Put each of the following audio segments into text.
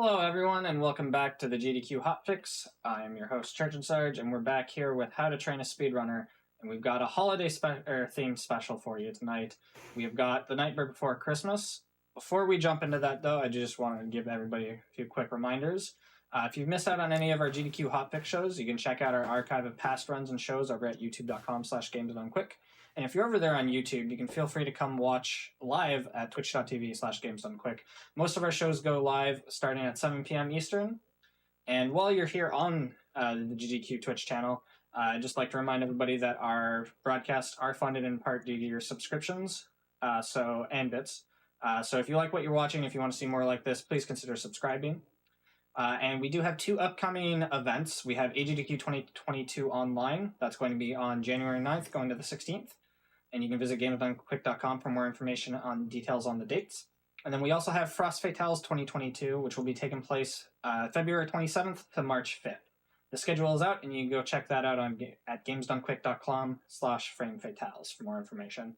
Hello, everyone, and welcome back to the GDQ Hotfix. I'm your host, Church and Sarge, and we're back here with How to Train a Speedrunner, and we've got a holiday themed special for you tonight. We have got The Nightmare Before Christmas. Before we jump into that, though, I just want to give everybody a few quick reminders. If you've missed out on any of our GDQ Hotfix shows, you can check out our archive of past runs and shows over at youtube.com/gamesdonequick. And if you're over there on YouTube, you can feel free to come watch live at twitch.tv/gamesdonequick. Most of our shows go live starting at 7 p.m. Eastern. And while you're here on the GDQ Twitch channel, I'd just like to remind everybody that our broadcasts are funded in part due to your subscriptions and bits. So if you like what you're watching, if you want to see more like this, please consider subscribing. And we do have two upcoming events. We have AGDQ 2022 online. That's going to be on January 9th, going to the 16th. And you can visit gamesdonequick.com for more information on details on the dates. And then we also have Frost Fatales 2022, which will be taking place February 27th to March 5th. The schedule is out, and you can go check that out at gamesdonequick.com/framefatales for more information.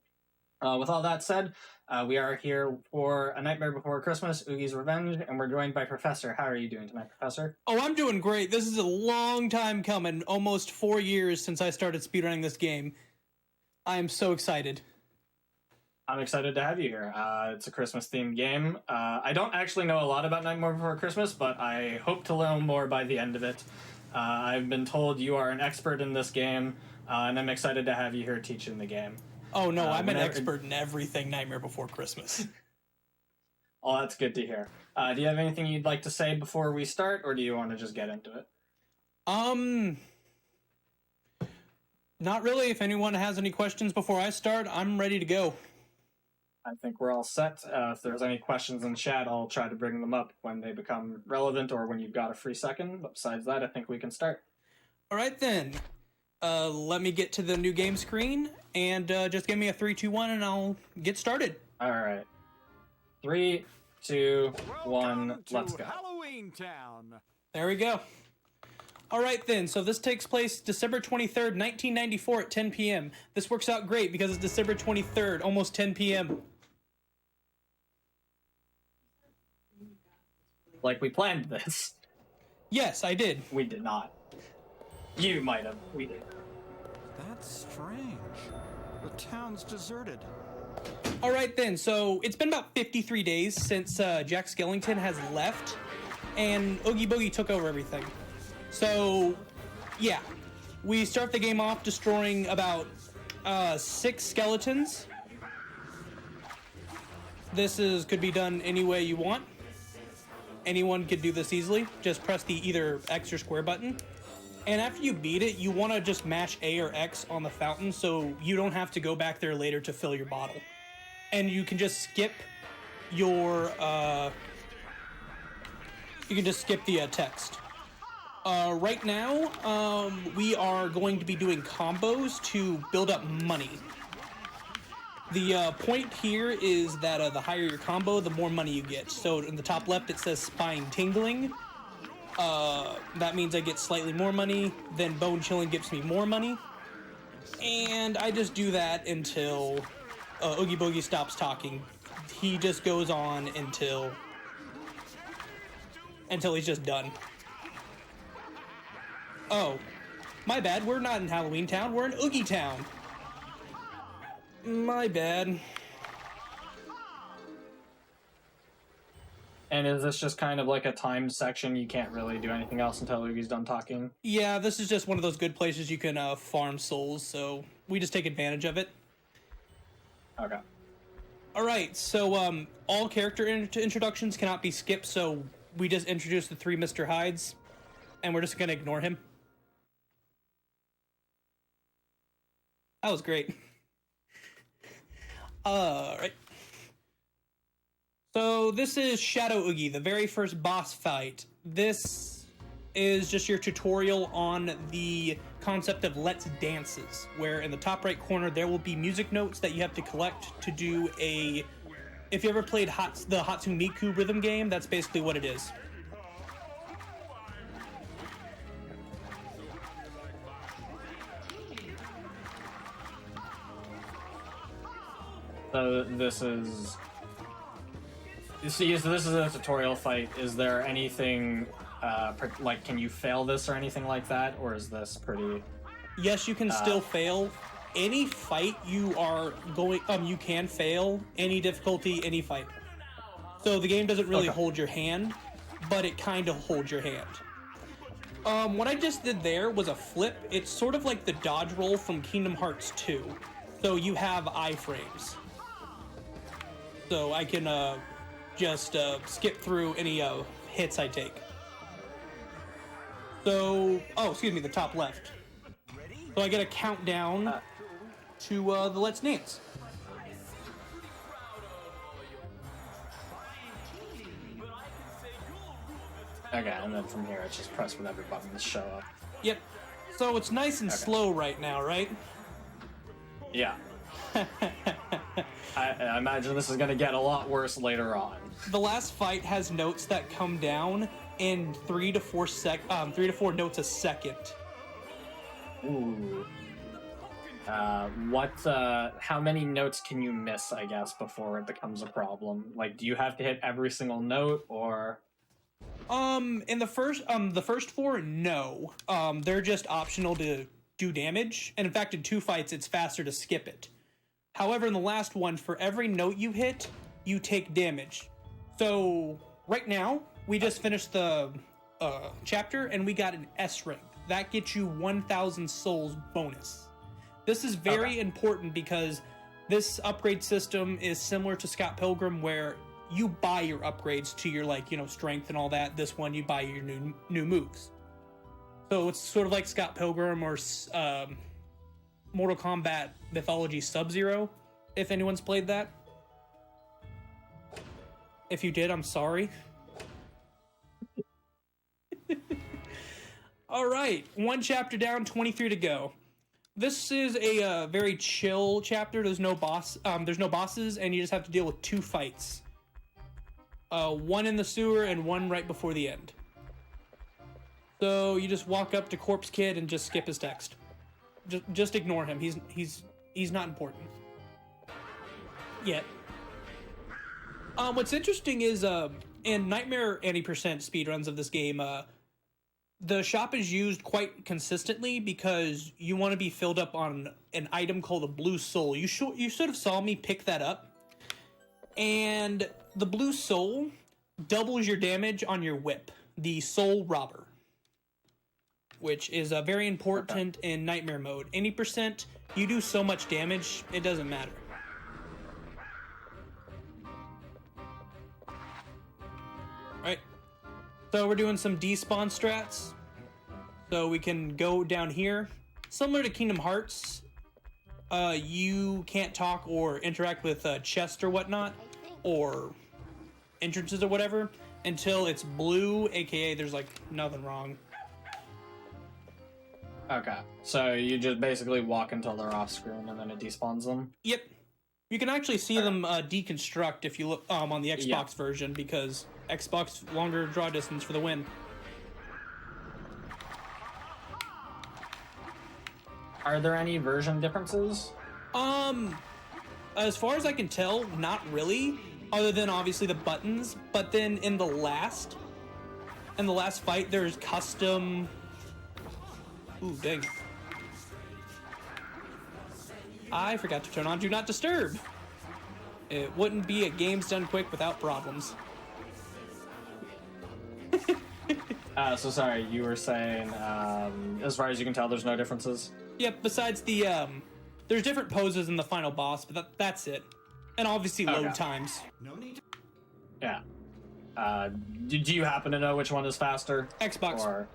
With all that said, we are here for A Nightmare Before Christmas, Oogie's Revenge, and we're joined by Professor. How are you doing tonight, Professor? Oh, I'm doing great. This is a long time coming, almost 4 years since I started speedrunning this game. I am so excited. I'm excited to have you here. It's a Christmas-themed game. I don't actually know a lot about Nightmare Before Christmas, but I hope to learn more by the end of it. I've been told you are an expert in this game, and I'm excited to have you here teaching the game. Oh, no, I'm an expert in everything Nightmare Before Christmas. Oh, that's good to hear. Do you have anything you'd like to say before we start, or do you want to just get into it? Not really. If anyone has any questions before I start, I'm ready to go. I think we're all set. If there's any questions in chat, I'll try to bring them up when they become relevant or when you've got a free second. But besides that, I think we can start. All right, then. Let me get to the new game screen, and just give me a 3, 2, 1, and I'll get started. All right. 3, 2, 1, let's go. Halloween Town. There we go. All right, then. So this takes place December 23rd, 1994 at 10 p.m. This works out great because it's December 23rd, almost 10 p.m. Like we planned this. Yes, I did. We did not. You might have. We did. That's strange. The town's deserted. All right, then. So it's been about 53 days since Jack Skellington has left, and Oogie Boogie took over everything. So, yeah. We start the game off destroying about 6 skeletons. This could be done any way you want. Anyone could do this easily. Just press the either X or square button. And after you beat it, you want to just mash A or X on the fountain so you don't have to go back there later to fill your bottle. And you can just skip your, the text. Right now, we are going to be doing combos to build up money. The point here is that the higher your combo, the more money you get. So in the top left, it says Spine Tingling. That means I get slightly more money, then Bone Chilling gives me more money. And I just do that until Oogie Boogie stops talking. He just goes on until he's just done. Oh, my bad, we're not in Halloween Town, we're in Oogie Town. My bad. And is this just kind of like a timed section? You can't really do anything else until Oogie's done talking? Yeah, this is just one of those good places you can farm souls, so we just take advantage of it. Okay. Alright, so all character introductions cannot be skipped, so we just introduced the 3 Mr. Hydes, and we're just going to ignore him. That was great. Alright. So this is Shadow Oogie, the very first boss fight. This is just your tutorial on the concept of Let's Dances, where in the top right corner there will be music notes that you have to collect to do a... If you ever played the Hatsune Miku rhythm game, that's basically what it is. So this is See, so this is a tutorial fight. Is there anything, like, can you fail this or anything like that? Or is this pretty... Yes, you can still fail. Any fight you are going, you can fail. Any difficulty, any fight. So the game doesn't really hold your hand, but it kind of holds your hand. What I just did there was a flip. It's sort of like the dodge roll from Kingdom Hearts 2. So you have iframes. So I can just skip through any hits I take. So, oh, excuse me, the top left. So I get a countdown to the Let's Dance. Okay, and then from here, it's just press whatever button to show up. Yep. So it's nice and slow right now, right? Yeah. I imagine this is going to get a lot worse later on. The last fight has notes that come down in 3 to 4 notes a second. Ooh. How many notes can you miss, I guess, before it becomes a problem? Like, do you have to hit every single note, or... In the first 4, no. They're just optional to do damage, and in fact, in 2 fights, it's faster to skip it. However, in the last one, for every note you hit, you take damage. So, right now, we just finished the chapter, and we got an S rank. That gets you 1,000 souls bonus. This is very important because this upgrade system is similar to Scott Pilgrim, where you buy your upgrades to your, like, you know, strength and all that. This one, you buy your new moves. So it's sort of like Scott Pilgrim or Mortal Kombat Mythology Sub-Zero, if anyone's played that. If you did, I'm sorry. All right, 1 chapter down, 23 to go. This is a very chill chapter. There's no bosses, and you just have to deal with 2 fights. 1 in the sewer and 1 right before the end. So you just walk up to Corpse Kid and just skip his text. Just ignore him. He's not important yet. What's interesting is in Nightmare 80% speedruns of this game, the shop is used quite consistently because you want to be filled up on an item called a blue soul. You sort of saw me pick that up, and the blue soul doubles your damage on your whip, the soul robber, which is very important in Nightmare mode. Any percent, you do so much damage, it doesn't matter. Alright, so we're doing some despawn strats. So we can go down here. Similar to Kingdom Hearts, you can't talk or interact with chests or whatnot, or entrances or whatever, until it's blue, aka there's like nothing wrong. Okay, so you just basically walk until they're off screen and then it despawns them? Yep. You can actually see them deconstruct if you look on the Xbox version, because Xbox longer draw distance for the win. Are there any version differences? As far as I can tell, not really, other than obviously the buttons. But then in the last fight, there's custom. Ooh, dang! I forgot to turn on Do Not Disturb. It wouldn't be a games done quick without problems. So sorry, you were saying, as far as you can tell, there's no differences? Yep, besides the, there's different poses in the final boss, but that's it. And obviously load times. No need. Yeah. Do you happen to know which one is faster? Xbox. Or...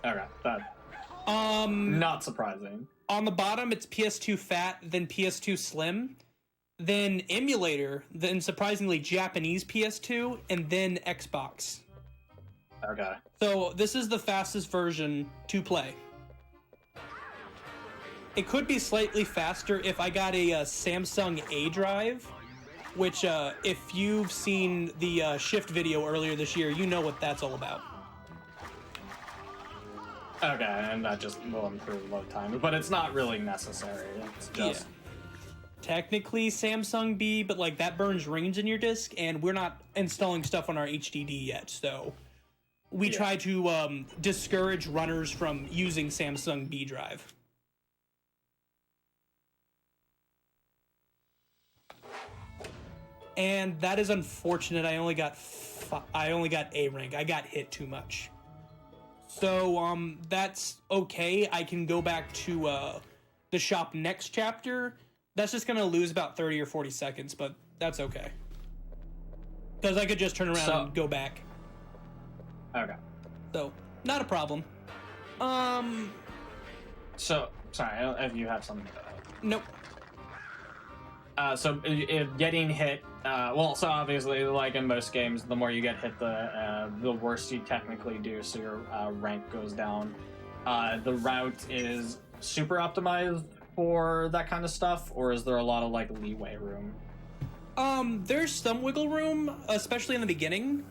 Okay, that... not surprising. On the bottom, it's PS2 Fat, then PS2 Slim, then Emulator, then surprisingly Japanese PS2, and then Xbox. Okay. So this is the fastest version to play. It could be slightly faster if I got a Samsung A drive, which if you've seen the Shift video earlier this year, you know what that's all about. Okay, and that just will improve load time, but it's not really necessary. It's just... technically Samsung B, but like that burns range in your disc, and we're not installing stuff on our HDD yet, so we try to discourage runners from using Samsung B drive. And that is unfortunate. I only got A rank. I got hit too much. So that's okay. I can go back to the shop next chapter. That's just gonna lose about 30 or 40 seconds, but that's okay. Because I could just turn around and go back. Okay. So, not a problem. So, sorry, if you have something. Nope. So getting hit, so obviously, like in most games, the more you get hit, the worse you technically do, so your rank goes down. The route is super optimized for that kind of stuff, or is there a lot of like leeway room? There's some wiggle room, especially in the beginning.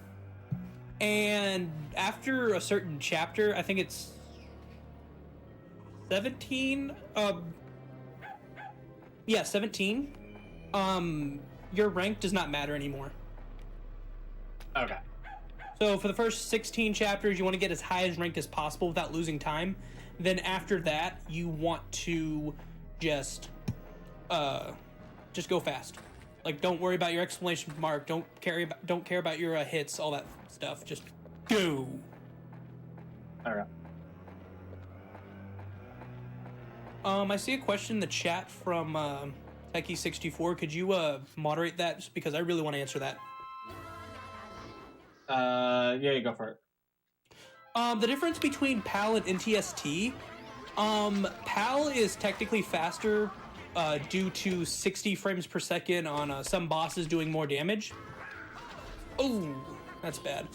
And after a certain chapter, I think it's 17, 17. Your rank does not matter anymore. Okay. So for the first 16 chapters, you want to get as high as ranked as possible without losing time. Then after that, you want to just go fast. Like, don't worry about your exclamation mark. Don't care about your hits, all that stuff. Just go. All right. I see a question in the chat from Techie64. Could you moderate that? Just because I really want to answer that. Yeah, you go for it. The difference between PAL and NTST, PAL is technically faster due to 60 frames per second on some bosses doing more damage. Oh, that's bad.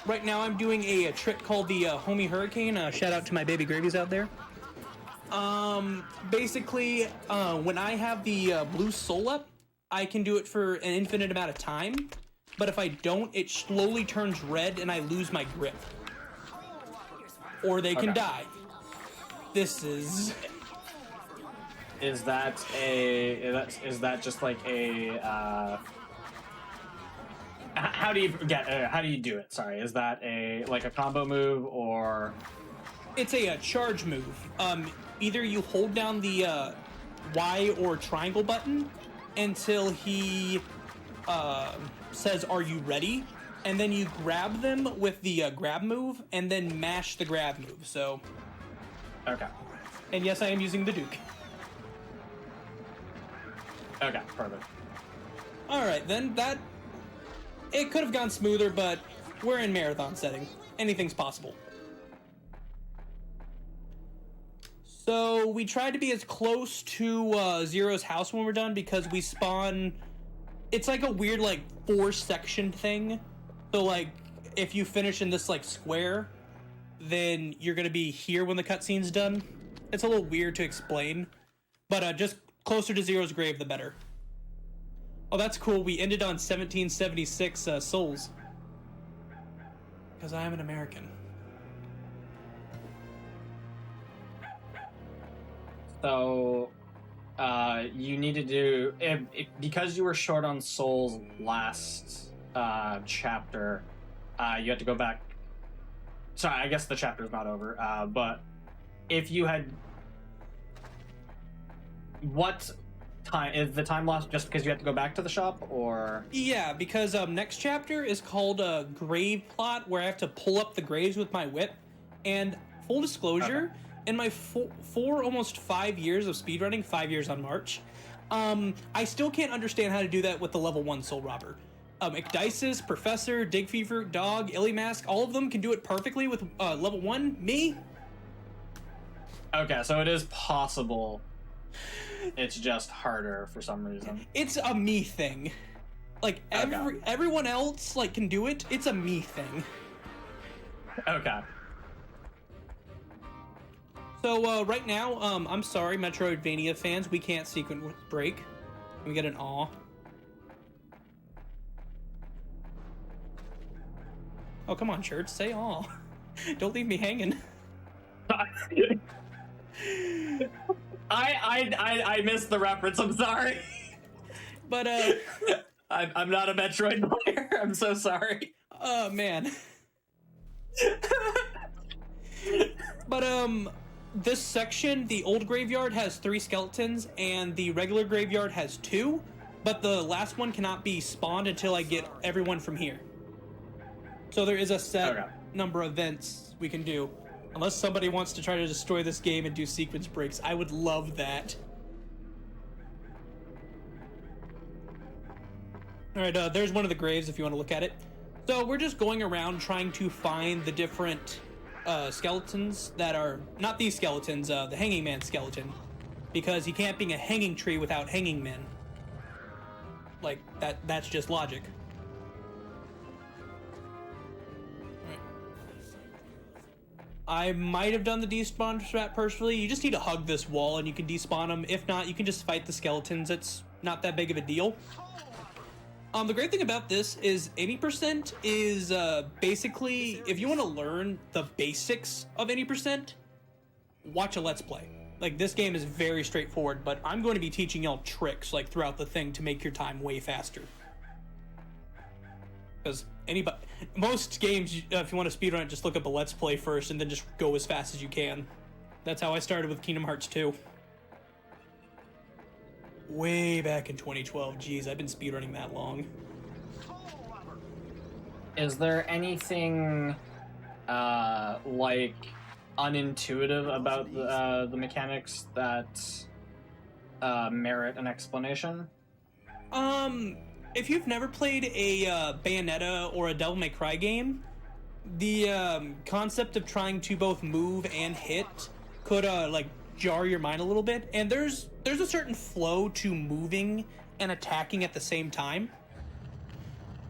Right now I'm doing a trick called the Homie Hurricane. Shout out to my baby gravies out there. Basically, when I have the blue soul up, I can do it for an infinite amount of time. But if I don't, it slowly turns red and I lose my grip. Or they can die. This is... Is that just like a how do you do it? Sorry, is that like a combo move or? It's a charge move. Either you hold down the Y or triangle button until he says, "Are you ready?" And then you grab them with the grab move, and then mash the grab move. So. Okay. And yes, I am using the Duke. Okay, perfect. Alright, then that... It could have gone smoother, but we're in marathon setting. Anything's possible. So, we tried to be as close to Zero's house when we're done, because we spawn... It's like a weird, like, 4-section thing. So, like, if you finish in this, like, square, then you're gonna be here when the cutscene's done. It's a little weird to explain. But, just... closer to Zero's grave, the better. Oh, that's cool. We ended on 1776 souls. Because I am an American. So, you need to do... because you were short on souls last chapter, you had to go back... Sorry, I guess the chapter's not over, but if you had... What time is the time lost just because you have to go back to the shop, or? Yeah, because next chapter is called Grave Plot, where I have to pull up the graves with my whip. And full disclosure, in my almost 5 years of speedrunning, 5 years on March, I still can't understand how to do that with the level 1 Soul Robber. Ecdysis, Professor, Dig Fever, Dog, Illymask, all of them can do it perfectly with level 1. Me? Okay, so it is possible. It's just harder for some reason. It's a me thing. Like, everyone else, like, can do it. It's a me thing. Okay. So, right now, I'm sorry, Metroidvania fans, we can't sequence break. We get an aw. Oh, come on, church, say aw. Don't leave me hanging. I missed the reference. I'm sorry. But I'm not a Metroid player. I'm so sorry. oh man. But this section, the old graveyard has 3 skeletons, and the regular graveyard has 2. But the last one cannot be spawned until I get everyone from here. So there is a set number of events we can do. Unless somebody wants to try to destroy this game and do sequence breaks. I would love that. Alright, there's one of the graves if you want to look at it. So we're just going around trying to find the different skeletons that are... Not these skeletons, the hanging man skeleton. Because you can't be a hanging tree without hanging men. Like, that's just logic. I might have done the despawn strat personally. You just need to hug this wall and you can despawn them. If not, you can just fight the skeletons. It's not that big of a deal. The great thing about this is 80% is basically, if you want to learn the basics of 80%, watch a Let's Play. Like, this game is very straightforward, but I'm going to be teaching y'all tricks like throughout the thing to make your time way faster. Because most games, if you want to speedrun it, just look up a Let's Play first and then just go as fast as you can. That's how I started with Kingdom Hearts 2. Way back in 2012. Jeez, I've been speedrunning that long. Is there anything, like, unintuitive about the mechanics that merit an explanation? If you've never played a Bayonetta or a Devil May Cry game, the concept of trying to both move and hit could like jar your mind a little bit. And there's a certain flow to moving and attacking at the same time.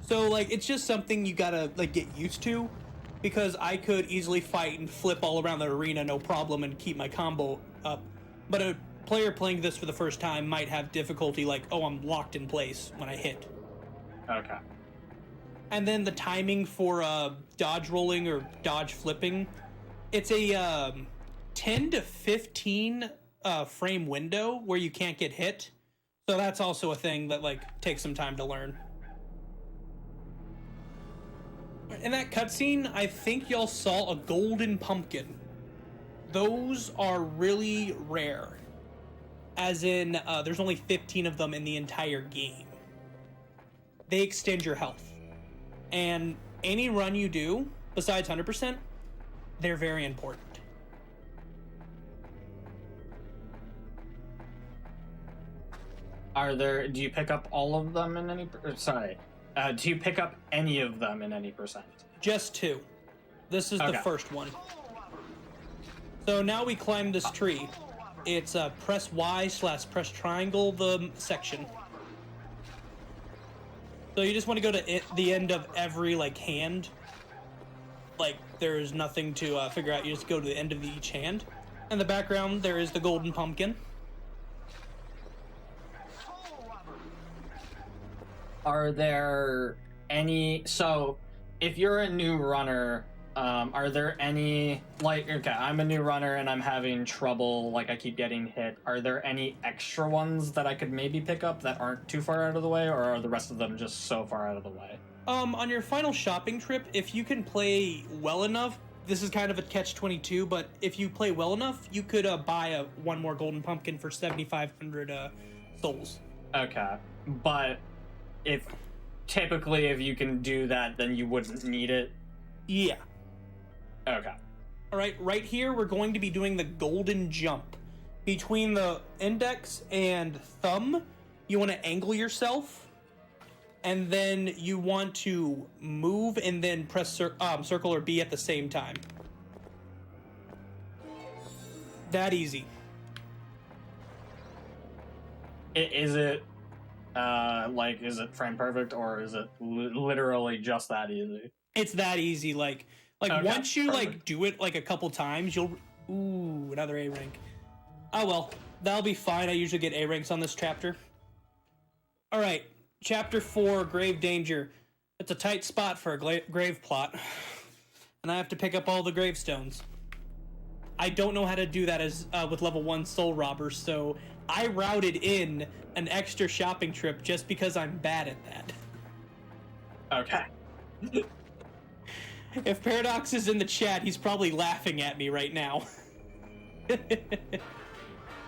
So like it's just something you gotta like get used to, because I could easily fight and flip all around the arena no problem and keep my combo up. But a player playing this for the first time might have difficulty like, oh, I'm locked in place when I hit. Okay. And then the timing for dodge rolling or dodge flipping, it's a 10 to 15 frame window where you can't get hit. So that's also a thing that like takes some time to learn. In that cutscene, I think y'all saw a golden pumpkin. Those are really rare. As in, there's only 15 of them in the entire game. They extend your health. And any run you do, besides 100%, they're very important. Do you pick up all of them in any... do you pick up any of them in any percent? Just 2. This is the first one. So now we climb this tree. It's press Y/press triangle the section. So you just want to go to the end of every like hand. Like there's nothing to figure out. You just go to the end of each hand. In the background there is the golden pumpkin. Are there any... So, if you're a new runner, are there any... Like, okay, I'm a new runner and I'm having trouble, like I keep getting hit. Are there any extra ones that I could maybe pick up that aren't too far out of the way, or are the rest of them just so far out of the way? On your final shopping trip, if you can play well enough, this is kind of a catch-22, but if you play well enough, you could buy one more golden pumpkin for 7,500 souls. Okay, but... If you can do that, then you wouldn't need it? Yeah. Okay. Alright, right here we're going to be doing the golden jump. Between the index and thumb, you want to angle yourself, and then you want to move and then press circle or B at the same time. That easy. Is it... is it frame perfect, or is it literally just that easy? It's that easy. Like okay, once you like do it like a couple times, you'll... Ooh, another A rank. Oh well, that'll be fine. I usually get A ranks on this chapter. Alright, chapter 4, Grave Danger. It's a tight spot for a grave plot. And I have to pick up all the gravestones. I don't know how to do that as with level 1 soul robbers, so I routed in an extra shopping trip just because I'm bad at that. Okay. If Paradox is in the chat, he's probably laughing at me right now.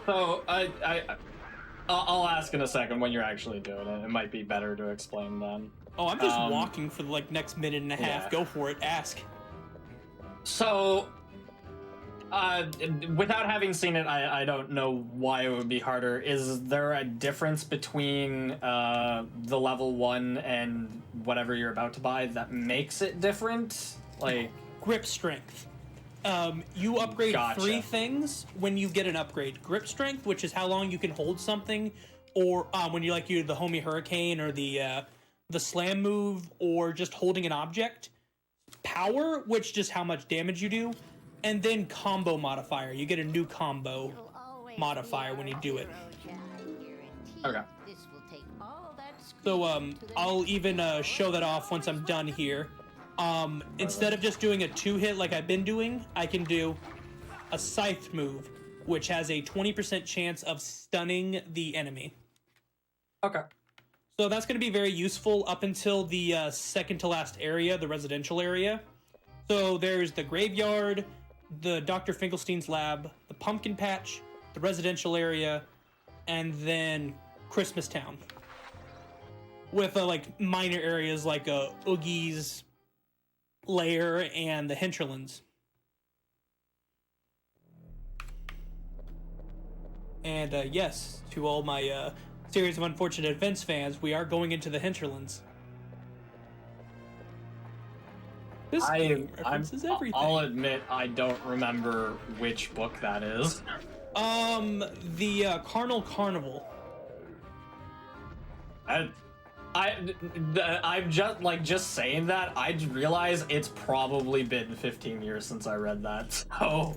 So I'll ask in a second when you're actually doing it. It might be better to explain then. Oh, I'm just walking for the like next minute and a half. Yeah. Go for it. Ask. So, without having seen it, I don't know why it would be harder. Is there a difference between the level 1 and whatever you're about to buy that makes it different? Like Grip strength. You upgrade Gotcha. 3 things when you get an upgrade. Grip strength, which is how long you can hold something, or when you like the homie hurricane or the slam move, or just holding an object. Power, which just how much damage you do, and then combo modifier. You get a new combo modifier when you do it. Okay. So I'll even show that off once I'm done here. Instead of just doing a 2-hit like I've been doing, I can do a scythe move, which has a 20% chance of stunning the enemy. Okay. So that's going to be very useful up until the second to last area, the residential area. So there's the graveyard, the Dr. Finkelstein's lab, the pumpkin patch, the residential area, and then Christmas Town. With like minor areas like Oogie's lair and the hinterlands. And yes, to all my Series of Unfortunate Events fans, we are going into the hinterlands. This game references everything. I'll admit I don't remember which book that is. The Carnal Carnival. I'm just saying that, I realize it's probably been 15 years since I read that, so...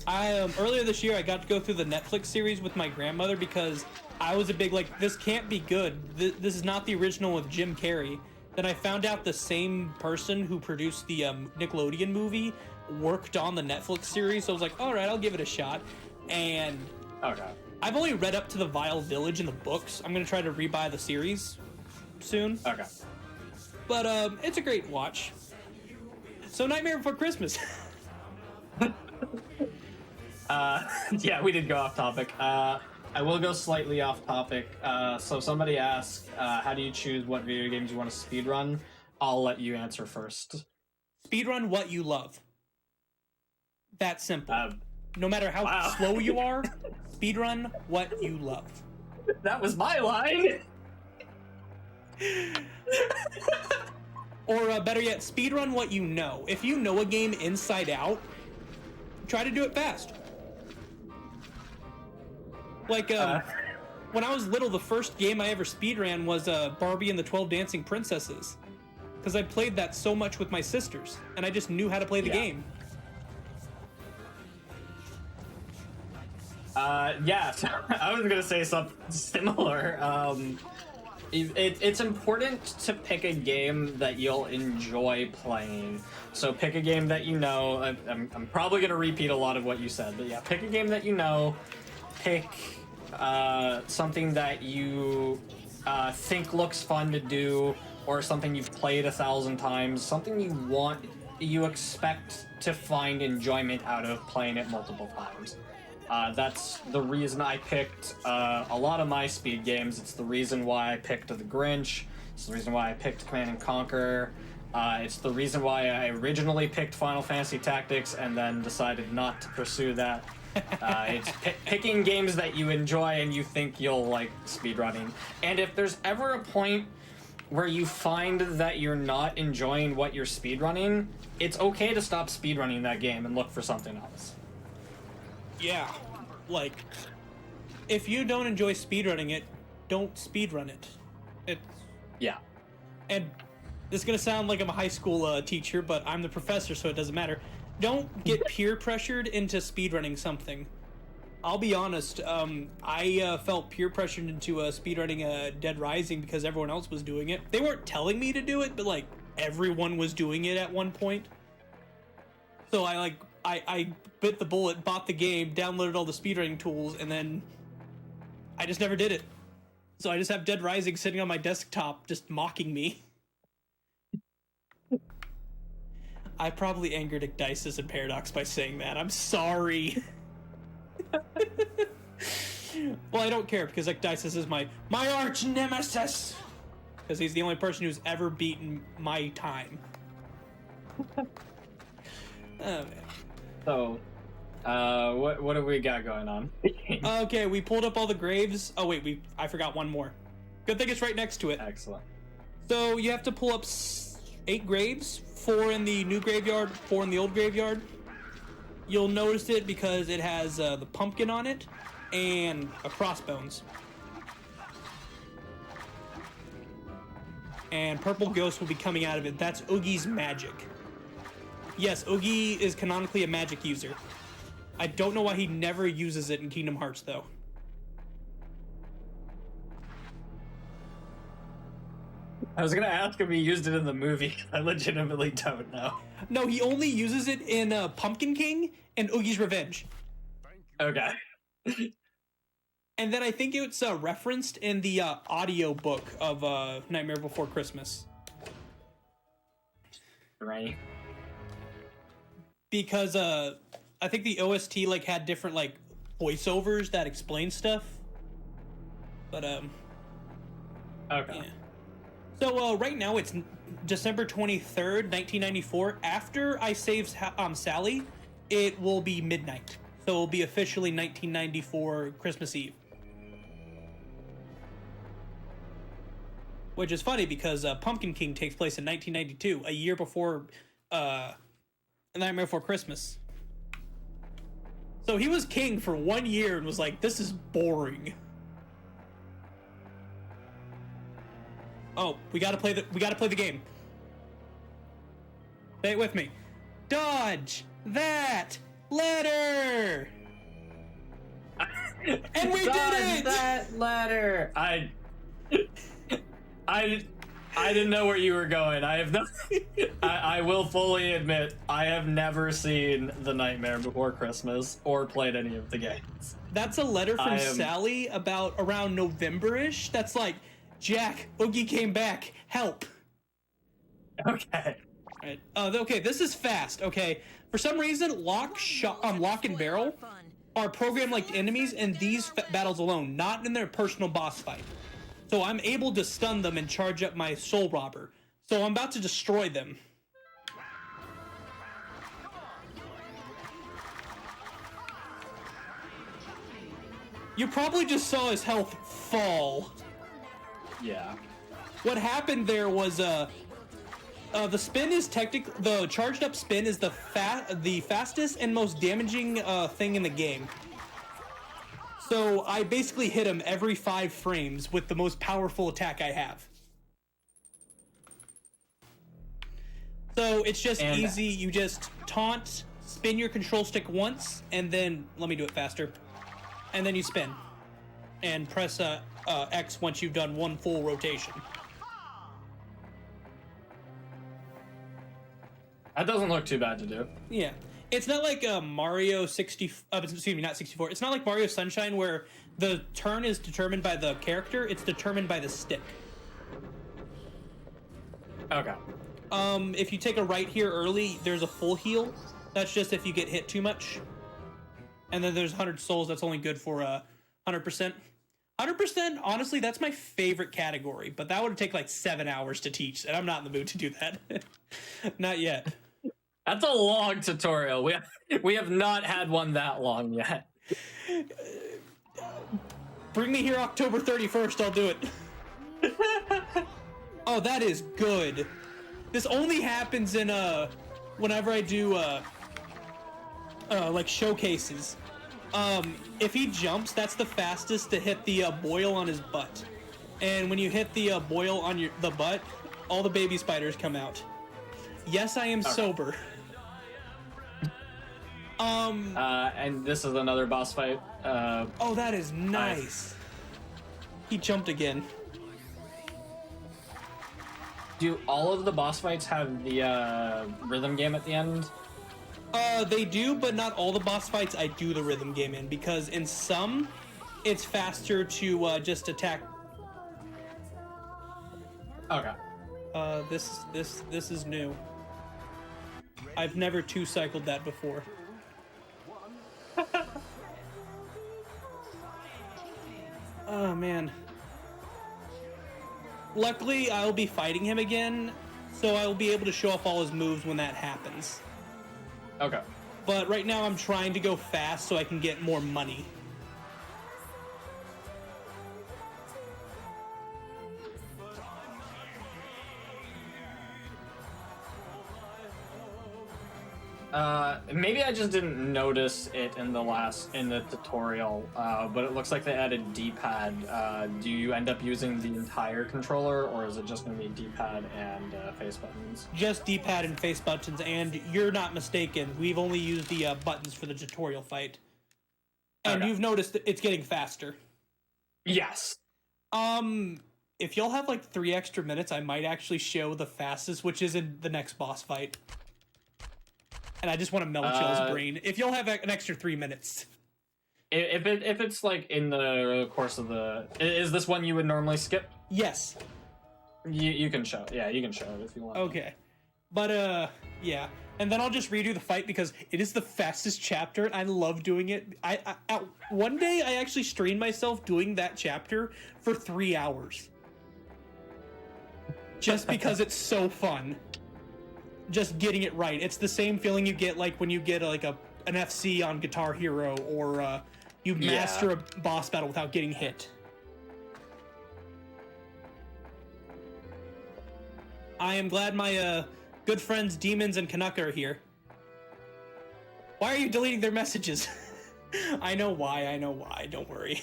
Earlier this year, I got to go through the Netflix series with my grandmother because I was a big, like, this can't be good. This is not the original with Jim Carrey. Then I found out the same person who produced the Nickelodeon movie worked on the Netflix series, so I was like, alright, I'll give it a shot. And Okay. I've only read up to the Vile Village in the books. I'm going to try to rebuy the series soon. Okay. But it's a great watch. So Nightmare Before Christmas. Yeah, we did go off topic. I will go slightly off topic. So somebody asked, how do you choose what video games you want to speedrun? I'll let you answer first. Speedrun what you love. That simple. No matter how Wow. slow you are, speedrun what you love. That was my line! Or better yet, speedrun what you know. If you know a game inside out, try to do it fast. Like, when I was little, the first game I ever speedran was Barbie and the 12 Dancing Princesses. Because I played that so much with my sisters, and I just knew how to play the game. Yeah, so I was gonna say something similar. It's important to pick a game that you'll enjoy playing. So pick a game that you know. I'm probably gonna repeat a lot of what you said, but yeah, pick a game that you know. Pick something that you think looks fun to do, or something you've played 1,000 times, something you expect to find enjoyment out of playing it multiple times. That's the reason I picked a lot of my speed games. It's the reason why I picked The Grinch. It's the reason why I picked Command and Conquer. It's the reason why I originally picked Final Fantasy Tactics and then decided not to pursue that. It's picking games that you enjoy and you think you'll like speedrunning. And if there's ever a point where you find that you're not enjoying what you're speedrunning, it's okay to stop speedrunning that game and look for something else. Yeah, like, if you don't enjoy speedrunning it, don't speedrun it. Yeah. And this is gonna sound like I'm a high school teacher, but I'm the professor, so it doesn't matter. Don't get peer pressured into speedrunning something. I'll be honest, I felt peer pressured into speedrunning Dead Rising because everyone else was doing it. They weren't telling me to do it, but like everyone was doing it at one point. So I like I bit the bullet, bought the game, downloaded all the speedrunning tools, and then I just never did it. So I just have Dead Rising sitting on my desktop, just mocking me. I probably angered Ecdysis and Paradox by saying that. I'm sorry. Well, I don't care, because Ecdysis is my arch nemesis! Because he's the only person who's ever beaten my time. Oh, man. So, what have we got going on? Okay, we pulled up all the graves. Oh, wait, I forgot one more. Good thing it's right next to it. Excellent. So you have to pull up 8 graves, 4 in the new graveyard, 4 in the old graveyard. You'll notice it because it has the pumpkin on it and a crossbones. And purple ghost will be coming out of it. That's Oogie's magic. Yes, Oogie is canonically a magic user. I don't know why he never uses it in Kingdom Hearts, though. I was gonna ask if he used it in the movie. I legitimately don't know. No, he only uses it in Pumpkin King and Oogie's Revenge. Okay. And then I think it's referenced in the audio book of Nightmare Before Christmas. Right. Because I think the OST like had different like voiceovers that explain stuff. But Okay. yeah. So right now it's December 23rd, 1994. After I save Sally, it will be midnight. So it'll be officially 1994 Christmas Eve. Which is funny because Pumpkin King takes place in 1992, a year before Nightmare Before Christmas. So he was king for 1 year and was like, this is boring. Oh, we gotta play the game. Say it with me. Dodge that letter. And we did it! That letter. I didn't know where you were going. I have no. I will fully admit I have never seen The Nightmare Before Christmas or played any of the games. That's a letter from Sally about around November-ish. That's like, Jack, Oogie came back. Help. Okay. Right. Okay, this is fast. Okay, for some reason, Lock and Barrel are programmed like enemies in these battles alone, not in their personal boss fight. So I'm able to stun them and charge up my Soul Robber. So I'm about to destroy them. You probably just saw his health fall. Yeah. What happened there was the spin is the charged up spin is the fastest and most damaging thing in the game. So I basically hit him every 5 frames with the most powerful attack I have. So it's just easy. You just taunt, spin your control stick once, and then let me do it faster. And then you spin, and press X once you've done 1 full rotation. That doesn't look too bad to do. Yeah. It's not like Mario 60... excuse me, not 64. It's not like Mario Sunshine where the turn is determined by the character. It's determined by the stick. Okay. If you take a right here early, there's a full heal. That's just if you get hit too much. And then there's 100 souls. That's only good for 100%. 100%, honestly, that's my favorite category. But that would take like 7 hours to teach. And I'm not in the mood to do that. Not yet. That's a long tutorial. We have not had one that long yet. Bring me here October 31st, I'll do it. Oh, that is good. This only happens in whenever I do like showcases. If he jumps, that's the fastest to hit the boil on his butt. And when you hit the boil on the butt, all the baby spiders come out. Yes, I am sober. And this is another boss fight. Oh, that is nice. He jumped again. Do all of the boss fights have the rhythm game at the end? They do, but not all the boss fights I do the rhythm game in, because in some, it's faster to just attack. Okay. This is new. I've never two-cycled that before. Oh, man. Luckily, I'll be fighting him again, so I will be able to show off all his moves when that happens. Okay. But right now, I'm trying to go fast so I can get more money. Maybe I just didn't notice it in the tutorial, but it looks like they added D-pad. Do you end up using the entire controller, or is it just going to be D-pad and face buttons? Just D-pad and face buttons, and you're not mistaken. We've only used the buttons for the tutorial fight. And Okay. you've noticed that it's getting faster. Yes. If y'all have like 3 extra minutes, I might actually show the fastest, which is in the next boss fight. And I just want to melt y'all's brain. If y'all have an extra 3 minutes. If it's like in the course of the... Is this one you would normally skip? Yes. You can show it. Yeah, you can show it if you want. Okay. But, yeah. And then I'll just redo the fight because it is the fastest chapter. And I love doing it. One day, I actually strained myself doing that chapter for 3 hours. Just because it's so fun. Just getting it right. It's the same feeling you get like when you get like an FC on Guitar Hero, or you master a boss battle without getting hit. I am glad my good friends Demons and Canucka are here. Why are you deleting their messages? I know why, don't worry.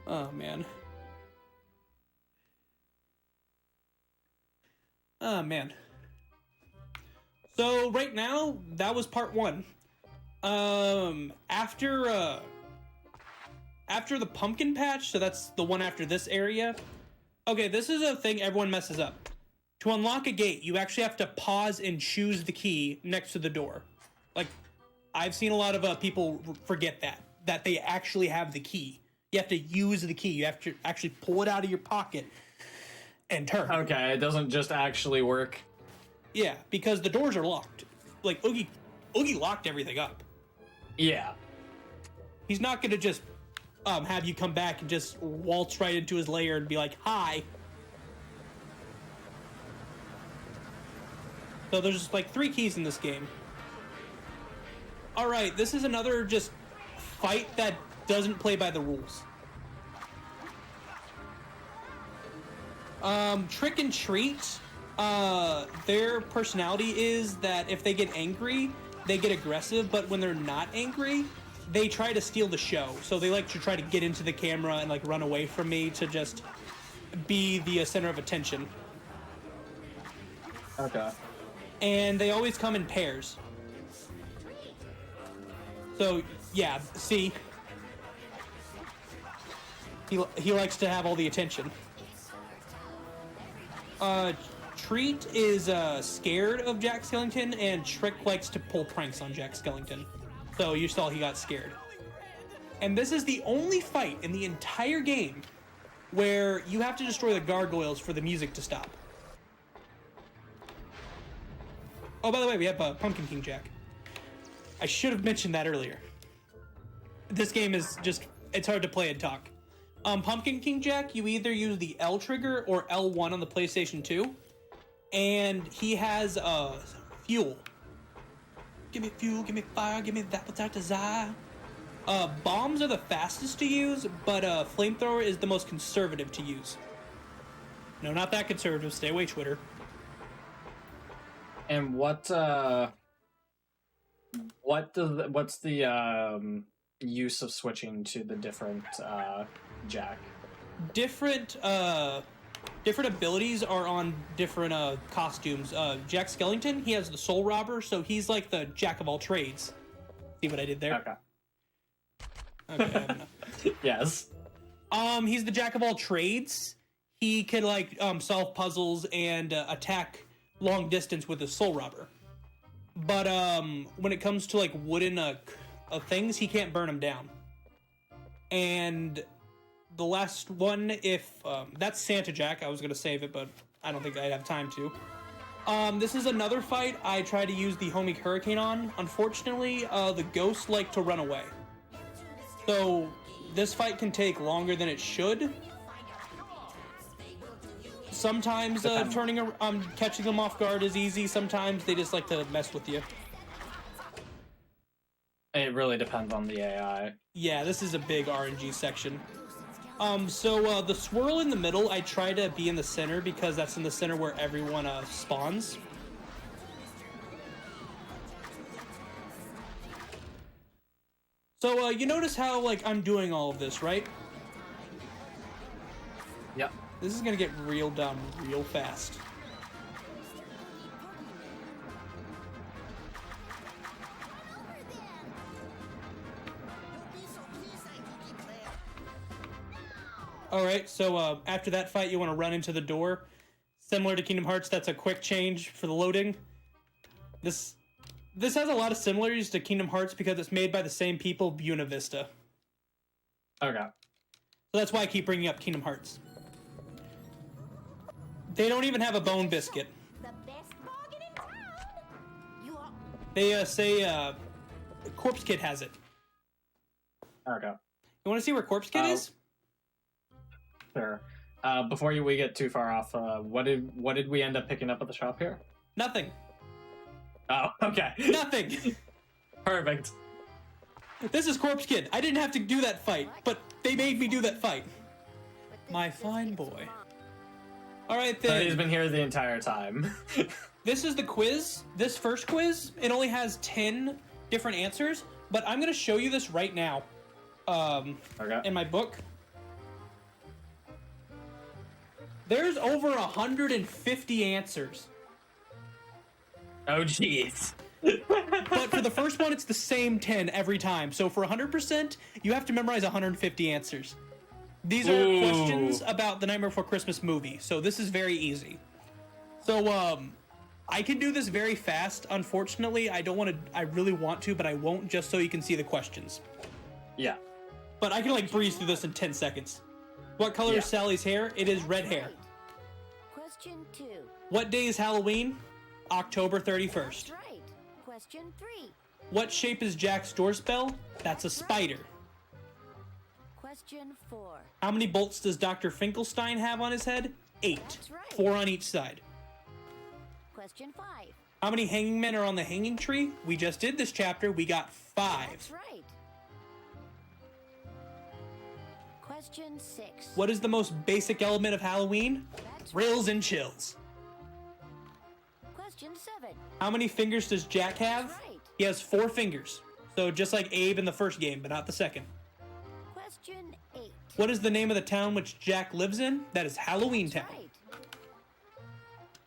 Oh man. Oh man. So right now, that was part 1. After the pumpkin patch, so that's the one after this area. Okay, this is a thing everyone messes up. To unlock a gate, you actually have to pause and choose the key next to the door. Like, I've seen a lot of people forget that they actually have the key. You have to use the key. You have to actually pull it out of your pocket and turn. Okay, it doesn't just actually work. Yeah, because the doors are locked. Like, Oogie locked everything up. Yeah. He's not gonna just have you come back and just waltz right into his lair and be like, hi. So there's like 3 keys in this game. Alright, this is another just fight that doesn't play by the rules. Trick and Treat, their personality is that if they get angry, they get aggressive, but when they're not angry, they try to steal the show. So they like to try to get into the camera and like run away from me to just be the center of attention. Okay. And they always come in pairs. So, yeah, see? He likes to have all the attention. Treat is scared of Jack Skellington, and Trick likes to pull pranks on Jack Skellington. So you saw he got scared. And this is the only fight in the entire game where you have to destroy the gargoyles for the music to stop. Oh, by the way, we have Pumpkin King Jack. I should have mentioned that earlier. This game is just, it's hard to play and talk. Pumpkin King Jack, you either use the L trigger or L1 on the PlayStation 2. And he has fuel. Give me fuel, give me fire, give me that which I desire. Bombs are the fastest to use, but flamethrower is the most conservative to use. No, not that conservative. Stay away, Twitter. And what's the use of switching to the different Jack? Different abilities are on different costumes. Jack Skellington, he has the Soul Robber, so he's like the jack of all trades. See what I did there? Okay. Okay, I have enough. Yes. He's the jack of all trades. He can like solve puzzles and attack long distance with his Soul Robber. But when it comes to like wooden things, he can't burn them down. And the last one, if that's Santa Jack. I was gonna save it, but I don't think I'd have time to. This is another fight I tried to use the homing hurricane on. Unfortunately, the ghosts like to run away. So this fight can take longer than it should. Sometimes catching them off guard is easy. Sometimes they just like to mess with you. It really depends on the AI. Yeah, this is a big RNG section. So the swirl in the middle, I try to be in the center because that's in the center where everyone spawns. So you notice how like I'm doing all of this, right? Yep. This is gonna get real dumb real fast. Alright, so after that fight, you want to run into the door. Similar to Kingdom Hearts, that's a quick change for the loading. This has a lot of similarities to Kingdom Hearts because it's made by the same people, Buena Vista. Okay. So that's why I keep bringing up Kingdom Hearts. They don't even have a bone biscuit. The best bargain in town. You are They say Corpse Kid has it. Okay. You want to see where Corpse Kid is? Sure. Before we get too far off, what did we end up picking up at the shop here? Nothing. Oh, okay. Nothing. Perfect. This is Corpse Kid. I didn't have to do that fight, but they made me do that fight. My fine boy. Alright So then. he's been here the entire time. This is the quiz. This first quiz, it only has 10 different answers, but I'm going to show you this right now Okay. in my book. There's over 150 answers. Oh, jeez. But for the first one, it's the same 10 every time. So for 100%, you have to memorize 150 answers. These are Ooh. questions about the Nightmare Before Christmas movie, so this is very easy. So, I can do this very fast. Unfortunately, I really want to, but I won't, just so you can see the questions. Yeah. But I can, like, breeze through this in 10 seconds. What color Yeah. is Sally's hair? It is red hair. Question 2. What day is Halloween? October 31st. That's right. Question 3. What shape is Jack's door spell? That's a spider. Question 4. How many bolts does Dr. Finkelstein have on his head? 8. That's right. 4 on each side. Question 5. How many hanging men are on the hanging tree? We just did this chapter. We got 5. That's right. Question 6. What is the most basic element of Halloween? That's Thrills and chills. Question 7. How many fingers does Jack have? That's right. He has 4 fingers. So just like Abe in the first game, but not the second. Question 8. What is the name of the town which Jack lives in? That is Halloween That's Town. right.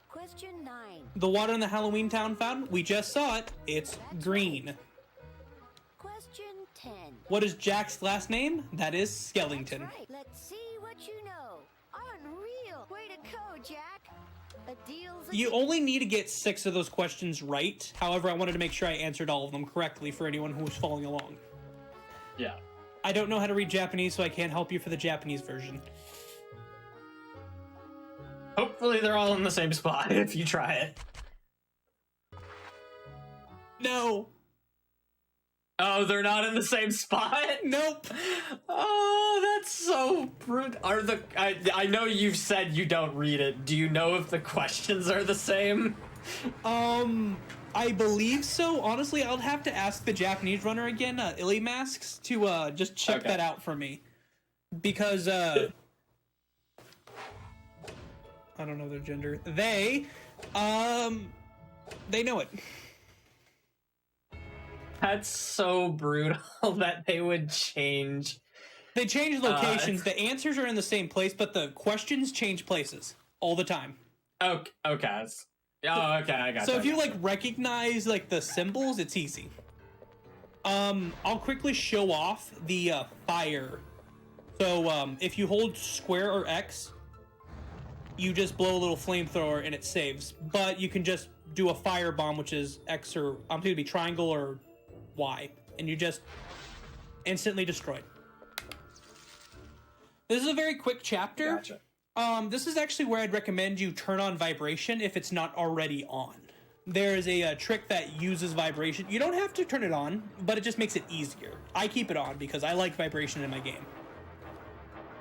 Question 9. The water in the Halloween Town fountain? We just saw it. It's That's green. Question 10. What is Jack's last name? That is Skellington. That's right. Let's see what you know. Unreal. Way to go, Jack. A deal's a You deal. only need to get 6 of those questions right. However, I wanted to make sure I answered all of them correctly for anyone who was following along. Yeah. I don't know how to read Japanese, so I can't help you for the Japanese version. Hopefully they're all in the same spot if you try it. No. Oh, they're not in the same spot? Nope. Oh, that's so brutal. I know you've said you don't read it. Do you know if the questions are the same? I believe so. Honestly, I'll have to ask the Japanese runner again, Illy Masks, to just check Okay. that out for me. Because, I don't know their gender. They know it. That's so brutal that they would change. They change locations. The answers are in the same place, but the questions change places all the time. Okay. Oh, okay, I got So you. if you like recognize like the symbols, it's easy. I'll quickly show off the fire. So if you hold square or X, you just blow a little flamethrower and it saves. But you can just do a fire bomb, which is X or I'm going to be triangle or Y, and you just instantly destroyed. This is a very quick chapter. Gotcha. This is actually where I'd recommend you turn on vibration if it's not already on. There is a trick that uses vibration. You don't have to turn it on, but it just makes it easier. I keep it on because I like vibration in my game.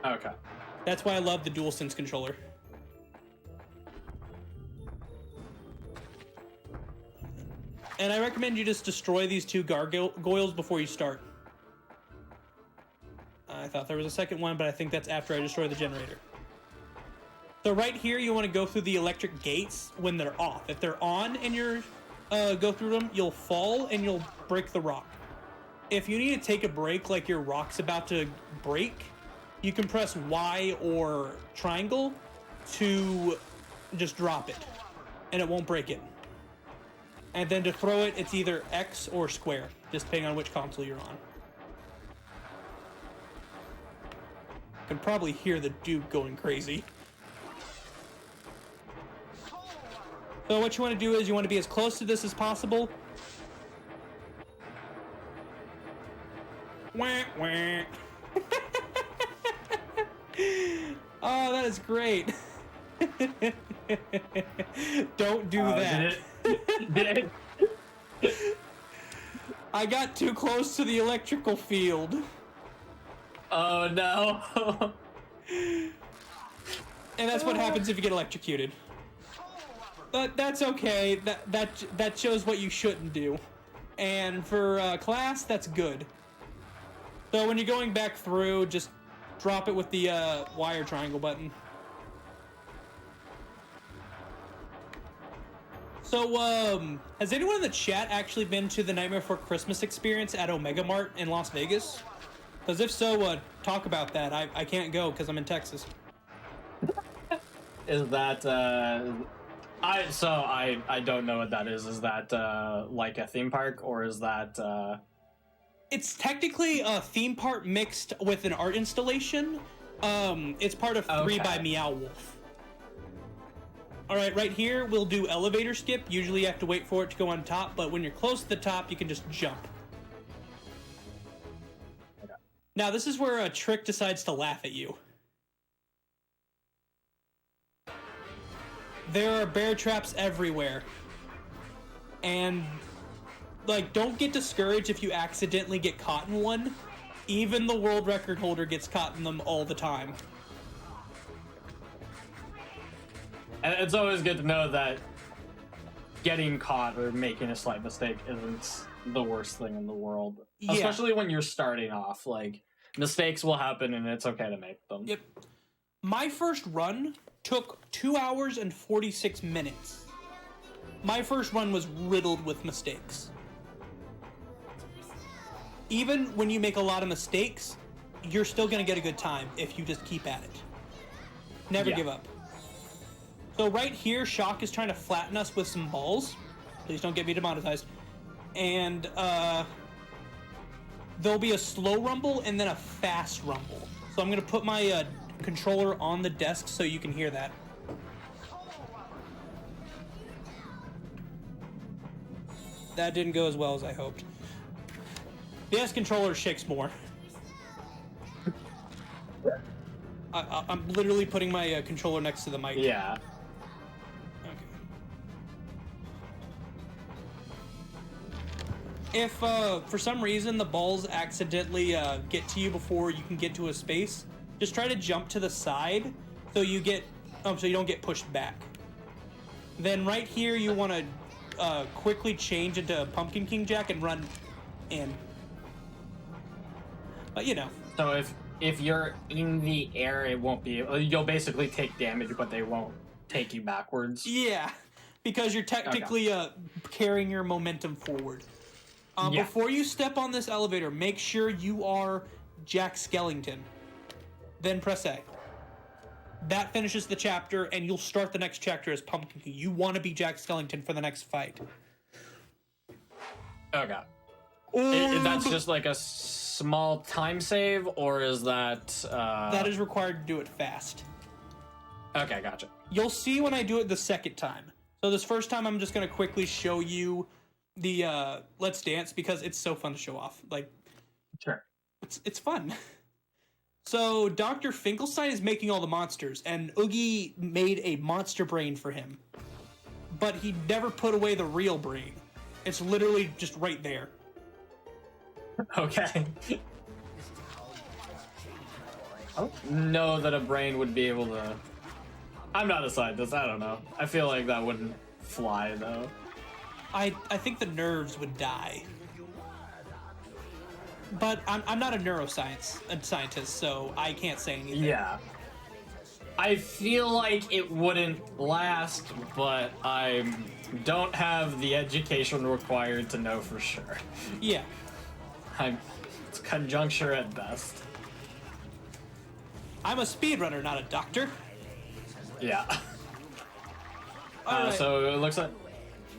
Okay. That's why I love the DualSense controller. And I recommend you just destroy these 2 gargoyles before you start. I thought there was a second one, but I think that's after I destroy the generator. So right here, you want to go through the electric gates when they're off. If they're on and you're go through them, you'll fall and you'll break the rock. If you need to take a break, like your rock's about to break, you can press Y or triangle to just drop it, and it won't break it. And then to throw it, it's either X or square, just depending on which console you're on. You can probably hear the Duke going crazy. So what you want to do is you want to be as close to this as possible. Wah, wah. Oh, that is great. Don't do that. Did it? I got too close to the electrical field. Oh no. And that's what happens if you get electrocuted. But that's okay. That shows what you shouldn't do. And for class, that's good. So when you're going back through, just drop it with the Y or triangle button. So, has anyone in the chat actually been to the Nightmare Before Christmas experience at Omega Mart in Las Vegas? Because if so, talk about that. I can't go because I'm in Texas. Is that I don't know what that is. Is that like a theme park, or is that It's technically a theme park mixed with an art installation. It's part of 3 by Meow Wolf. Alright, right here, we'll do elevator skip. Usually you have to wait for it to go on top, but when you're close to the top, you can just jump. Okay. Now, this is where a trick decides to laugh at you. There are bear traps everywhere. And, like, don't get discouraged if you accidentally get caught in one. Even the world record holder gets caught in them all the time. And it's always good to know that getting caught or making a slight mistake isn't the worst thing in the world. Yeah. Especially when you're starting off. Like, mistakes will happen and it's okay to make them. Yep. My first run took 2 hours and 46 minutes. My first run was riddled with mistakes. Even when you make a lot of mistakes, you're still going to get a good time if you just keep at it. Never give up. So right here, Shock is trying to flatten us with some balls. Please don't get me demonetized. And there'll be a slow rumble and then a fast rumble. So I'm going to put my controller on the desk so you can hear that. That didn't go as well as I hoped. The S controller shakes more. I'm literally putting my controller next to the mic. Yeah. If for some reason the balls accidentally get to you before you can get to a space, just try to jump to the side so you get so you don't get pushed back. Then right here you want to quickly change into Pumpkin King Jack and run in. But you know. So if you're in the air, it won't be. You'll basically take damage, but they won't take you backwards. Yeah, because you're technically carrying your momentum forward. Before you step on this elevator, make sure you are Jack Skellington. Then press A. That finishes the chapter, and you'll start the next chapter as Pumpkin King. You want to be Jack Skellington for the next fight. Okay. That's just like a small time save, or is that... That is required to do it fast. Okay, gotcha. You'll see when I do it the second time. So this first time, I'm just gonna quickly show you the Let's Dance because it's so fun to show off. Like, Sure. it's fun. So Dr. Finkelstein is making all the monsters, and Oogie made a monster brain for him. But he never put away the real brain. It's literally just right there. Okay. I don't know that a brain would be able to... I'm not a scientist, I don't know. I feel like that wouldn't fly, though. I think the nerves would die. But I'm not a scientist, so I can't say anything. Yeah. I feel like it wouldn't last, but I don't have the education required to know for sure. Yeah. It's conjuncture at best. I'm a speedrunner, not a doctor. Yeah. Alright. So it looks like...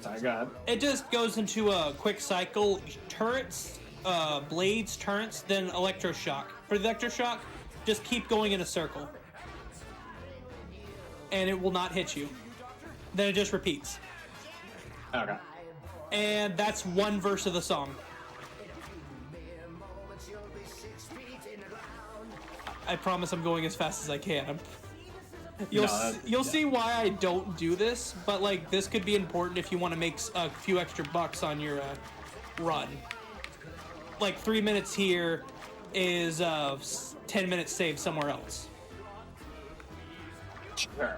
Sorry, go ahead. It just goes into a quick cycle. Turrets, blades, turrets, then electroshock. For the electroshock, just keep going in a circle. And it will not hit you. Then it just repeats. Okay. And that's one verse of the song. I promise I'm going as fast as I can. You'll see why I don't do this, but like this could be important if you want to make a few extra bucks on your run. Like 3 minutes here is 10 minutes saved somewhere else. Sure.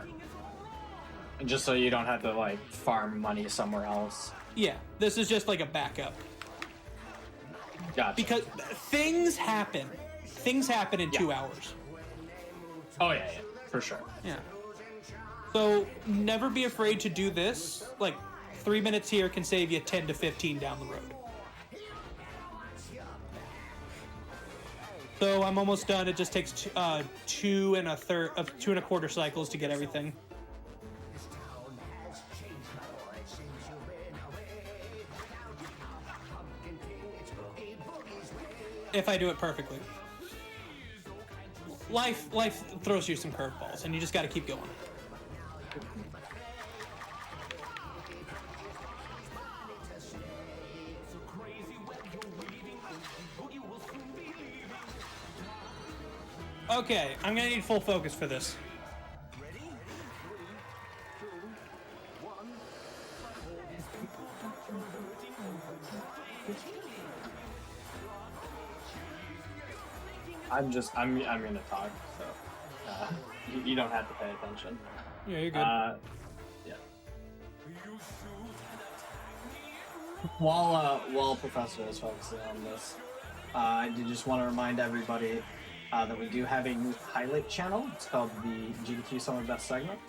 And just so you don't have to, like, farm money somewhere else. Yeah, this is just like a backup. Gotcha. Because things happen. Things happen in 2 hours. Oh, yeah, for sure. Yeah. So never be afraid to do this. Like 3 minutes here can save you 10 to 15 down the road. So I'm almost done. It just takes 2 1/4 cycles to get everything. If I do it perfectly. Life throws you some curveballs, and you just got to keep going. Okay, I'm gonna need full focus for this. I'm gonna talk, so you don't have to pay attention. Yeah, you're good. Yeah. While Professor is focusing on this, I do just want to remind everybody that we do have a new highlight channel. It's called the GDQ Summer Best segment.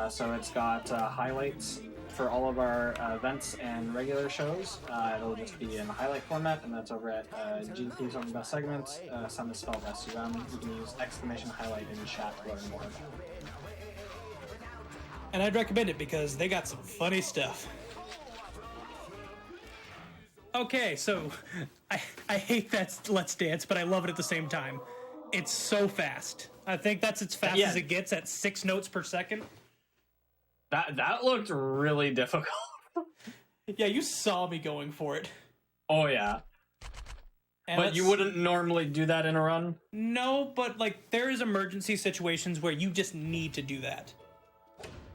So it's got highlights for all of our events and regular shows. It'll just be in highlight format, and that's over at GDQ Summer Best segments. Sum is spelled SUM. You can use !highlight in chat to learn more about it. And I'd recommend it because they got some funny stuff. Okay, so I hate that Let's Dance, but I love it at the same time. It's so fast. I think that's as fast as it gets at 6 notes per second. That looked really difficult. Yeah, you saw me going for it. Oh yeah. And but you wouldn't normally do that in a run? No, but like there is emergency situations where you just need to do that.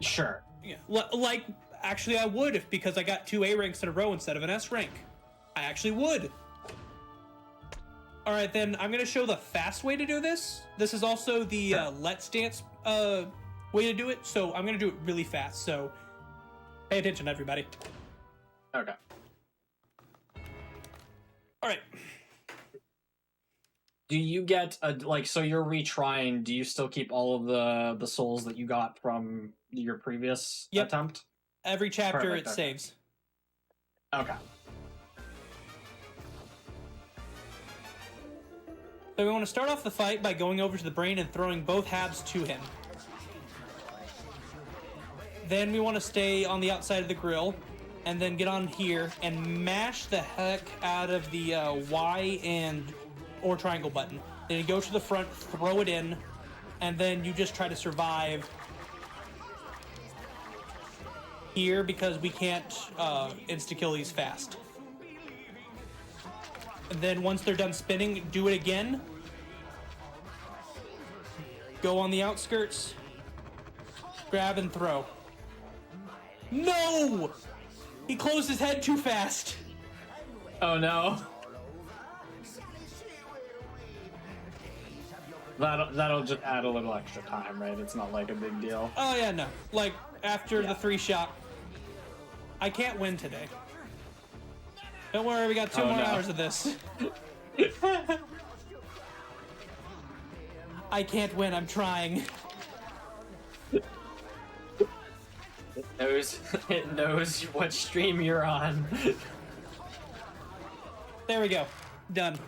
Sure. Yeah. Like actually I would because I got 2 A ranks in a row instead of an S rank. I actually would. All right, then I'm going to show the fast way to do this. This is also the Let's Dance way to do it, so I'm going to do it really fast. So pay attention, everybody. Okay. All right. Do you get so you're retrying? Do you still keep all of the souls that you got from your previous attempt? Every chapter Perfect, it saves. Okay. So we want to start off the fight by going over to the brain and throwing both halves to him. Then we want to stay on the outside of the grill and then get on here and mash the heck out of the Y or triangle button. Then you go to the front, throw it in, and then you just try to survive here because we can't insta-kill these fast. And then once they're done spinning, do it again. Go on the outskirts. Grab and throw. No! He closed his head too fast. Oh no. That'll just add a little extra time, right? It's not like a big deal. Oh yeah, no. Like, after the 3 shot, I can't win today. Don't worry, we got 2 more hours of this. I can't win, I'm trying. It knows what stream you're on. There we go. Done.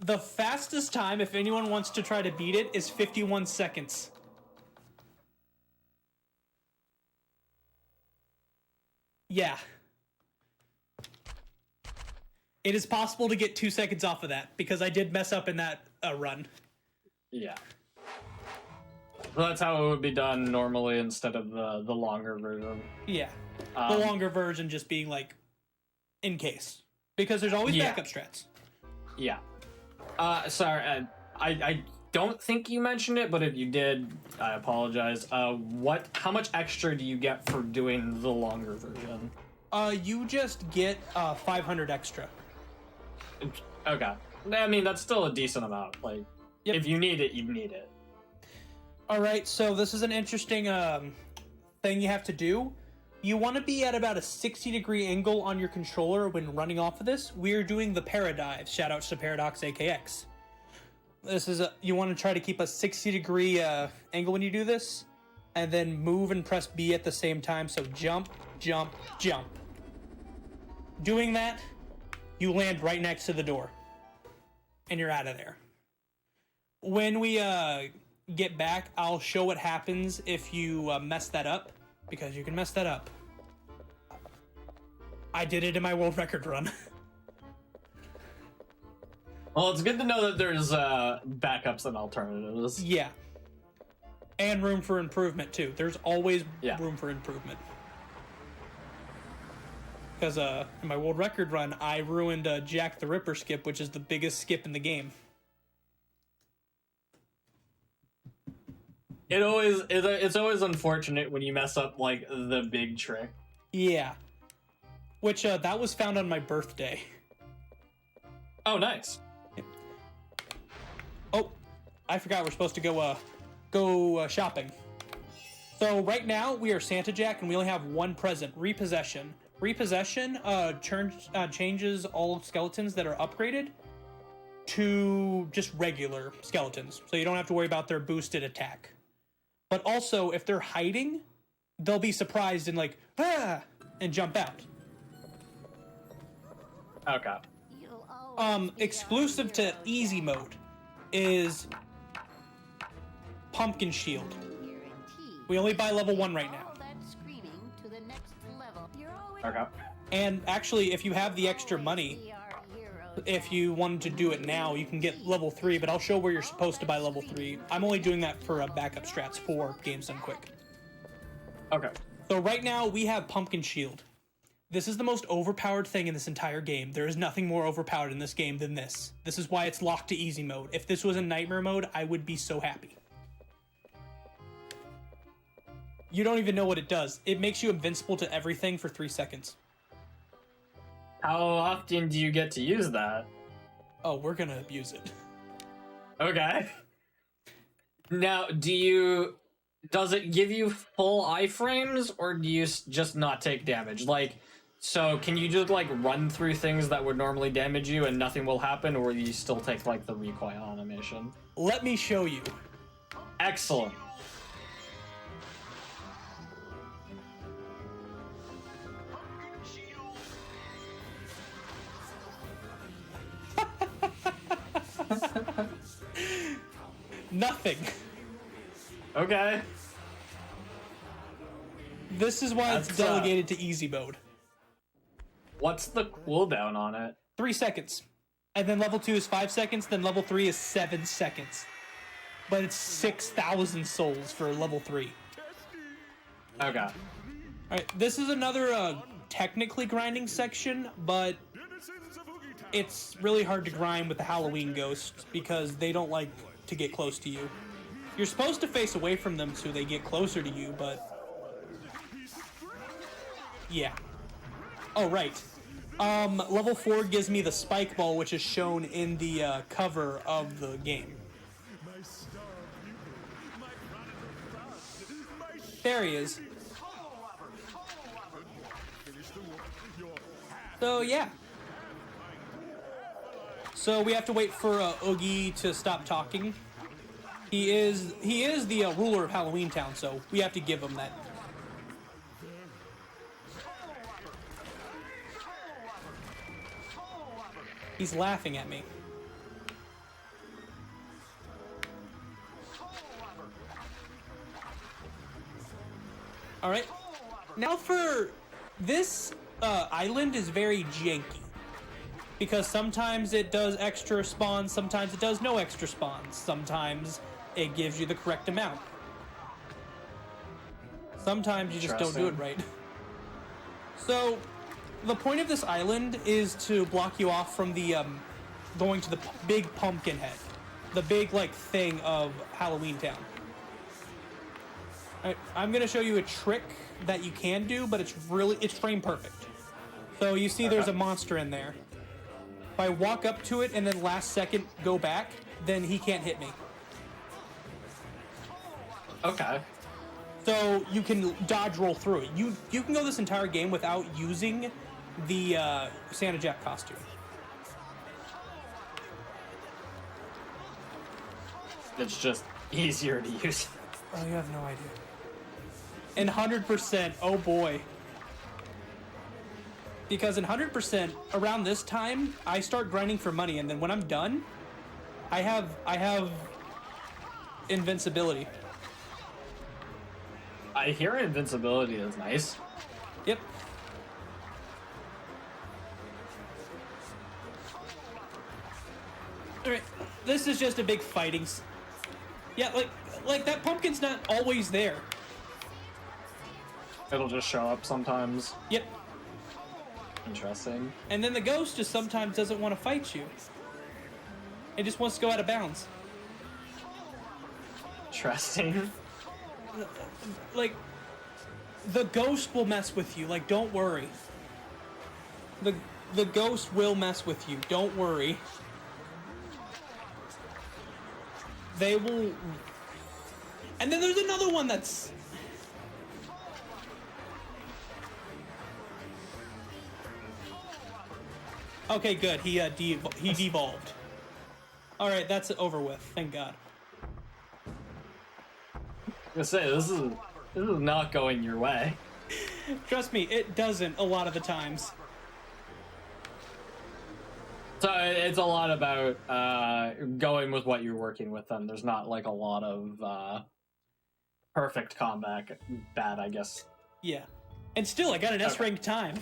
The fastest time, if anyone wants to try to beat it, is 51 seconds. Yeah. It is possible to get 2 seconds off of that, because I did mess up in that run. Yeah. Well, that's how it would be done normally instead of the longer version. Yeah. The longer version just being like, in case. Because there's always backup strats. Yeah. Sorry, I don't think you mentioned it, but if you did, I apologize. How much extra do you get for doing the longer version? You just get 500 extra. Okay. I mean, that's still a decent amount. Like, if you need it, you need it. Alright, so this is an interesting thing you have to do. You want to be at about a 60-degree angle on your controller when running off of this. We're doing the paradive. Shoutouts to Paradox AKX. This is you want to try to keep a 60-degree angle when you do this, and then move and press B at the same time. So jump, jump, jump. Doing that, you land right next to the door, and you're out of there. When we get back, I'll show what happens if you mess that up. Because you can mess that up. I did it in my world record run. Well, it's good to know that there's backups and alternatives. Yeah. And room for improvement, too. There's always room for improvement. Because in my world record run, I ruined Jack the Ripper skip, which is the biggest skip in the game. It's always unfortunate when you mess up, like, the big trick. Yeah. Which, that was found on my birthday. Oh, nice. Oh, I forgot we're supposed to go shopping. So right now, we are Santa Jack, and we only have one present, Repossession. Repossession changes all skeletons that are upgraded to just regular skeletons. So you don't have to worry about their boosted attack. But also, if they're hiding, they'll be surprised and like, and jump out. Okay. Exclusive to easy mode is Pumpkin Shield. We only buy level 1 right now. Okay. And actually, if you have the extra money, if you wanted to do it now, you can get level 3, but I'll show where you're supposed to buy level 3. I'm only doing that for backup strats for Games Done Quick. Okay. So right now, we have Pumpkin Shield. This is the most overpowered thing in this entire game. There is nothing more overpowered in this game than this. This is why it's locked to easy mode. If this was in nightmare mode, I would be so happy. You don't even know what it does. It makes you invincible to everything for 3 seconds. How often do you get to use that? Oh, we're gonna abuse it. Okay. Now, does it give you full iframes, or do you just not take damage? Like, so can you just, like, run through things that would normally damage you and nothing will happen, or do you still take, like, the recoil animation? Let me show you. Excellent. Nothing. Okay. This is why it's delegated to easy mode. What's the cooldown on it? 3 seconds. And then level 2 is 5 seconds, then level 3 is 7 seconds. But it's 6,000 souls for level 3. Okay. All right, this is another technically grinding section, but it's really hard to grind with the Halloween ghosts because they don't like to get close to you. You're supposed to face away from them so they get closer to you, but yeah. Oh, right. Level 4 gives me the spike ball, which is shown in the cover of the game. There he is. So, yeah. So we have to wait for Oogie to stop talking. He is the ruler of Halloween Town, so we have to give him that. He's laughing at me. All right. Now for this island is very janky. Because sometimes it does extra spawns, sometimes it does no extra spawns. Sometimes it gives you the correct amount. Sometimes you just don't do it right. So, the point of this island is to block you off from the, going to the big pumpkin head. The big, like, thing of Halloween Town. Alright, I'm gonna show you a trick that you can do, but it's frame perfect. So you see there's a monster in there. If I walk up to it and then last second go back, then he can't hit me. Okay. So you can dodge roll through it. You can go this entire game without using the Santa Jack costume. It's just easier to use. Oh, you have no idea. And 100%, oh boy. Because in 100%, around this time, I start grinding for money, and then when I'm done, I have invincibility. I hear invincibility is nice. Yep. Alright, this is just a big fighting... Yeah, like that pumpkin's not always there. It'll just show up sometimes. Yep. Interesting. And then the ghost just sometimes doesn't want to fight you. It just wants to go out of bounds. Interesting. Like, the ghost will mess with you. Like, don't worry. The ghost will mess with you. Don't worry. They will... And then there's another one that's... Okay, good. He devolved. All right, that's over with. Thank God. I was gonna say this is not going your way. Trust me, it doesn't a lot of the times. So it's a lot about going with what you're working with. Then there's not like a lot of perfect combat. Bad, I guess. Yeah, and still, I got an S rank time.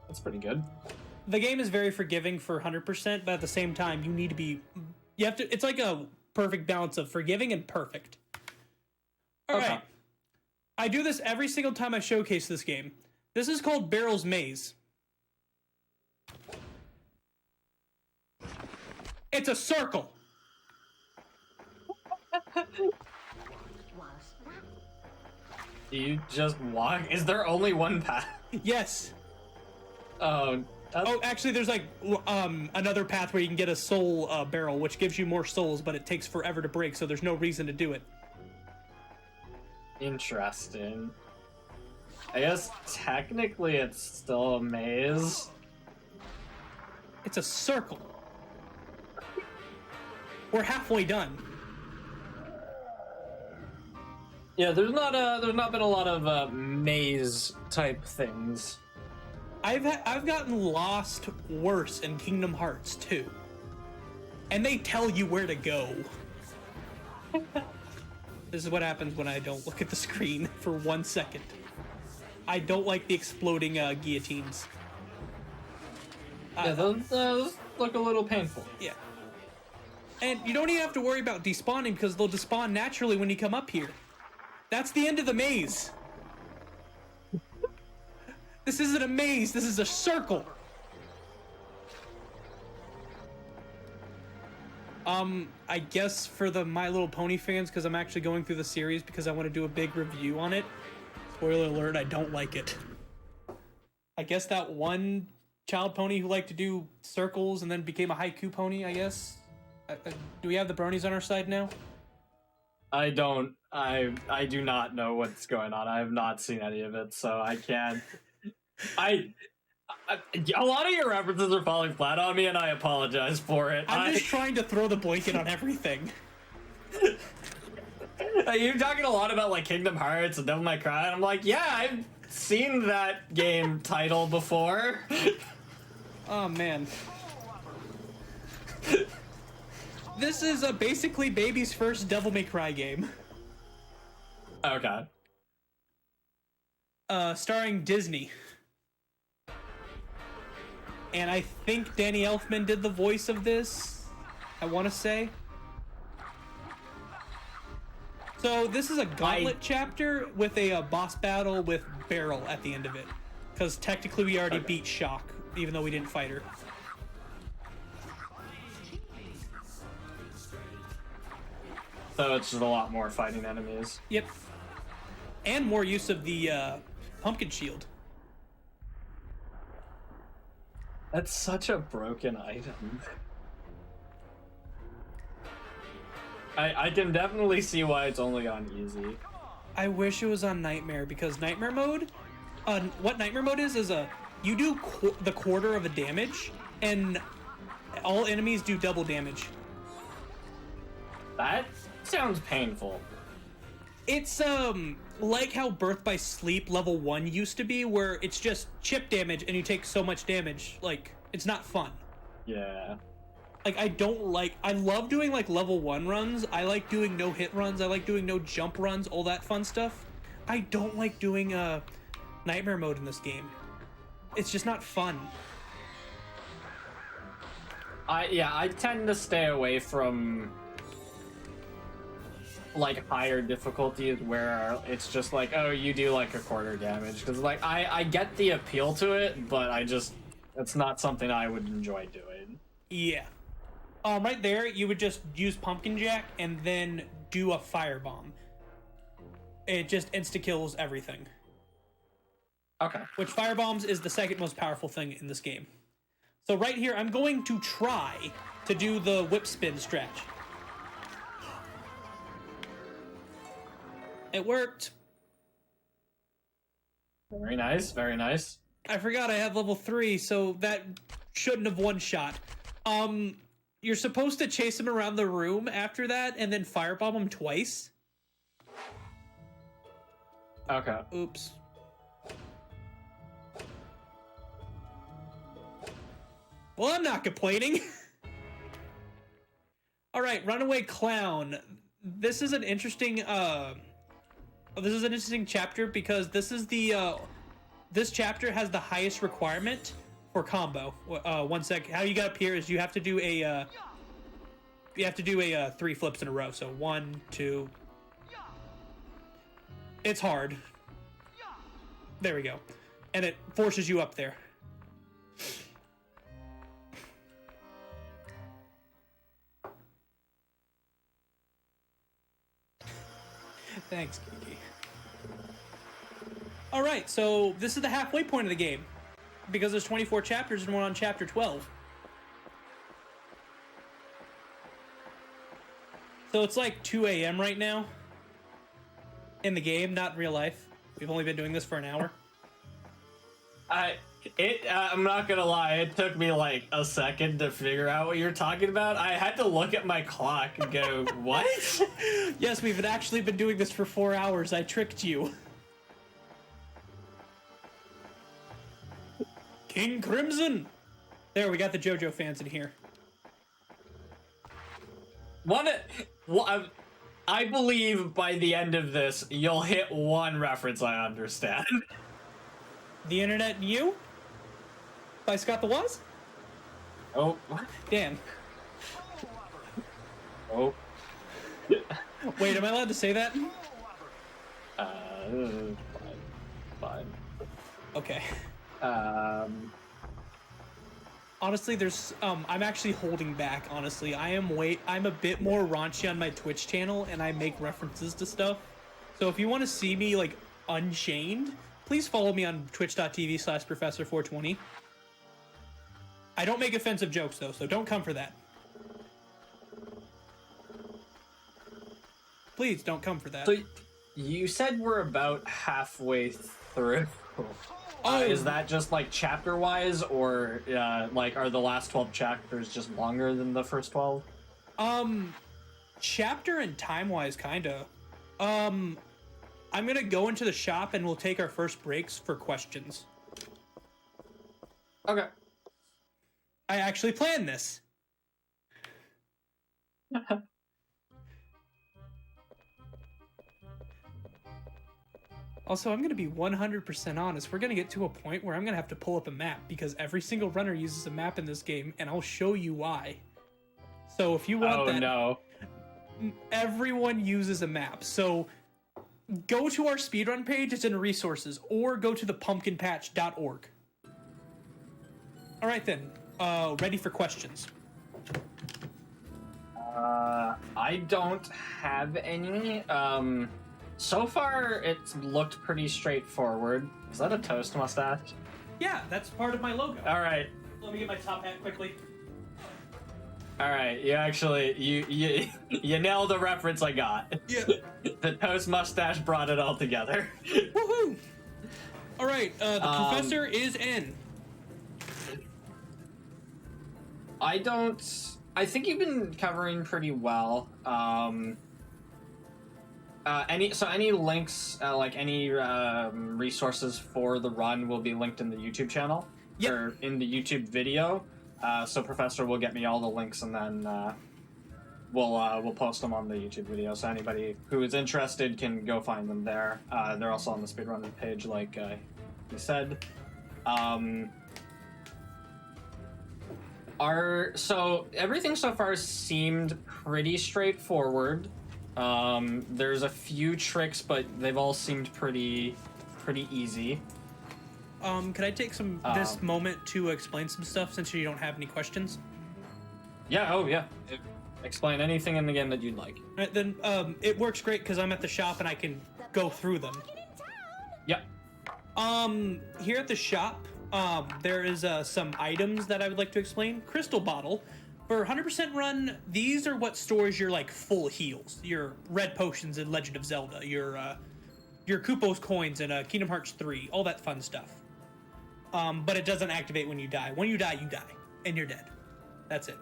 That's pretty good. The game is very forgiving for 100%, but at the same time, you need to be... You have to... It's like a perfect balance of forgiving and perfect. All right. I do this every single time I showcase this game. This is called Barrel's Maze. It's a circle. You just walk? Is there only one path? Yes. Oh, actually, there's like another path where you can get a soul barrel, which gives you more souls, but it takes forever to break, so there's no reason to do it. interesting. I guess technically it's still a maze. It's a circle. We're halfway done. Yeah, there's not been a lot of maze type things. I've gotten lost worse in Kingdom Hearts 2. And they tell you where to go. This is what happens when I don't look at the screen for 1 second. I don't like the exploding guillotines. Yeah, those look a little painful. Yeah. And you don't even have to worry about despawning because they'll despawn naturally when you come up here. That's the end of the maze. This isn't a maze, this is a circle. I guess for the My Little Pony fans, because I'm actually going through the series because I want to do a big review on it. Spoiler alert, I don't like it. I guess that one child pony who liked to do circles and then became a haiku pony, I guess. Do we have the bronies on our side now? I don't. I do not know what's going on. I have not seen any of it, so I can't. A lot of your references are falling flat on me, and I apologize for it. I'm just trying to throw the blanket on everything. You're talking a lot about like Kingdom Hearts and Devil May Cry, and I'm like, yeah, I've seen that game title before. Oh man. This is basically baby's first Devil May Cry game. Okay. Starring Disney. And I think Danny Elfman did the voice of this, I want to say. So this is a gauntlet chapter with a boss battle with Beryl at the end of it. Because technically we already beat Shock, even though we didn't fight her. So it's just a lot more fighting enemies. Yep. And more use of the pumpkin shield. That's such a broken item. I can definitely see why it's only on easy. I wish it was on Nightmare, because Nightmare mode, what Nightmare mode is you do the quarter of a damage, and all enemies do double damage. That sounds painful. It's like how Birth by Sleep level 1 used to be, where it's just chip damage and you take so much damage. Like, it's not fun. Yeah. Like, I love doing like level 1 runs. I like doing no hit runs. I like doing no jump runs, all that fun stuff. I don't like doing Nightmare mode in this game. It's just not fun. I tend to stay away from like higher difficulties where it's just like, oh, you do like a quarter damage, because like I get the appeal to it, but it's not something I would enjoy doing. Yeah. Right there, you would just use Pumpkin Jack and then do a firebomb. It just insta-kills everything. Okay. Which firebombs is the second most powerful thing in this game. So right here, I'm going to try to do the whip spin stretch. It worked. Very nice, very nice. I forgot I have level 3, so that shouldn't have one shot. You're supposed to chase him around the room after that and then firebomb him twice. Okay. Oops. Well, I'm not complaining. All right, Runaway Clown. This is an interesting chapter because this is this chapter has the highest requirement for combo. 1 sec. How you got up here is you have to do a 3 flips in a row. So 1, 2. It's hard. There we go. And it forces you up there. Thanks, Kiki. Alright, so this is the halfway point of the game. Because there's 24 chapters and we're on chapter 12. So it's like 2 a.m. right now. In the game, not in real life. We've only been doing this for an hour. I'm not gonna lie, it took me like a second to figure out what you're talking about. I had to look at my clock and go, what? Yes, we've actually been doing this for 4 hours. I tricked you. King Crimson! There, we got the JoJo fans in here. I believe by the end of this, you'll hit one reference I understand. The Internet and You? By Scott the Woz? Oh, what? Damn. Oh. Wait, am I allowed to say that? Fine. Okay. Honestly, there's I'm actually holding back. Honestly, I'm a bit more raunchy on my Twitch channel, and I make references to stuff. So if you want to see me like unchained, please follow me on twitch.tv/Professor420. I don't make offensive jokes though, so don't come for that. Please don't come for that. So you said we're about halfway through. Is that just like chapter wise, or like are the last 12 chapters just longer than the first 12? Chapter and time wise, kinda. I'm gonna go into the shop and we'll take our first breaks for questions. Okay. I actually planned this. Also, I'm going to be 100% honest. We're going to get to a point where I'm going to have to pull up a map because every single runner uses a map in this game, and I'll show you why. So if you want that... no. Everyone uses a map. So go to our speedrun page, it's in resources, or go to thepumpkinpatch.org. All right then, ready for questions. I don't have any. So far, it's looked pretty straightforward. Is that a toast mustache? Yeah, that's part of my logo. All right. Let me get my top hat quickly. All right, you nailed the reference I got. Yeah. The toast mustache brought it all together. Woohoo! All right, the professor is in. I think you've been covering pretty well. Any links, like any resources for the run will be linked in the YouTube channel. Yep. Or in the YouTube video. So Professor will get me all the links, and then we'll post them on the YouTube video. So anybody who is interested can go find them there. They're also on the speedrunning page, like he said. So everything so far seemed pretty straightforward. There's a few tricks, but they've all seemed pretty easy. Could I take this moment to explain some stuff since you don't have any questions? Yeah, yeah. Explain anything in the game that you'd like. All right, then, it works great because I'm at the shop and I can go through them. Yep. Here at the shop, there is some items that I would like to explain. Crystal bottle. For 100% run, these are what stores your, like, full heals. Your red potions in Legend of Zelda. Your Koopa's coins in Kingdom Hearts 3. All that fun stuff. But it doesn't activate when you die. When you die, and you're dead. That's it.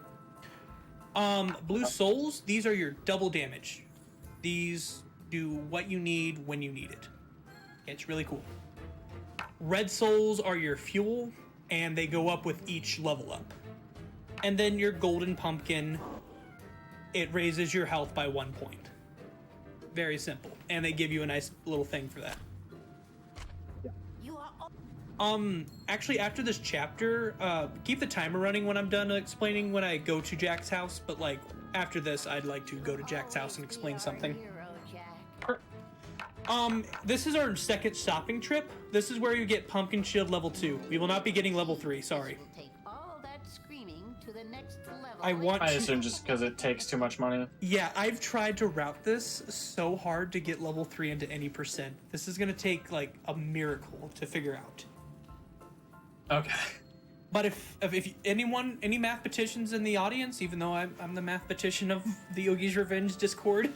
Blue souls, these are your double damage. These do what you need when you need it. It's really cool. Red souls are your fuel, and they go up with each level up. And then your golden pumpkin, it raises your health by 1 point. Very simple. And they give you a nice little thing for that. Actually, after this chapter, keep the timer running when I'm done explaining when I go to Jack's house, but, like, after this, I'd like to go to Jack's house and explain something. This is our second stopping trip. This is where you get Pumpkin Shield level 2. We will not be getting level 3, sorry. I assume just because it takes too much money. Yeah, I've tried to route this so hard to get level 3 into any percent. This is gonna take, like, a miracle to figure out. Okay. But if any mathematicians in the audience, even though I'm the mathematician of the Oogie's Revenge Discord,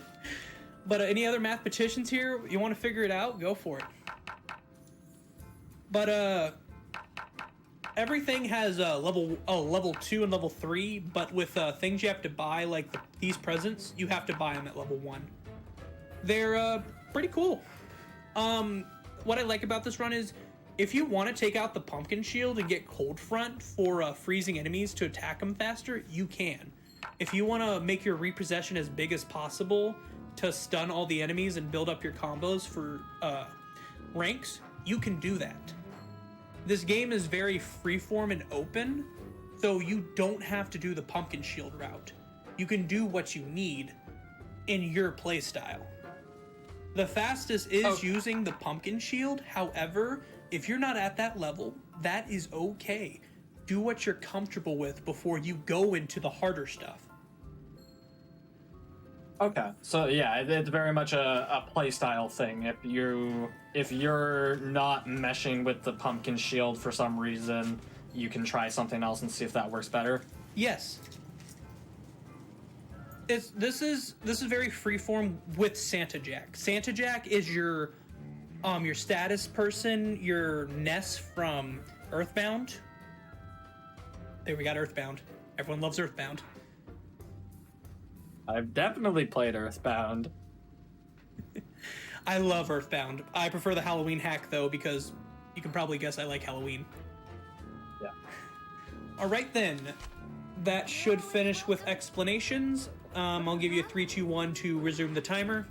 but any other mathematicians here, you want to figure it out, go for it. But everything has level 2 and level 3, but with things you have to buy, like these presents, you have to buy them at level 1. They're pretty cool. What I like about this run is, if you want to take out the pumpkin shield and get cold front for freezing enemies to attack them faster, you can. If you want to make your repossession as big as possible to stun all the enemies and build up your combos for ranks, you can do that. This game is very freeform and open, so you don't have to do the pumpkin shield route. You can do what you need in your playstyle. The fastest is Okay. using the pumpkin shield. However, if you're not at that level, that is okay. Do what you're comfortable with before you go into the harder stuff. Okay, so yeah, it's very much a playstyle thing. If you're not meshing with the pumpkin shield for some reason, you can try something else and see if that works better. Yes. This is very freeform with Santa Jack. Santa Jack is your status person, your Ness from Earthbound. There, we got Earthbound. Everyone loves Earthbound. I've definitely played Earthbound. I love Earthbound. I prefer the Halloween hack though, because you can probably guess I like Halloween. Yeah. All right then, that should finish with explanations. I'll give you a 3, 2, 1 to resume the timer.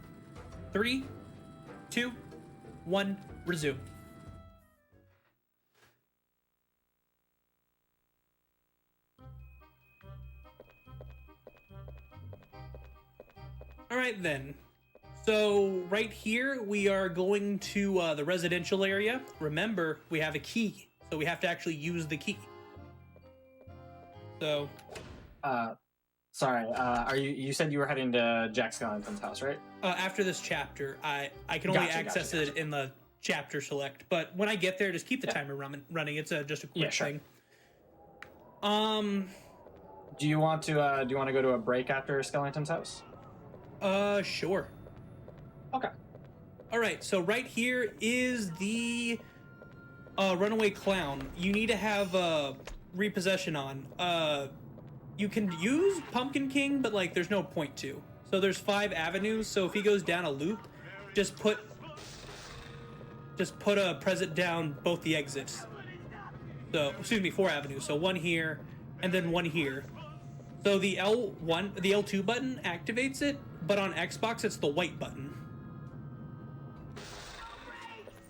3, 2, 1, resume. All right then. So right here we are going to the residential area. Remember, we have a key, so we have to actually use the key. So, Sorry, you said you were heading to Jack Skellington's house, right? after this chapter, I can only access it in the chapter select. But when I get there, just keep the timer running. It's just a quick thing. Do you want to go to a break after Skellington's house? Sure. Okay. All right, so right here is the runaway clown. You need to have repossession on. You can use Pumpkin King, but like there's no point to. So there's 5 avenues. So if he goes down a loop, just put a present down both the exits. So 4 avenues. So 1 here, and then 1 here. So the L2 button activates it, but on Xbox it's the white button.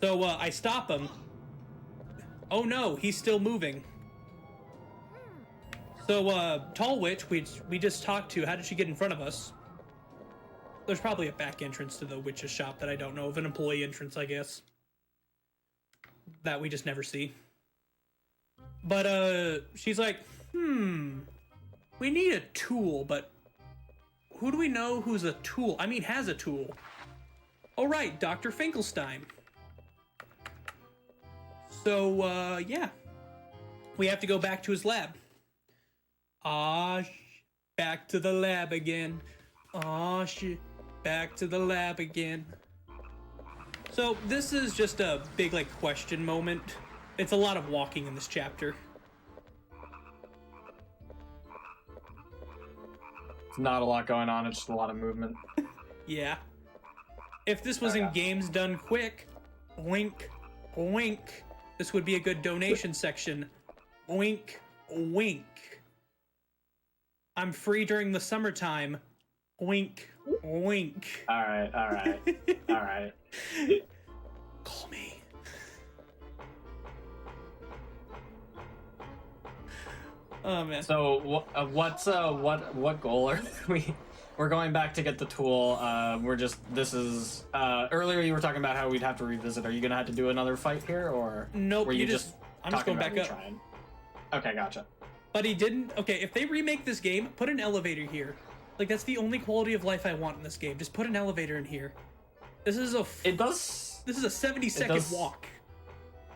So I stop him. Oh no, he's still moving. So Tall Witch, we just talked to, how did she get in front of us? There's probably a back entrance to the witch's shop that I don't know of, an employee entrance, I guess. That we just never see. But she's like, we need a tool, but who do we know who's a tool? I mean, has a tool. Oh right, Dr. Finkelstein. So, yeah. We have to go back to his lab. Back to the lab again. Back to the lab again. So, this is just a big, like, question moment. It's a lot of walking in this chapter. It's not a lot going on, it's just a lot of movement. Yeah. If this was in games done quick, wink, wink, this would be a good donation section. Wink, wink. I'm free during the summertime. Wink, wink. All right. Call me. Oh man. So what goal are we? We're going back to get the tool. Earlier you were talking about how we'd have to revisit. Are you gonna have to do another fight here, or nope? were you just I'm just going back up. Trying? Okay, gotcha. But he didn't. Okay, if they remake this game, put an elevator here. Like that's the only quality of life I want in this game. Just put an elevator in here. This is a 70-second walk.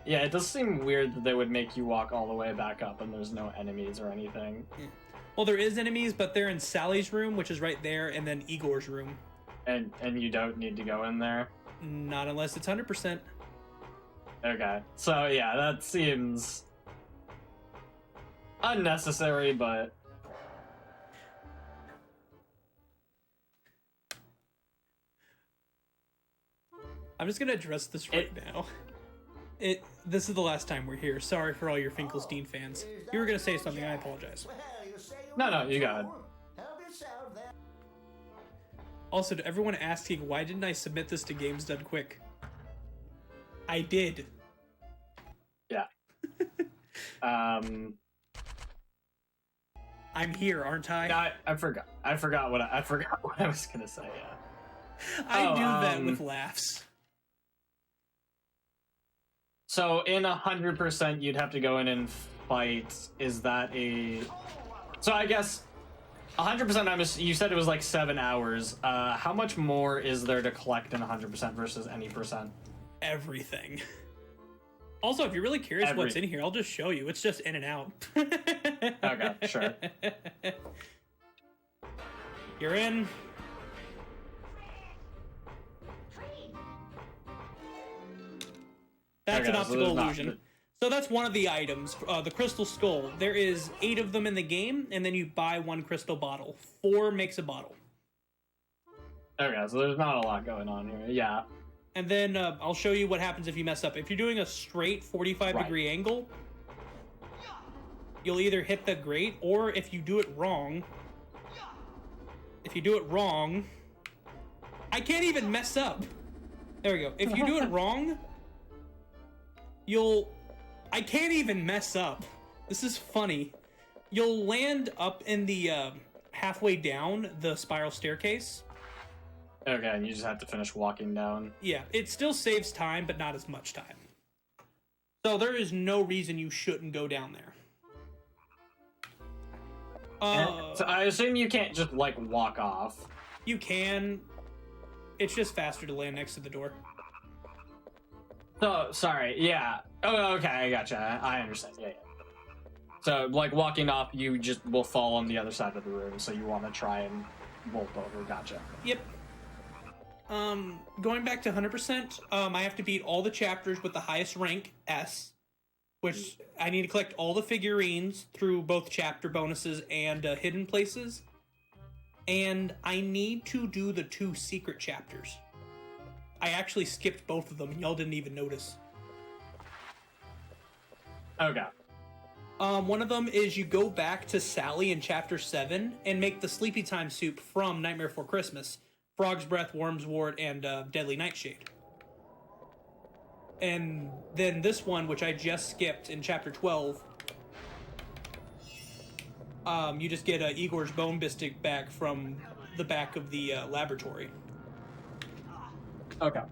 Yeah, it does seem weird that they would make you walk all the way back up and there's no enemies or anything. Well, there is enemies, but they're in Sally's room, which is right there, and then Igor's room. And you don't need to go in there? Not unless it's 100%. Okay. So, yeah, that seems unnecessary, but... I'm just gonna address this right now. This is the last time we're here. Sorry for all your Finkelstein fans. You were gonna say something, I apologize. No, you got it. Also, to everyone asking, why didn't I submit this to Games Done Quick? I did. Yeah. I'm here, aren't I? I forgot what I was gonna say. Yeah. I do that with laughs. So in 100%, you'd have to go in and fight. Is that a... So I guess 100%, you said it was like 7 hours. How much more is there to collect in 100% versus any percent? Everything. Also, if you're really curious what's in here, I'll just show you. It's just in and out. Okay, sure. You're in. That's an optical illusion. So that's one of the items, the crystal skull. There is 8 of them in the game, and then you buy 1 crystal bottle. 4 makes a bottle. Okay, so there's not a lot going on here. Yeah. And then I'll show you what happens if you mess up. If you're doing a straight 45-degree angle, you'll either hit the grate, or if you do it wrong... I can't even mess up. There we go. If you do it wrong, I can't even mess up. This is funny. You'll land up in the halfway down the spiral staircase. Okay, and you just have to finish walking down. Yeah, it still saves time, but not as much time. So there is no reason you shouldn't go down there. So I assume you can't just, like, walk off. You can. It's just faster to land next to the door. Oh, sorry, yeah. Oh, okay, I gotcha. I understand, yeah. So, like, walking off, you just will fall on the other side of the room, so you want to try and vault over, gotcha. Yep. Going back to 100%, I have to beat all the chapters with the highest rank, S, which I need to collect all the figurines through both chapter bonuses and hidden places, and I need to do the 2 secret chapters. I actually skipped both of them, and y'all didn't even notice. Okay. One of them is you go back to Sally in Chapter 7 and make the Sleepy Time soup from Nightmare Before Christmas. Frog's Breath, Worm's Wart, and Deadly Nightshade. And then this one, which I just skipped in Chapter 12, you just get Igor's bone biscuit back from the back of the laboratory. Okay.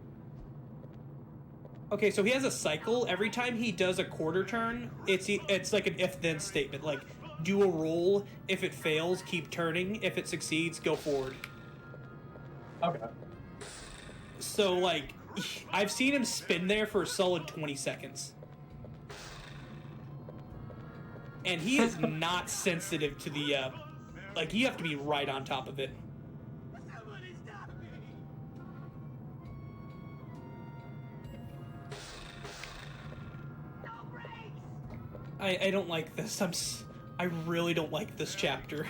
Okay, so he has a cycle. Every time he does a quarter turn, it's like an if-then statement. Like, do a roll. If it fails, keep turning. If it succeeds, go forward. Okay. So, like, I've seen him spin there for a solid 20 seconds. And he is not sensitive to the, like, you have to be right on top of it. I don't like this. I really don't like this chapter.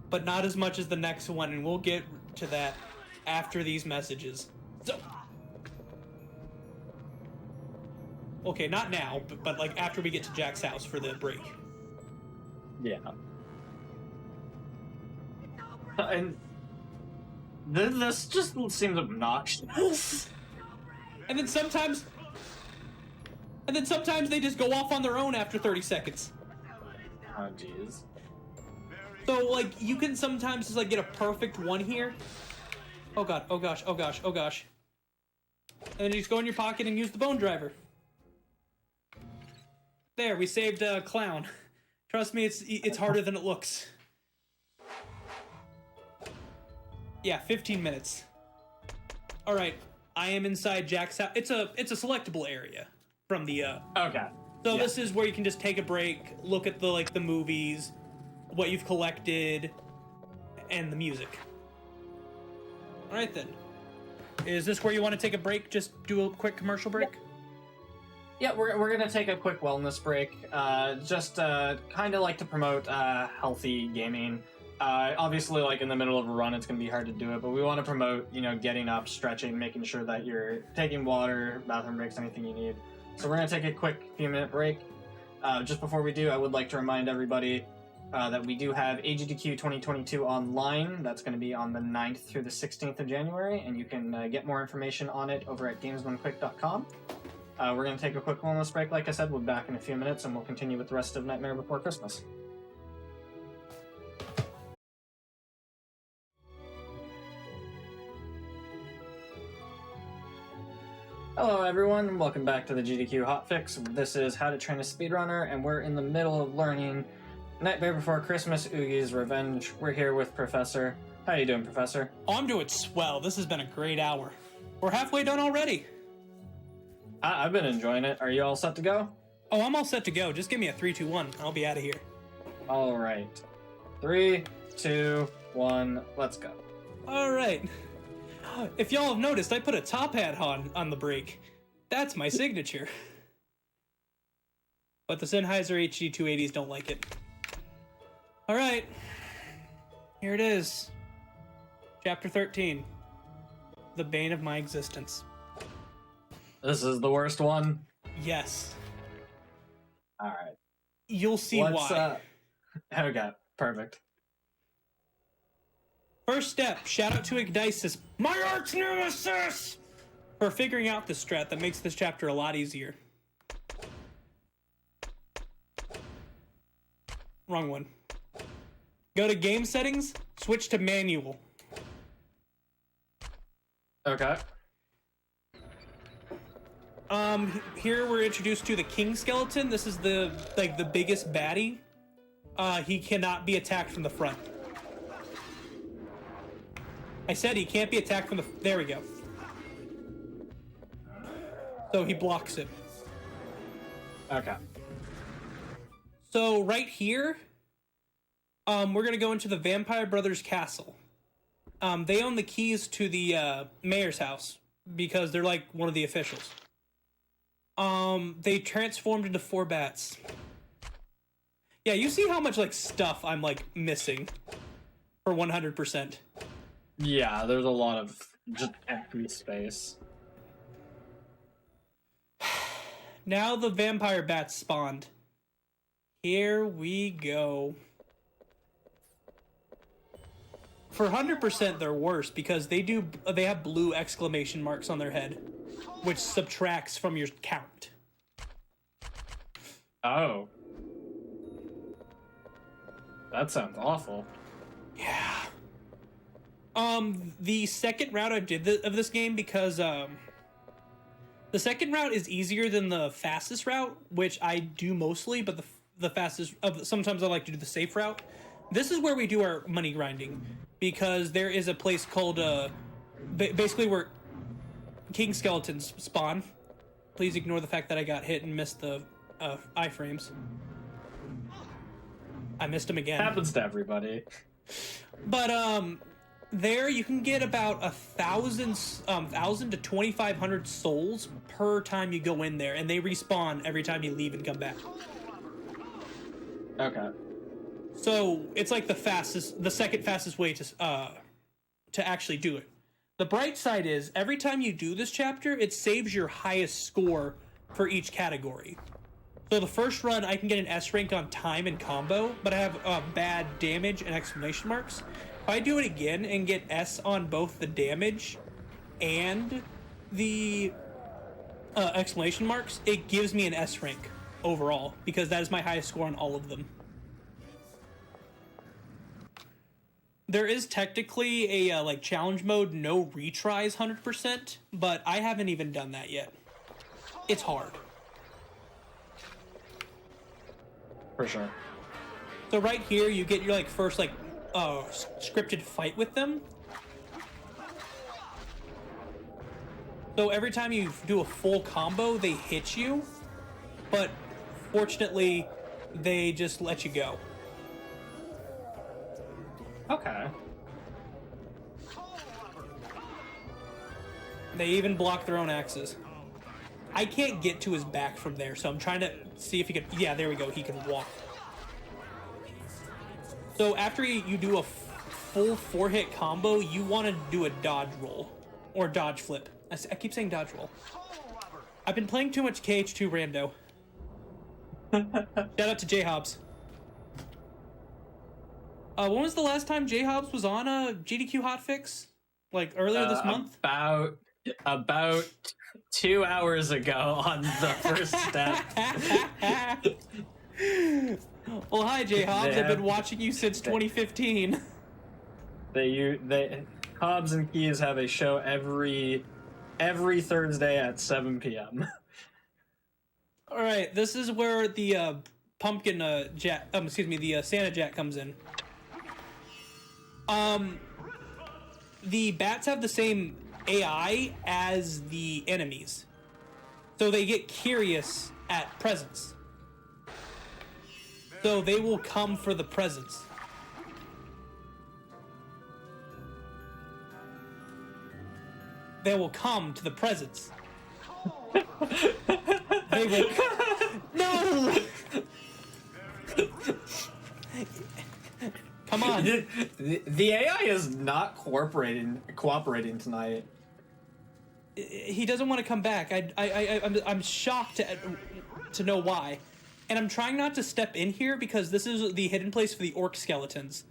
But not as much as the next one, and we'll get to that after these messages. So, okay, not now, but like after we get to Jack's house for the break. Yeah. And this just seems obnoxious. And then sometimes they just go off on their own after 30 seconds. Oh, jeez. So, like, you can sometimes just, like, get a perfect one here. Oh, God. Oh, gosh. Oh, gosh. Oh, gosh. And then you just go in your pocket and use the bone driver. There, we saved Clown. Trust me, it's harder than it looks. Yeah, 15 minutes. All right, I am inside Jack's house. It's a selectable area from the. Okay. So yeah. This is where you can just take a break, look at the movies, what you've collected, and the music. All right then. Is this where you want to take a break? Just do a quick commercial break? Yeah, we're gonna take a quick wellness break. Just kind of like to promote healthy gaming. Obviously, like in the middle of a run, it's gonna be hard to do it, but we want to promote, getting up, stretching, making sure that you're taking water, bathroom breaks, anything you need. So we're gonna take a quick few-minute break. Just before we do, I would like to remind everybody that we do have AGDQ 2022 online. That's going to be on the 9th through the 16th of January, and you can get more information on it over at gamesdonequick.com. We're going to take a quick wellness break. Like I said, we'll be back in a few minutes, and we'll continue with the rest of Nightmare Before Christmas. Hello everyone, and welcome back to the GDQ Hotfix. This is How to Train a Speedrunner, and we're in the middle of learning Nightmare Before Christmas, Oogie's Revenge. We're here with Professor. How you doing, Professor? Oh, I'm doing swell. This has been a great hour. We're halfway done already. I've been enjoying it. Are you all set to go? Oh, I'm all set to go. Just give me a 3, 2, 1. I'll be out of here. All right. 3, 2, 1, let's go. All right. If y'all have noticed, I put a top hat on the brake. That's my signature. But the Sennheiser HD 280s don't like it. All right. Here it is. Chapter 13. The bane of my existence. This is the worst one? Yes. All right. You'll see why. Okay, perfect. First step, shout out to Ignisis, my arch nemesis, for figuring out this strat that makes this chapter a lot easier. Wrong one. Go to game settings, switch to manual. Okay. Here we're introduced to the king skeleton. This is the biggest baddie. He cannot be attacked from the front. I said he can't be attacked from the... There we go. So he blocks it. Okay. So right here, we're going to go into the Vampire Brothers Castle. They own the keys to the mayor's house because they're like one of the officials. They transformed into 4 bats. Yeah, you see how much like stuff I'm like missing for 100%. Yeah, there's a lot of just empty space. Now the vampire bats spawned. Here we go. For 100%, they're worse because they have blue exclamation marks on their head, which subtracts from your count. Oh. That sounds awful. Yeah. The second route I did of this game because the second route is easier than the fastest route, which I do mostly, but the fastest sometimes I like to do the safe route. This is where we do our money grinding because there is a place called basically where king skeletons spawn. Please ignore the fact that I got hit and missed the iframes. I missed them again. Happens to everybody. But there you can get about 1,000 to 2,500 souls per time you go in there, and they respawn every time you leave and come back. Okay. So it's like the second fastest way to actually do it. The bright side is every time you do this chapter, it saves your highest score for each category. So the first run, I can get an S rank on time and combo, but I have bad damage and exclamation marks. If I do it again and get S on both the damage and the exclamation marks, it gives me an S rank overall, because that is my highest score on all of them. There is technically a like challenge mode, no retries 100%, but I haven't even done that yet. It's hard. For sure. So right here, you get your like first like scripted fight with them. So every time you do a full combo, they hit you, but fortunately, they just let you go. Okay. They even block their own axes. I can't get to his back from there, so I'm trying to see if he can... Yeah, there we go. He can walk. So after you do a full 4-hit combo, you want to do a dodge roll. Or dodge flip. I keep saying dodge roll. I've been playing too much KH2 Rando. Shout out to J Hobbs. When was the last time J Hobbs was on a GDQ Hotfix? Like earlier this month? About 2 hours ago on the first step. Well, hi, J Hobbs. I've been watching you since 2015. Hobbs and Keys have a show every every Thursday at 7 p.m. All right, this is where the pumpkin jack, the Santa Jack comes in. The bats have the same AI as the enemies, so they get curious at presents. So they will come for the presents. They will come to the presents. They will. No. Come on. The AI is not cooperating tonight. He doesn't want to come back. I'm shocked to know why, and I'm trying not to step in here because this is the hidden place for the orc skeletons.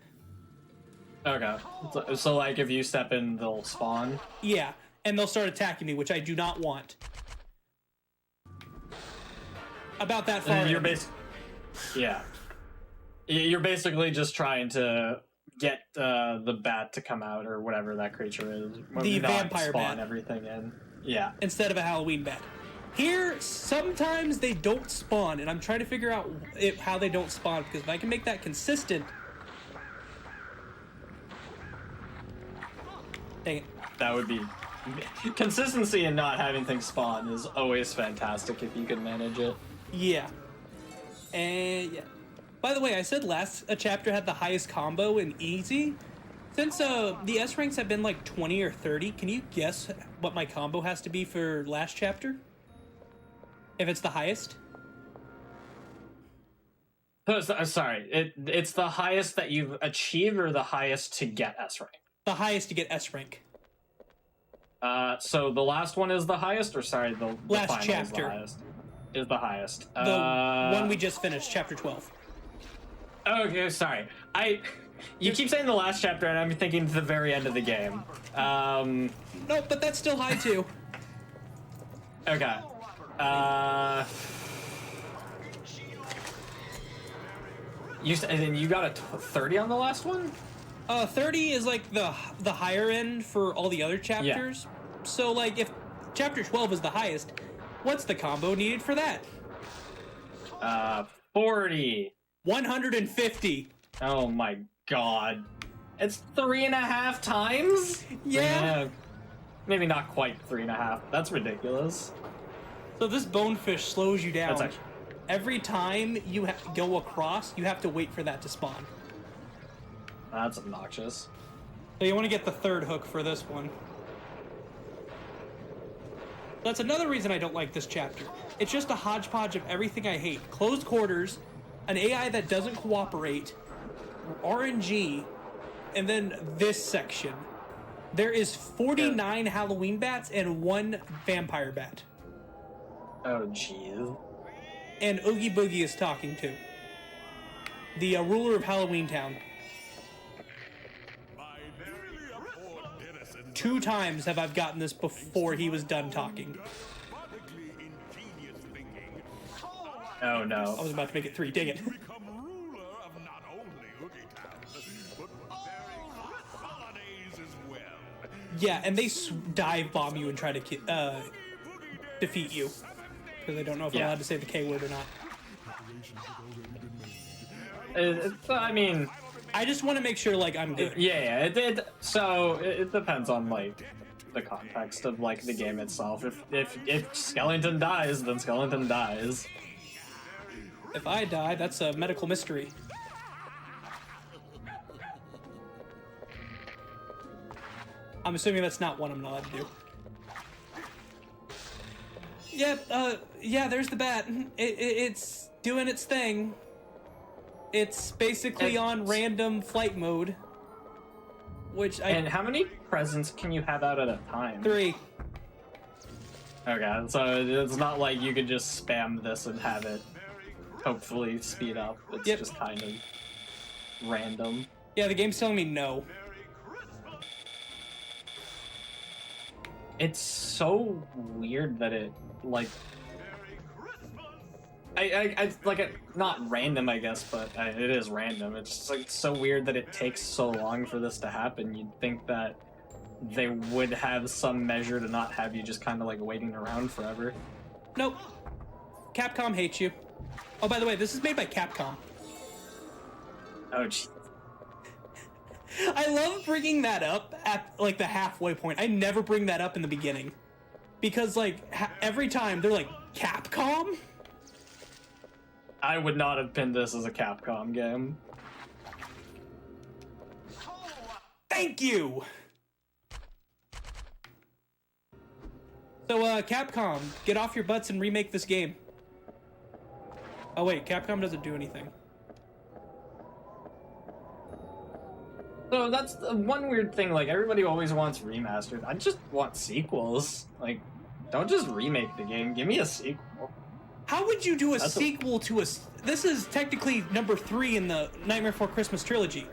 Okay, so like if you step in, they'll spawn. Yeah, and they'll start attacking me, which I do not want. About that far. You're yeah. You're basically just trying to get the bat to come out or whatever that creature is. The not vampire spawn bat. Everything in. Yeah. Instead of a Halloween bat. Here, sometimes they don't spawn, and I'm trying to figure out how they don't spawn, because if I can make that consistent... Dang it. That would be... Consistency in not having things spawn is always fantastic if you can manage it. Yeah. And yeah. By the way, I said last chapter had the highest combo in easy. Since the S ranks have been like 20 or 30, can you guess what my combo has to be for last chapter? If it's the highest? Sorry, it's the highest that you've achieved or the highest to get S rank? The highest to get S rank. So the last one is the highest, or sorry, the last final chapter is the highest. The one we just finished, chapter 12. Okay, sorry. You keep saying the last chapter, and I'm thinking the very end of the game. No, but that's still high too. Okay. You got a 30 on the last one? 30 is like the higher end for all the other chapters. Yeah. So like if chapter 12 is the highest, what's the combo needed for that? 40. 150. Oh my god. It's 3.5 times? Yeah. Maybe not quite 3.5. That's ridiculous. So this bonefish slows you down. That's actually... Every time you go across, you have to wait for that to spawn. That's obnoxious. So you want to get the third hook for this one. That's another reason I don't like this chapter. It's just a hodgepodge of everything I hate. Closed quarters, an AI that doesn't cooperate, RNG, and then this section. There is 49 Halloween bats and 1 vampire bat. Oh, jeez. And Oogie Boogie is talking to. The ruler of Halloween Town. 2 times have I gotten this before he was done talking. Oh no. I was about to make it 3, dang it. Yeah, and they dive bomb you and try to defeat you. Because I don't know if I'm allowed to say the K word or not. I mean... I just want to make sure, like, I'm good. So it depends on, like, the context of, like, the game itself. If Skeleton dies, then Skeleton dies. If I die, that's a medical mystery. I'm assuming that's not one I'm not allowed to do. Yep, yeah, there's the bat. It's doing its thing. It's basically on random flight mode. And how many presents can you have out at a time? 3. Okay, so it's not like you could just spam this and have it hopefully speed up. It's just kind of random. Yeah, the game's telling me no. It's so weird that it, like... I like it, not random, I guess, but it is random. It's just like so weird that it takes so long for this to happen. You'd think that they would have some measure to not have you just kind of like waiting around forever. Nope. Capcom hates you. Oh, by the way, this is made by Capcom. Oh, gee. I love bringing that up at like the halfway point. I never bring that up in the beginning because like every time they're like, Capcom? I would not have pinned this as a Capcom game. Thank you. So Capcom, get off your butts and remake this game. Oh wait, Capcom doesn't do anything. So that's the one weird thing, like, everybody always wants remastered. I just want sequels. Like, don't just remake the game, give me a sequel. How would you do a sequel to a... This is technically number 3 in the Nightmare Before Christmas trilogy.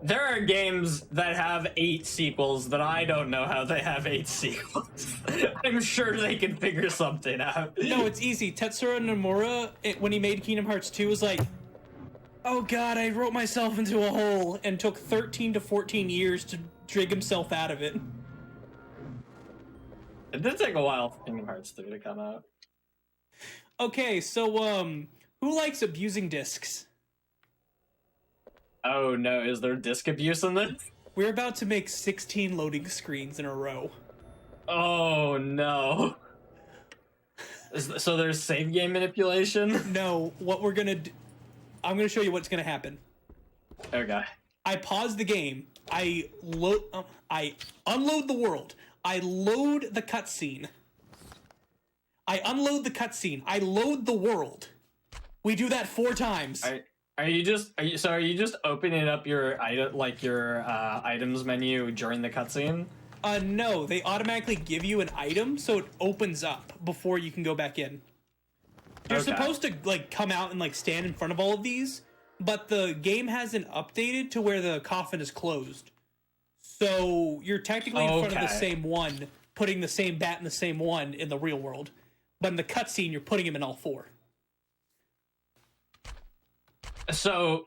There are games that have 8 sequels that I don't know how they have 8 sequels. I'm sure they can figure something out. No, it's easy. Tetsuro Nomura, when he made Kingdom Hearts 2, was like, oh god, I wrote myself into a hole, and took 13 to 14 years to dig himself out of it. It did take a while for Kingdom Hearts 3 to come out. Okay, so, who likes abusing discs? Oh no, is there disc abuse in this? We're about to make 16 loading screens in a row. Oh no. So there's save game manipulation? No, what we're gonna do... I'm gonna show you what's gonna happen. Okay. I pause the game. I unload the world. I load the cutscene. I unload the cutscene. I load the world. We do that 4 times. Are you just opening up your items menu during the cutscene? No, they automatically give you an item, so it opens up before you can go back in. You're supposed to like come out and like stand in front of all of these, but the game hasn't updated to where the coffin is closed. So you're technically in front of the same one, putting the same bat in the same one in the real world. But in the cutscene, you're putting him in all 4. So,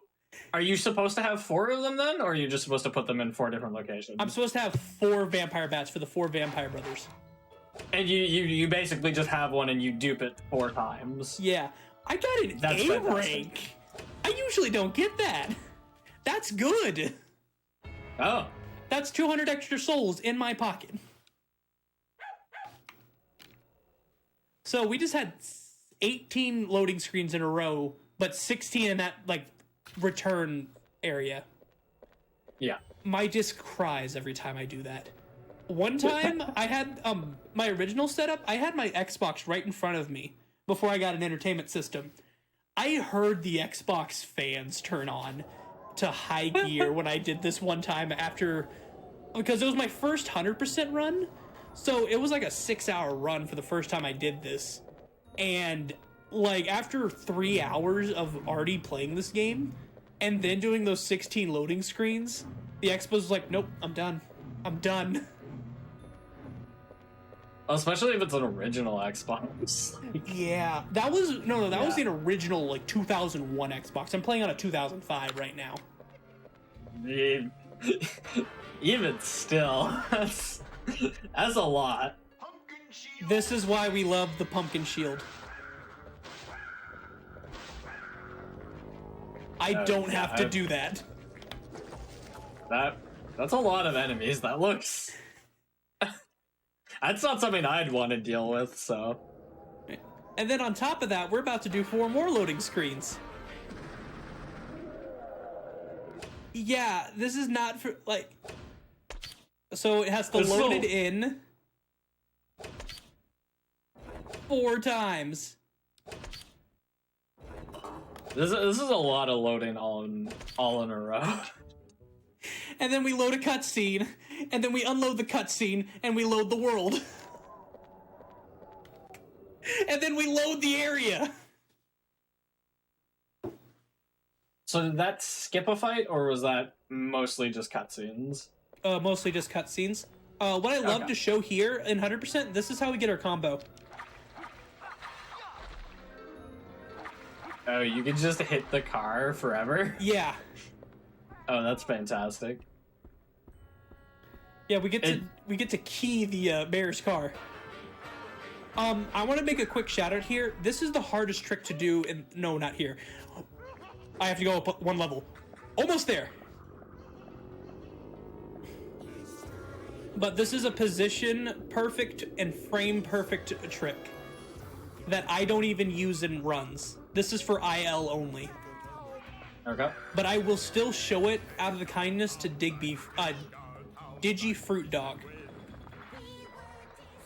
are you supposed to have 4 of them then, or are you just supposed to put them in 4 different locations? I'm supposed to have 4 vampire bats for the 4 vampire brothers. And you basically just have one and you dupe it 4 times. Yeah. I got an A rank. I usually don't get that. That's good. Oh. That's 200 extra souls in my pocket. So we just had 18 loading screens in a row, but 16 in that, like, return area. Yeah. My disc cries every time I do that. One time, I had, my original setup, I had my Xbox right in front of me before I got an entertainment system. I heard the Xbox fans turn on to high gear when I did this one time because it was my first 100% run. So it was like a 6-hour run for the first time I did this. And like after 3 hours of already playing this game and then doing those 16 loading screens, the Xbox was like, nope, I'm done. I'm done. Especially if it's an original Xbox. Yeah, that was was an original like 2001 Xbox. I'm playing on a 2005 right now. Even still, that's a lot. This is why we love the pumpkin shield. I don't have to do that. That's a lot of enemies. That looks... That's not something I'd want to deal with, so... And then on top of that, we're about to do 4 more loading screens. Yeah, this is not for, like... So it has to load it in 4 times. This is a lot of loading all in a row. And then we load a cutscene, and then we unload the cutscene, and we load the world. And then we load the area. So did that skip a fight, or was that mostly just cutscenes? Mostly just cutscenes. What I love to show here in 100%, this is how we get our combo. Oh, you can just hit the car forever? Yeah. Oh, that's fantastic. Yeah, we get to key the mayor's car. I want to make a quick shout out here. This is the hardest trick to do. No, not here. I have to go up one level. Almost there. But this is a position perfect and frame perfect trick that I don't even use in runs. This is for IL only. Okay. But I will still show it out of the kindness to Digi Fruit Dog.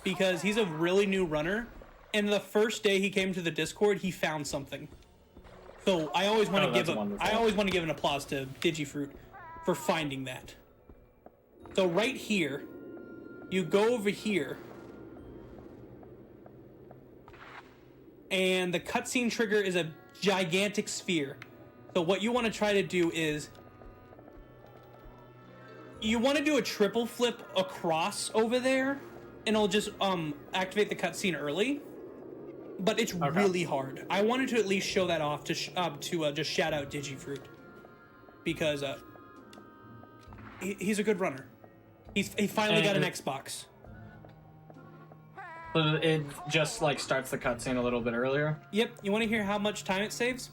Because he's a really new runner, and the first day he came to the Discord, he found something. So I always want to give an applause to Digifruit for finding that. So right here, you go over here, and the cutscene trigger is a gigantic sphere. So what you want to try to do is you want to do a triple flip across over there, and it'll just activate the cutscene early. But it's really hard. I wanted to at least show that off to just shout out Digifruit because he's a good runner. He finally got an Xbox. So it just like starts the cutscene a little bit earlier. Yep. You want to hear how much time it saves?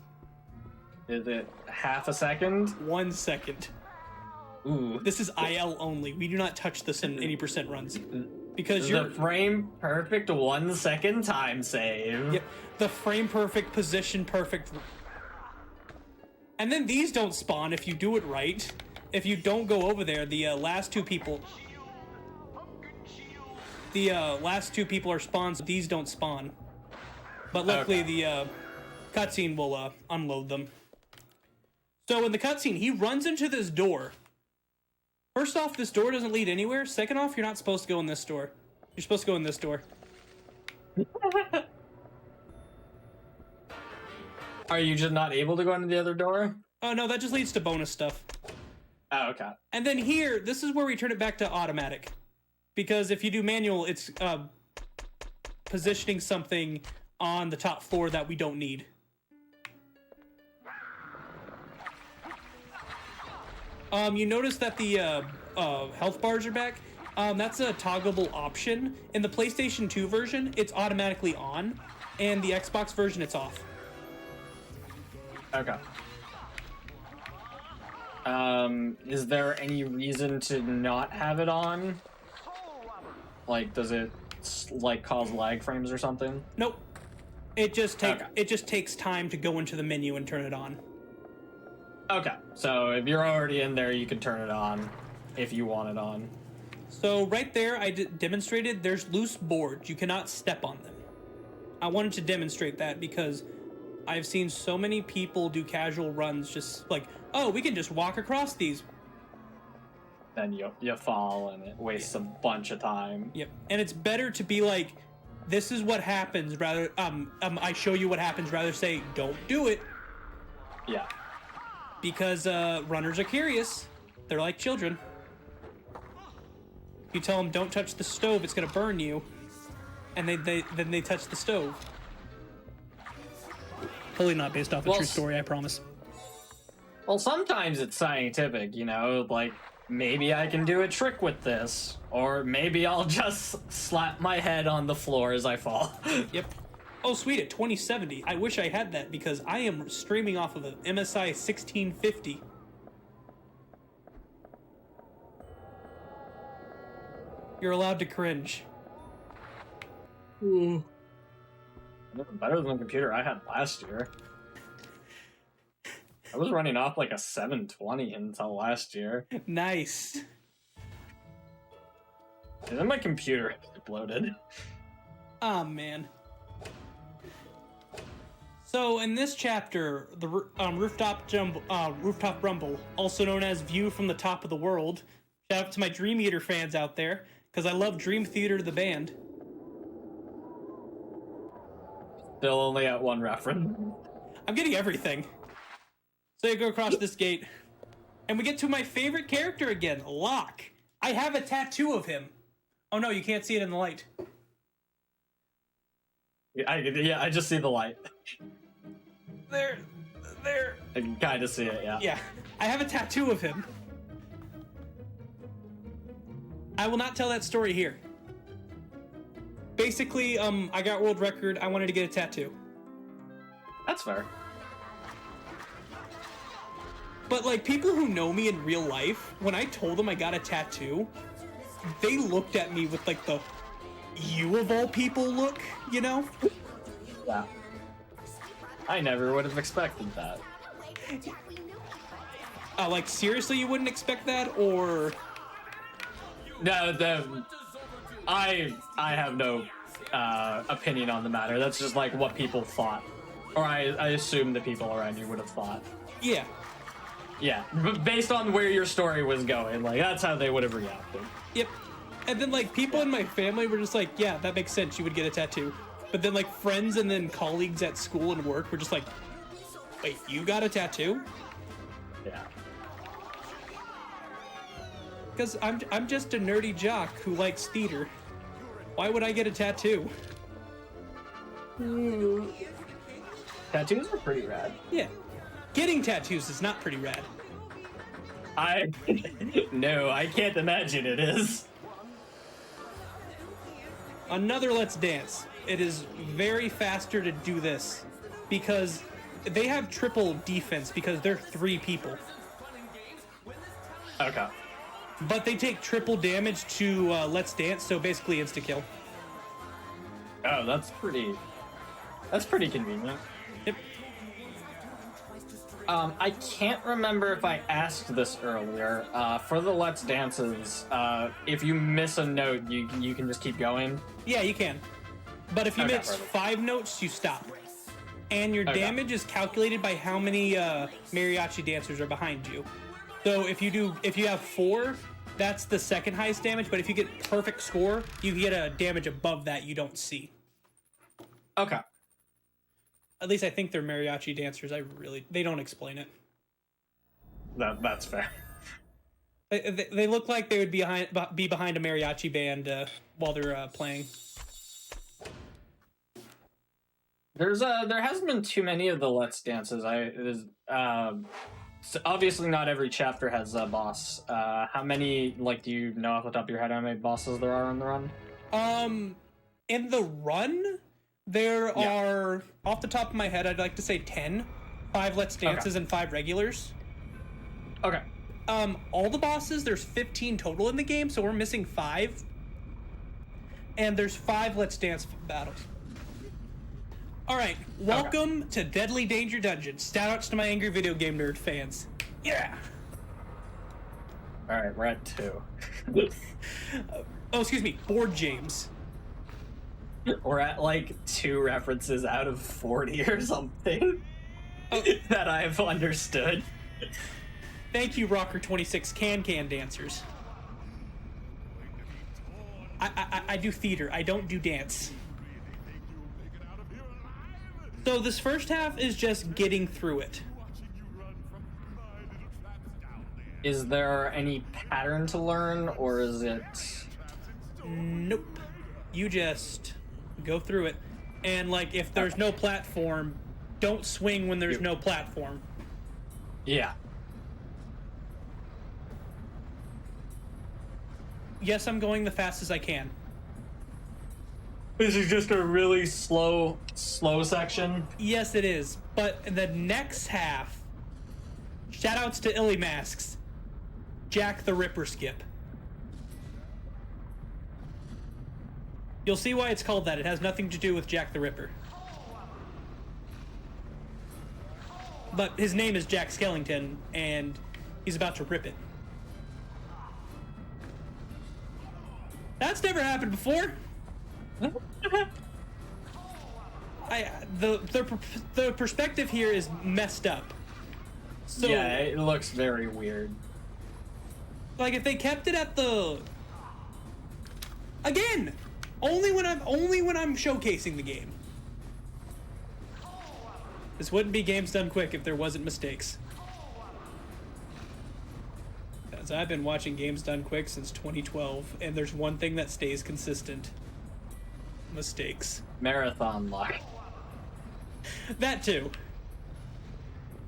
Is it half a second? 1 second. Ooh. This is IL only. We do not touch this in any % runs. Because the frame perfect 1 second time save. Yep. The frame perfect, position perfect. And then these don't spawn if you do it right. If you don't go over there, the last two people are spawns. These don't spawn. But luckily the cutscene will unload them. So in the cutscene, he runs into this door. First off, this door doesn't lead anywhere. Second off, you're not supposed to go in this door. You're supposed to go in this door. Are you just not able to go into the other door? Oh, no, that just leads to bonus stuff. Oh, okay. And then here, this is where we turn it back to automatic. Because if you do manual, it's positioning something on the top floor that we don't need. You notice that the health bars are back. That's a toggleable option. In the PlayStation 2 version, it's automatically on, and the Xbox version, it's off. Okay. Is there any reason to not have it on? Like, does it like cause lag frames or something? Nope. It just takes time to go into the menu and turn it on. Okay, so if you're already in there, you can turn it on if you want it on. So right there, I demonstrated there's loose boards. You cannot step on them. I wanted to demonstrate that because I've seen so many people do casual runs just like, oh, we can just walk across these. Then you fall and it wastes a bunch of time. Yep, and it's better to be like, this is what happens rather, I show you what happens rather say, don't do it. Yeah. Because runners are curious. They're like children. You tell them don't touch the stove, it's gonna burn you, and then they touch the stove. Totally not based off a true story, I promise. Well, sometimes it's scientific, you know, like maybe I can do a trick with this, or maybe I'll just slap my head on the floor as I fall. Yep. Oh, sweet, at 2070. I wish I had that because I am streaming off of an MSI 1650. You're allowed to cringe. Ooh. Better than the computer I had last year. I was running off like a 720 until last year. Nice. And then my computer exploded. Oh, man. So in this chapter, the rooftop rumble, also known as View from the Top of the World. Shout out to my Dream Eater fans out there, because I love Dream Theater the band. Still only at one reference. I'm getting everything. So you go across this gate, and we get to my favorite character again, Locke. I have a tattoo of him. Oh no, you can't see it in the light. I just see the light. There. I can kind of see it, yeah. Yeah, I have a tattoo of him. I will not tell that story here. Basically, I got world record. I wanted to get a tattoo. That's fair. But, like, people who know me in real life, when I told them I got a tattoo, they looked at me with, like, the you of all people look, you know? Yeah. I never would have expected that. Like, seriously, you wouldn't expect that, or... No, I have no opinion on the matter. That's just, like, what people thought. Or I assume the people around you would have thought. Yeah. Yeah, based on where your story was going, like, that's how they would have reacted. Yep. And then, like, people in my family were just like, yeah, that makes sense, you would get a tattoo. But then, like, friends and then colleagues at school and work were just like, wait, you got a tattoo? Yeah. Because I'm just a nerdy jock who likes theater. Why would I get a tattoo? Tattoos are pretty rad. Yeah. Getting tattoos is not pretty rad. No, I can't imagine it is. Another Let's Dance. It is very faster to do this because they have triple defense because they're 3 people. Okay. But they take triple damage to Let's Dance, so basically insta-kill. Oh, that's pretty convenient. Yep. I can't remember if I asked this earlier. For the Let's Dances, if you miss a note, you can just keep going. Yeah, you can. But if you Okay, miss perfect. 5 notes, you stop. And your damage is calculated by how many mariachi dancers are behind you. So if you have 4, that's the second highest damage, but if you get perfect score, you get a damage above that you don't see. Okay. At least I think they're mariachi dancers. They don't explain it. That's fair. They look like they would be behind a mariachi band while they're playing. There hasn't been too many of the Let's Dances. So obviously not every chapter has a boss. How many, like, do you know off the top of your head how many bosses there are in the run? In the run, there are, off the top of my head, I'd like to say 10. 5 Let's Dances and 5 regulars. Okay. All the bosses, there's 15 total in the game, so we're missing 5. And there's 5 Let's Dance battles. Alright, welcome to Deadly Danger Dungeons. Shoutouts to my angry video game nerd fans. Yeah! Alright, we're at 2. Oh, excuse me, Board James. We're at, like, 2 references out of 40 or something that I've understood. Thank you, Rocker26 Can Dancers. I do theater, I don't do dance. So this first half is just getting through it. Is there any pattern to learn, or is it... Nope. You just go through it. And, like, if there's no platform, don't swing when there's no platform. Yeah. Yes, I'm going the fastest I can. This is just a really slow section. Yes, it is. But the next half, shoutouts to Illy Masks, Jack the Ripper skip. You'll see why it's called that. It has nothing to do with Jack the Ripper. But his name is Jack Skellington, and he's about to rip it. That's never happened before. The perspective here is messed up. So, yeah, it looks very weird. Like, if they kept it at the... Again! Only when I'm showcasing the game. This wouldn't be Games Done Quick if there wasn't mistakes. As I've been watching Games Done Quick since 2012, and there's one thing that stays consistent. Mistakes. Marathon luck. That too.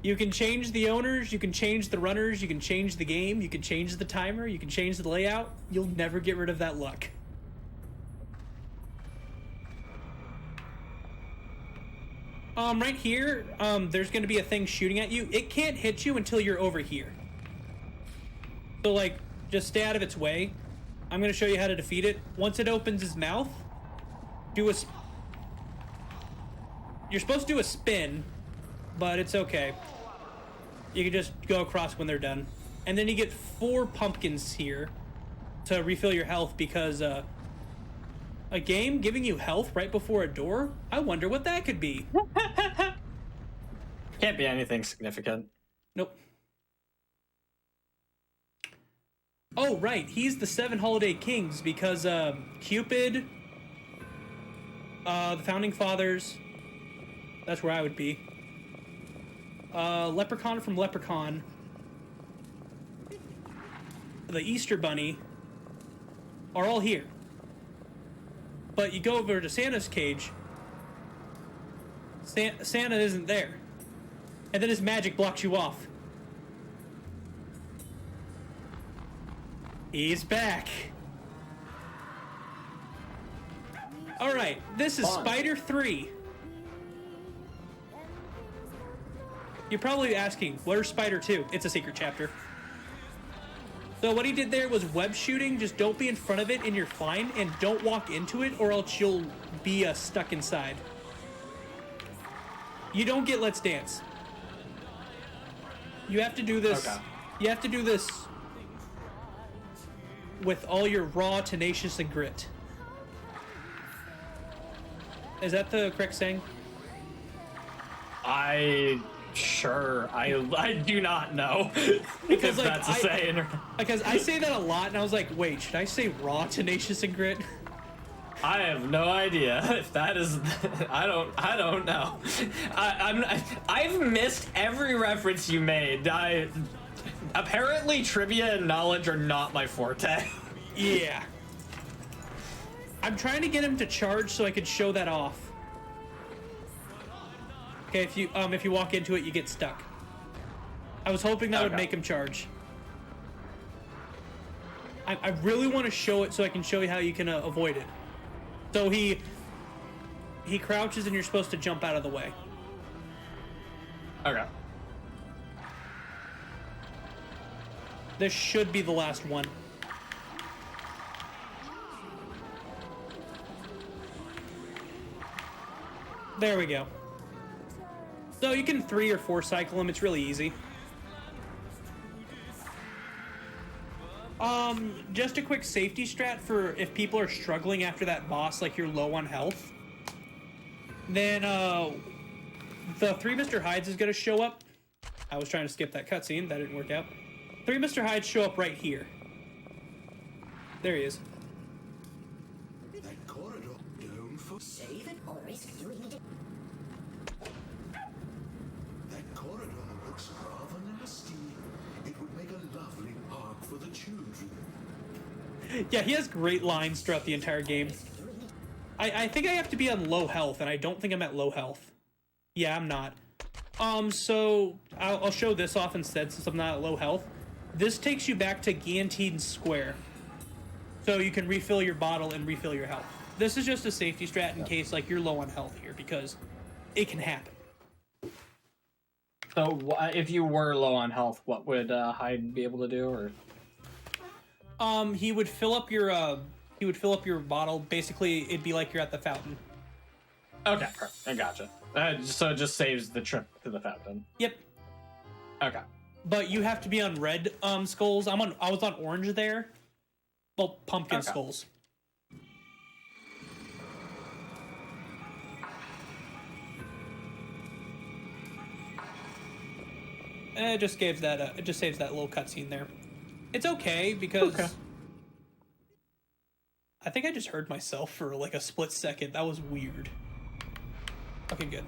You can change the owners, you can change the runners, you can change the game, you can change the timer, you can change the layout. You'll never get rid of that luck. Right here, there's going to be a thing shooting at you. It can't hit you until you're over here. So, like, just stay out of its way. I'm going to show you how to defeat it. Once it opens its mouth, do a... You're supposed to do a spin, but it's okay. You can just go across when they're done. And then you get 4 pumpkins here to refill your health because, a game giving you health right before a door? I wonder what that could be. Can't be anything significant. Nope. Oh, right. He's the 7 Holiday Kings because Cupid, the Founding Fathers, that's where I would be. Leprechaun from Leprechaun, the Easter Bunny, are all here. But you go over to Santa's cage, Santa isn't there. And then his magic blocks you off. He's back. Alright, this is Spider 3. You're probably asking, where's Spider 2? It's a secret chapter. So what he did there was web shooting. Just don't be in front of it and you're fine. And don't walk into it or else you'll be stuck inside. You don't get Let's Dance. You have to do this. Okay. You have to do this with all your raw, tenacious, and grit. Is that the correct saying? Sure, I do not know because if that's a saying. Because I say that a lot, and I was like, wait, should I say raw, tenacious, and grit? I have no idea if that is. I don't know. I've missed every reference you made. Apparently trivia and knowledge are not my forte. Yeah. I'm trying to get him to charge so I could show that off. Okay, if you walk into it, you get stuck. I was hoping that would make him charge. I really want to show it so I can show you how you can avoid it. So he crouches and you're supposed to jump out of the way. Okay. This should be the last one. There we go. So you can 3 or 4 cycle them. It's really easy. Just a quick safety strat for if people are struggling after that boss, like you're low on health. Then the 3 Mr. Hydes is going to show up. I was trying to skip that cutscene. That didn't work out. 3 Mr. Hydes show up right here. There he is. That corridor, don't for save it or risk doing it. That corridor looks rather nasty. It would make a lovely park for the children. Yeah, he has great lines throughout the entire game. I think I have to be on low health, and I don't think I'm at low health. Yeah, I'm not. So I'll show this off instead since I'm not at low health. This takes you back to Guillotine Square. So you can refill your bottle and refill your health. This is just a safety strat in case like you're low on health here, because it can happen. So if you were low on health, what would Hyde be able to do? Or he would fill up your bottle. Basically, it'd be like you're at the fountain. Okay, perfect. I gotcha. So it just saves the trip to the fountain. Yep. Okay. But you have to be on red skulls. I was on orange there. Well, pumpkin skulls. It just saves that little cutscene there. It's okay because I think I just heard myself for like a split second. That was weird. Okay, good.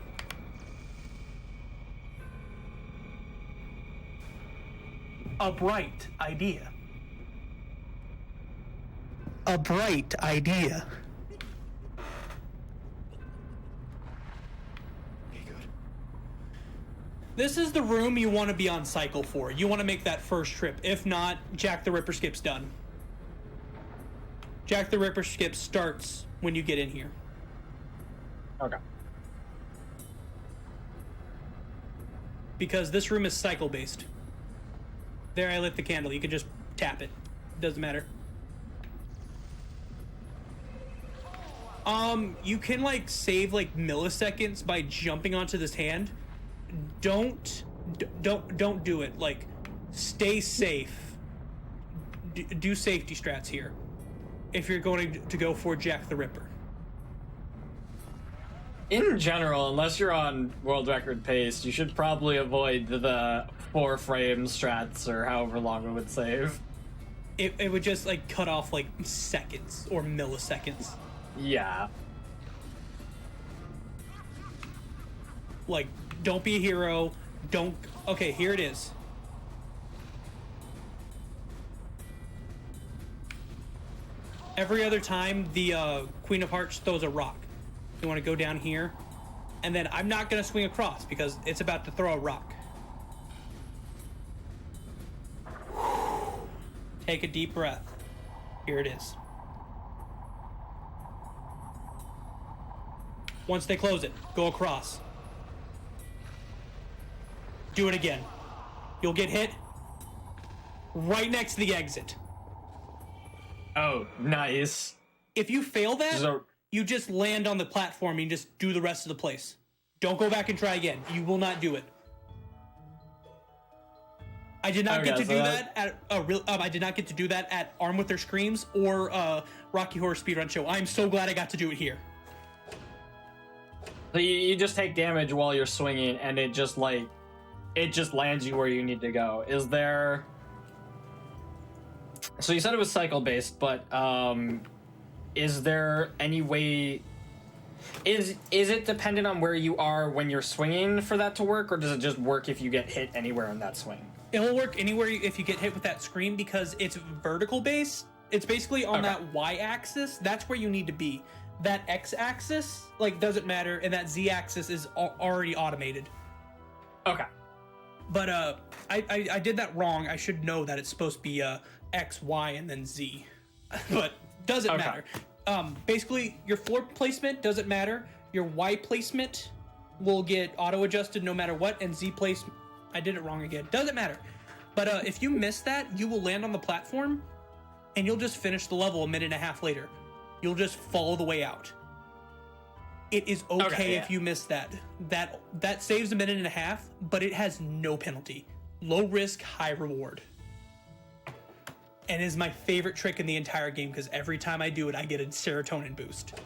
A bright idea. A bright idea. Hey, good. This is the room you want to be on cycle for. You want to make that first trip. If not, Jack the Ripper skip's done. Jack the Ripper skip starts when you get in here. Okay. Because this room is cycle based. There, I lit the candle. You can just tap it. Doesn't matter. You can like save like milliseconds by jumping onto this hand. Don't do it. Like, stay safe. Do safety strats here if you're going to go for Jack the Ripper. In general, unless you're on world record pace, you should probably avoid the 4 frame strats or however long it would save. It would just like cut off like seconds or milliseconds. Yeah. Like, don't be a hero. Don't. Okay, here it is. Every other time, the Queen of Hearts throws a rock. You want to go down here, and then I'm not going to swing across because it's about to throw a rock. Take a deep breath. Here it is. Once they close it, go across. Do it again. You'll get hit right next to the exit. Oh, nice. If you fail that, So, you just land on the platform and just do the rest of the place. Don't go back and try again. You will not do it. I did not get to do that at I did not get to do that at Armed with Their Screams or Rocky Horror Speedrun Show. I'm so glad I got to do it here. so you just take damage while you're swinging, and it just lands you where you need to go. Is there? So you said it was cycle based, but is there any way? Is it dependent on where you are when you're swinging for that to work, or does it just work if you get hit anywhere in that swing? It will work anywhere if you get hit with that scream because it's vertical based. It's basically on that y-axis. That's where you need to be. That x-axis like doesn't matter, and that z-axis is already automated. Okay. But I did that wrong. I should know that it's supposed to be X, Y, and then Z. But doesn't matter. Basically, your floor placement doesn't matter. Your Y placement will get auto-adjusted no matter what, and Z placement... I did it wrong again. Doesn't matter. But if you miss that, you will land on the platform, and you'll just finish the level a minute and a half later. You'll just follow the way out. It is okay if you miss that. That saves a minute and a half, but it has no penalty. Low risk, high reward. And is my favorite trick in the entire game because every time I do it, I get a serotonin boost.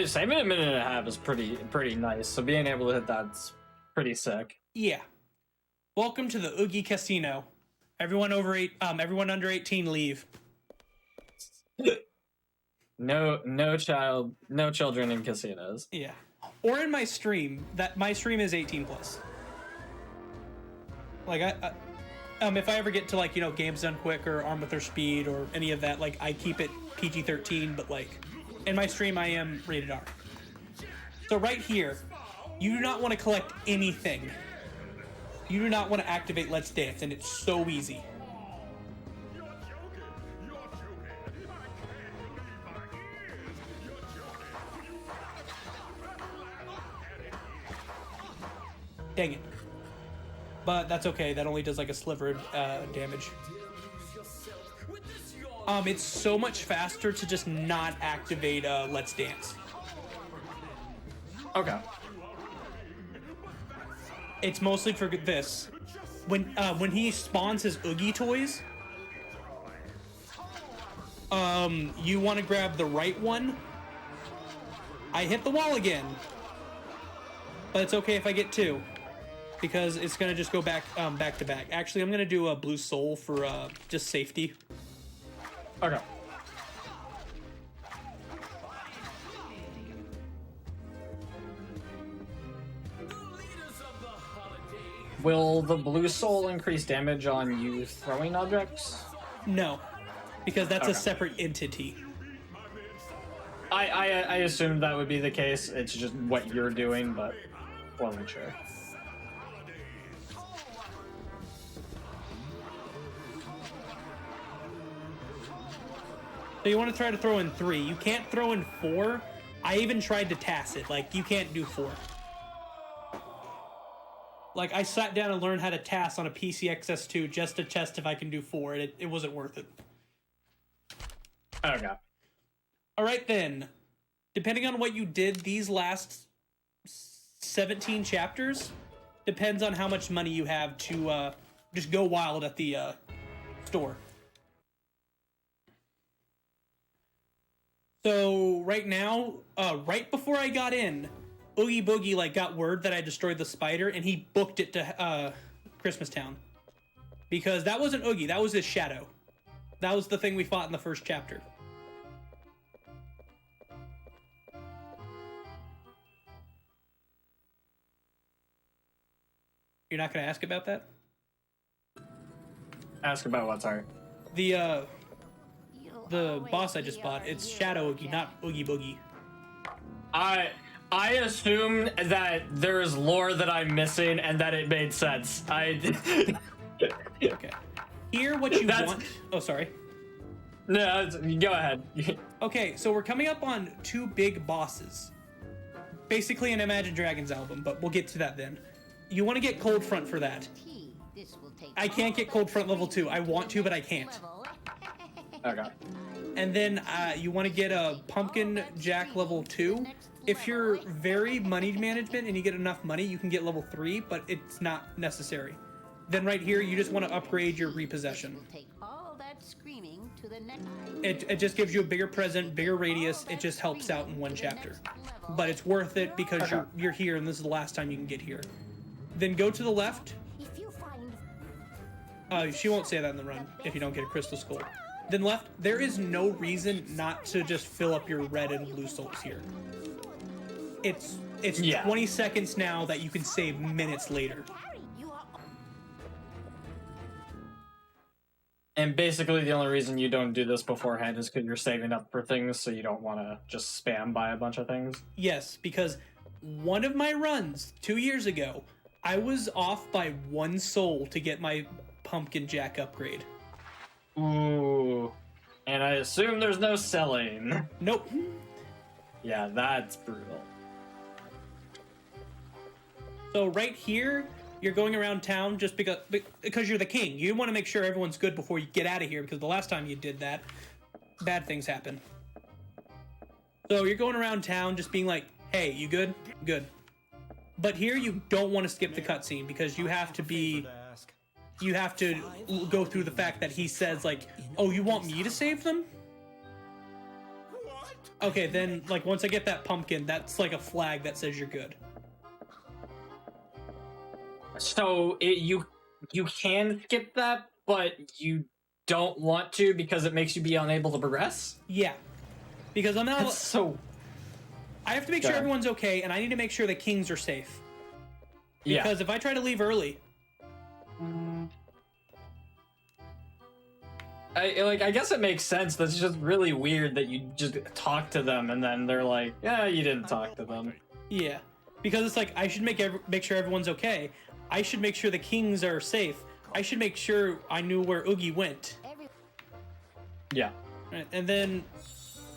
Saving a minute and a half is pretty nice. So being able to hit that's pretty sick. Yeah. Welcome to the Oogie Casino. Everyone under 18 leave. No children in casinos. Yeah. Or in my stream. My stream is 18 plus. Like if I ever get to like, Games Done Quick or Armed with Their Speed or any of that, like I keep it PG-13, but like in my stream I am rated R. So right here, you do not want to collect anything. You do not want to activate Let's Dance, and it's so easy. Dang it. But that's okay, that only does like a sliver of damage. It's so much faster to just not activate Let's Dance. Okay. It's mostly for this. When he spawns his Oogie toys, you want to grab the right one. I hit the wall again. But it's okay if I get 2. Because it's gonna just go back to back. Actually, I'm gonna do a blue soul for just safety. Okay. Will the blue soul increase damage on you throwing objects? No, because that's a separate entity. I assumed that would be the case. It's just what you're doing, but wasn't sure. So you want to try to throw in 3. You can't throw in 4. I even tried to TAS it. Like, you can't do 4. Like, I sat down and learned how to TAS on a PCXS2 just to test if I can do 4, and it wasn't worth it. Okay. All right, then. Depending on what you did these last 17 chapters, depends on how much money you have to just go wild at the store. So right now, right before I got in, Oogie Boogie like got word that I destroyed the spider, and he booked it to Christmas Town. Because that wasn't Oogie, that was his shadow. That was the thing we fought in the first chapter. You're not going to ask about that? Ask about what, sorry? The boss I just bought, it's Shadow Oogie, not Oogie Boogie. I assume that there is lore that I'm missing and that it made sense. Okay. Here, what you want... Oh, sorry. No, go ahead. Okay, so we're coming up on 2 big bosses. Basically an Imagine Dragons album, but we'll get to that then. You want to get Cold Front for that. I can't get Cold Front level 2. I want to, but I can't. Okay. And then you want to get a Pumpkin Jack level 2. If you're very money management and you get enough money, you can get level 3, but it's not necessary. Then right here, you just want to upgrade your repossession. It just gives you a bigger present, bigger radius. It just helps out in one chapter. But it's worth it because you're here and this is the last time you can get here. Then go to the left. She won't say that in the run if you don't get a crystal skull. Then left, there is no reason not to just fill up your red and blue souls here. It's 20 seconds now that you can save minutes later. And basically the only reason you don't do this beforehand is because you're saving up for things, so you don't want to just spam buy a bunch of things. Yes, because one of my runs 2 years ago, I was off by 1 soul to get my Pumpkin Jack upgrade. Ooh. And I assume there's no selling. Nope. Yeah, that's brutal. So right here, you're going around town just because you're the king. You want to make sure everyone's good before you get out of here, because the last time you did that, bad things happen. So you're going around town just being like, hey, you good? Good. But here you don't want to skip the cutscene because you have to go through the fact that he says like, oh, you want me to save them? Okay, then like once I get that pumpkin, that's like a flag that says you're good. So you can skip that, but you don't want to because it makes you be unable to progress? Yeah. Because I'm not... So... I have to make sure everyone's okay, and I need to make sure the kings are safe. Because if I try to leave early... I guess it makes sense. That's just really weird that you just talk to them and then they're like, yeah, you didn't talk to them. Yeah. Because it's like, I should make sure everyone's okay. I should make sure the kings are safe. I should make sure I knew where Oogie went. Yeah. Right, and then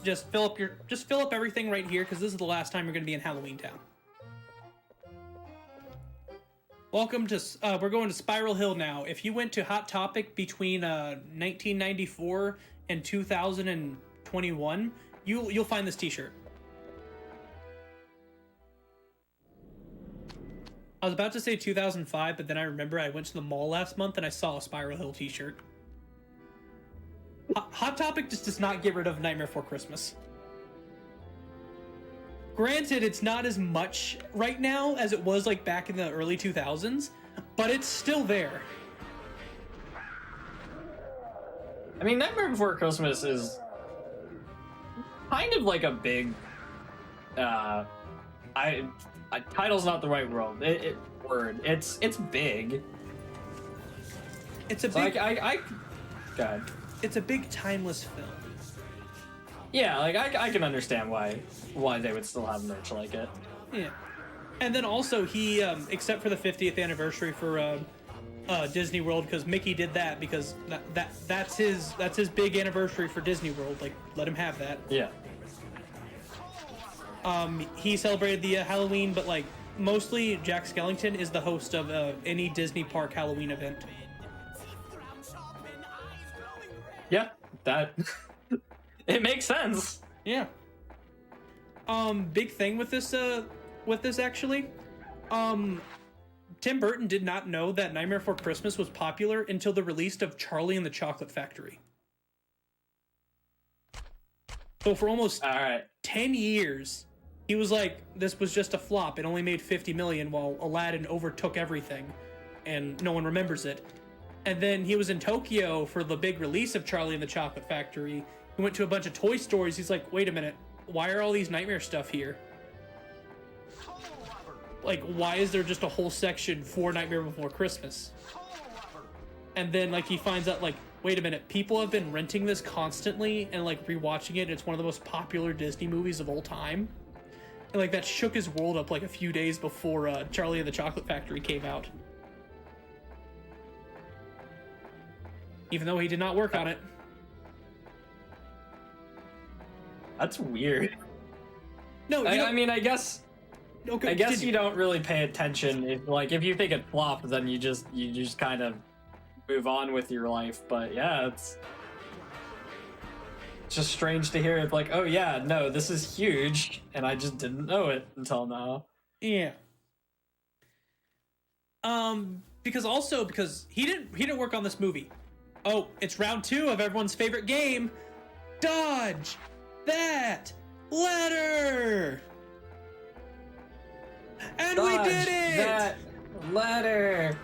just fill up everything right here, because this is the last time you're going to be in Halloween Town. Welcome to, we're going to Spiral Hill now. If you went to Hot Topic between 1994 and 2021, you'll find this t-shirt. I was about to say 2005, but then I remember I went to the mall last month and I saw a Spiral Hill t-shirt. Hot Topic just does not get rid of Nightmare Before Christmas. Granted, it's not as much right now as it was like back in the early 2000s, but it's still there. I mean, Nightmare Before Christmas is kind of like a big, title's not the right word. It's big. It's a so big. God. It's a big timeless film. Yeah, like I can understand why they would still have merch like it. Yeah. And then also he, except for the 50th anniversary for Disney World, because Mickey did that because that's his big anniversary for Disney World. Like, let him have that. Yeah. He celebrated the Halloween, but like mostly Jack Skellington is the host of any Disney park Halloween event. Yeah, that it makes sense. Yeah. Big thing with this actually. Tim Burton did not know that Nightmare Before Christmas was popular until the release of Charlie and the Chocolate Factory. So for almost 10 years, he was like, this was just a flop. It only made 50 million while Aladdin overtook everything and no one remembers it. And then he was in Tokyo for the big release of Charlie and the Chocolate Factory. He went to a bunch of toy stores. He's like, wait a minute, why are all these Nightmare stuff here? Like, why is there just a whole section for Nightmare Before Christmas? And then, like, he finds out, like, wait a minute, people have been renting this constantly and, like, rewatching it. It's one of the most popular Disney movies of all time. And, like, that shook his world up, like, a few days before Charlie and the Chocolate Factory came out. Even though he did not work on it. That's weird. No, I mean, I guess... Okay, I guess you don't really pay attention. If you think it flopped, then you just kind of move on with your life. But yeah, it's just strange to hear it. Like, oh yeah, no, this is huge, and I just didn't know it until now. Yeah. Because he didn't work on this movie. Oh, it's round 2 of everyone's favorite game, Dodge That Letter. And we did it! That letter!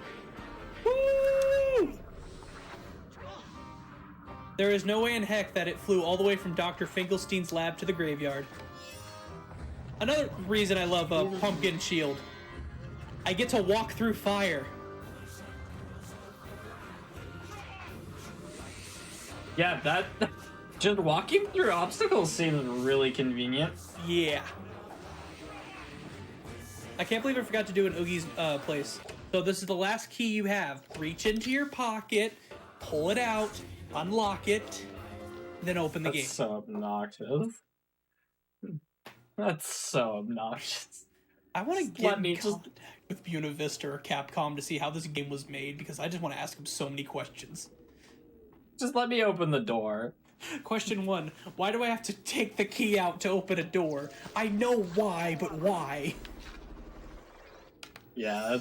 Woo! There is no way in heck that it flew all the way from Dr. Finkelstein's lab to the graveyard. Another reason I love Pumpkin Shield. I get to walk through fire. Yeah, that... just walking through obstacles seems really convenient. Yeah. I can't believe I forgot to do an Oogie's place. So this is the last key you have. Reach into your pocket, pull it out, unlock it, then open the game. That's so obnoxious. That's so obnoxious. I want to get in contact with Buena Vista or Capcom to see how this game was made, because I just want to ask them so many questions. Just let me open the door. Question 1. Why do I have to take the key out to open a door? I know why, but why? Yeah,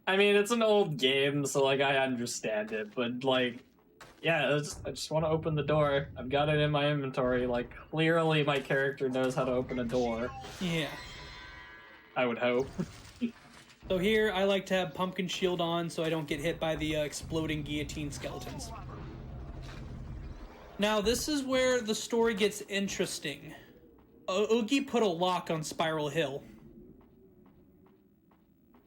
I mean, it's an old game, so, like, I understand it, but, like, yeah, I just want to open the door. I've got it in my inventory. Like, clearly my character knows how to open a door. Yeah. I would hope. So here, I like to have Pumpkin Shield on so I don't get hit by the exploding guillotine skeletons. Now, this is where the story gets interesting. Oogie put a lock on Spiral Hill.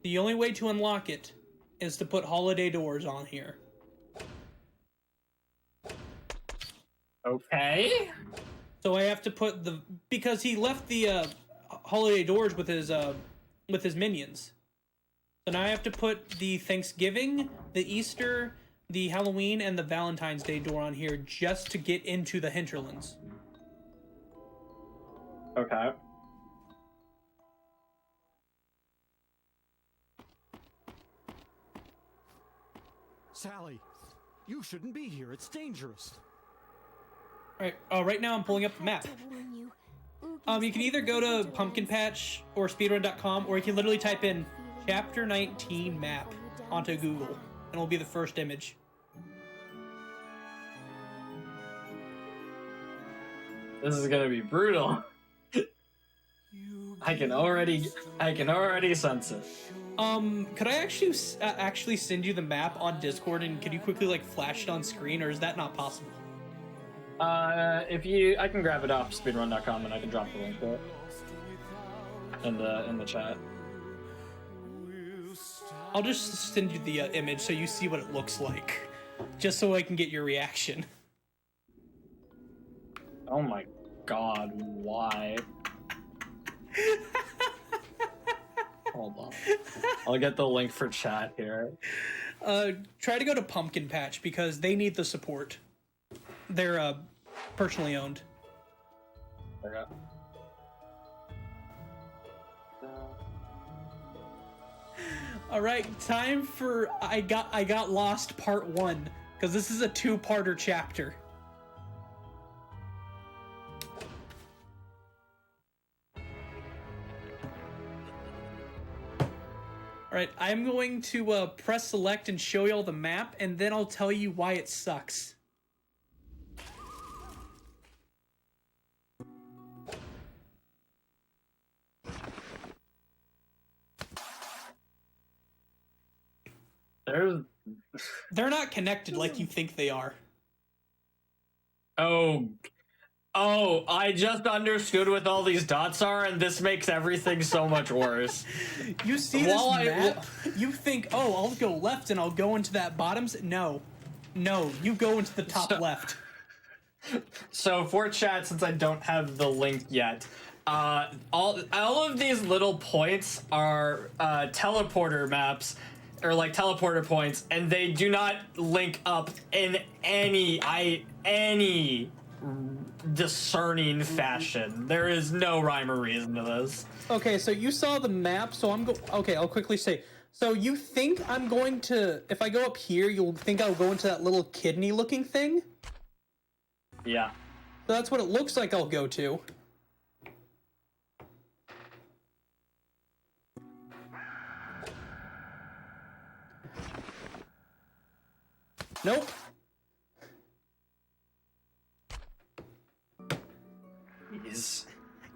The only way to unlock it is to put holiday doors on here. Okay. So I have to put because he left the holiday doors with his minions. So now I have to put the Thanksgiving, the Easter, the Halloween, and the Valentine's Day door on here just to get into the hinterlands. Okay. Sally, you shouldn't be here. It's dangerous. Alright, right now I'm pulling up the map. You can either go to Pumpkin Patch or speedrun.com, or you can literally type in Chapter 19 map onto Google, and it'll be the first image. This is gonna be brutal. I can already sense it. Could I actually send you the map on Discord, and could you quickly like flash it on screen, or is that not possible? I can grab it off speedrun.com and I can drop the link to it in the chat. I'll just send you the image so you see what it looks like, just so I can get your reaction. Oh my god, why? Hold on. I'll get the link for chat here. Try to go to Pumpkin Patch because they need the support. They're personally owned. Okay. All right, time for I got lost part 1 because this is a 2-parter chapter. All right, I'm going to press select and show you all the map, and then I'll tell you why it sucks. They're not connected like you think they are. Oh, I just understood what all these dots are, and this makes everything so much worse. You see this map, you think, oh, I'll go left and I'll go into that bottoms. No, you go into the top left. So for chat, since I don't have the link yet, all of these little points are teleporter maps, or like teleporter points, and they do not link up in any discerning fashion. There is no rhyme or reason to this. Okay, so you saw the map, so okay, I'll quickly say. So you think I'm going to, if I go up here, you'll think I'll go into that little kidney looking thing? Yeah. So that's what it looks like I'll go to. Nope. Jeez.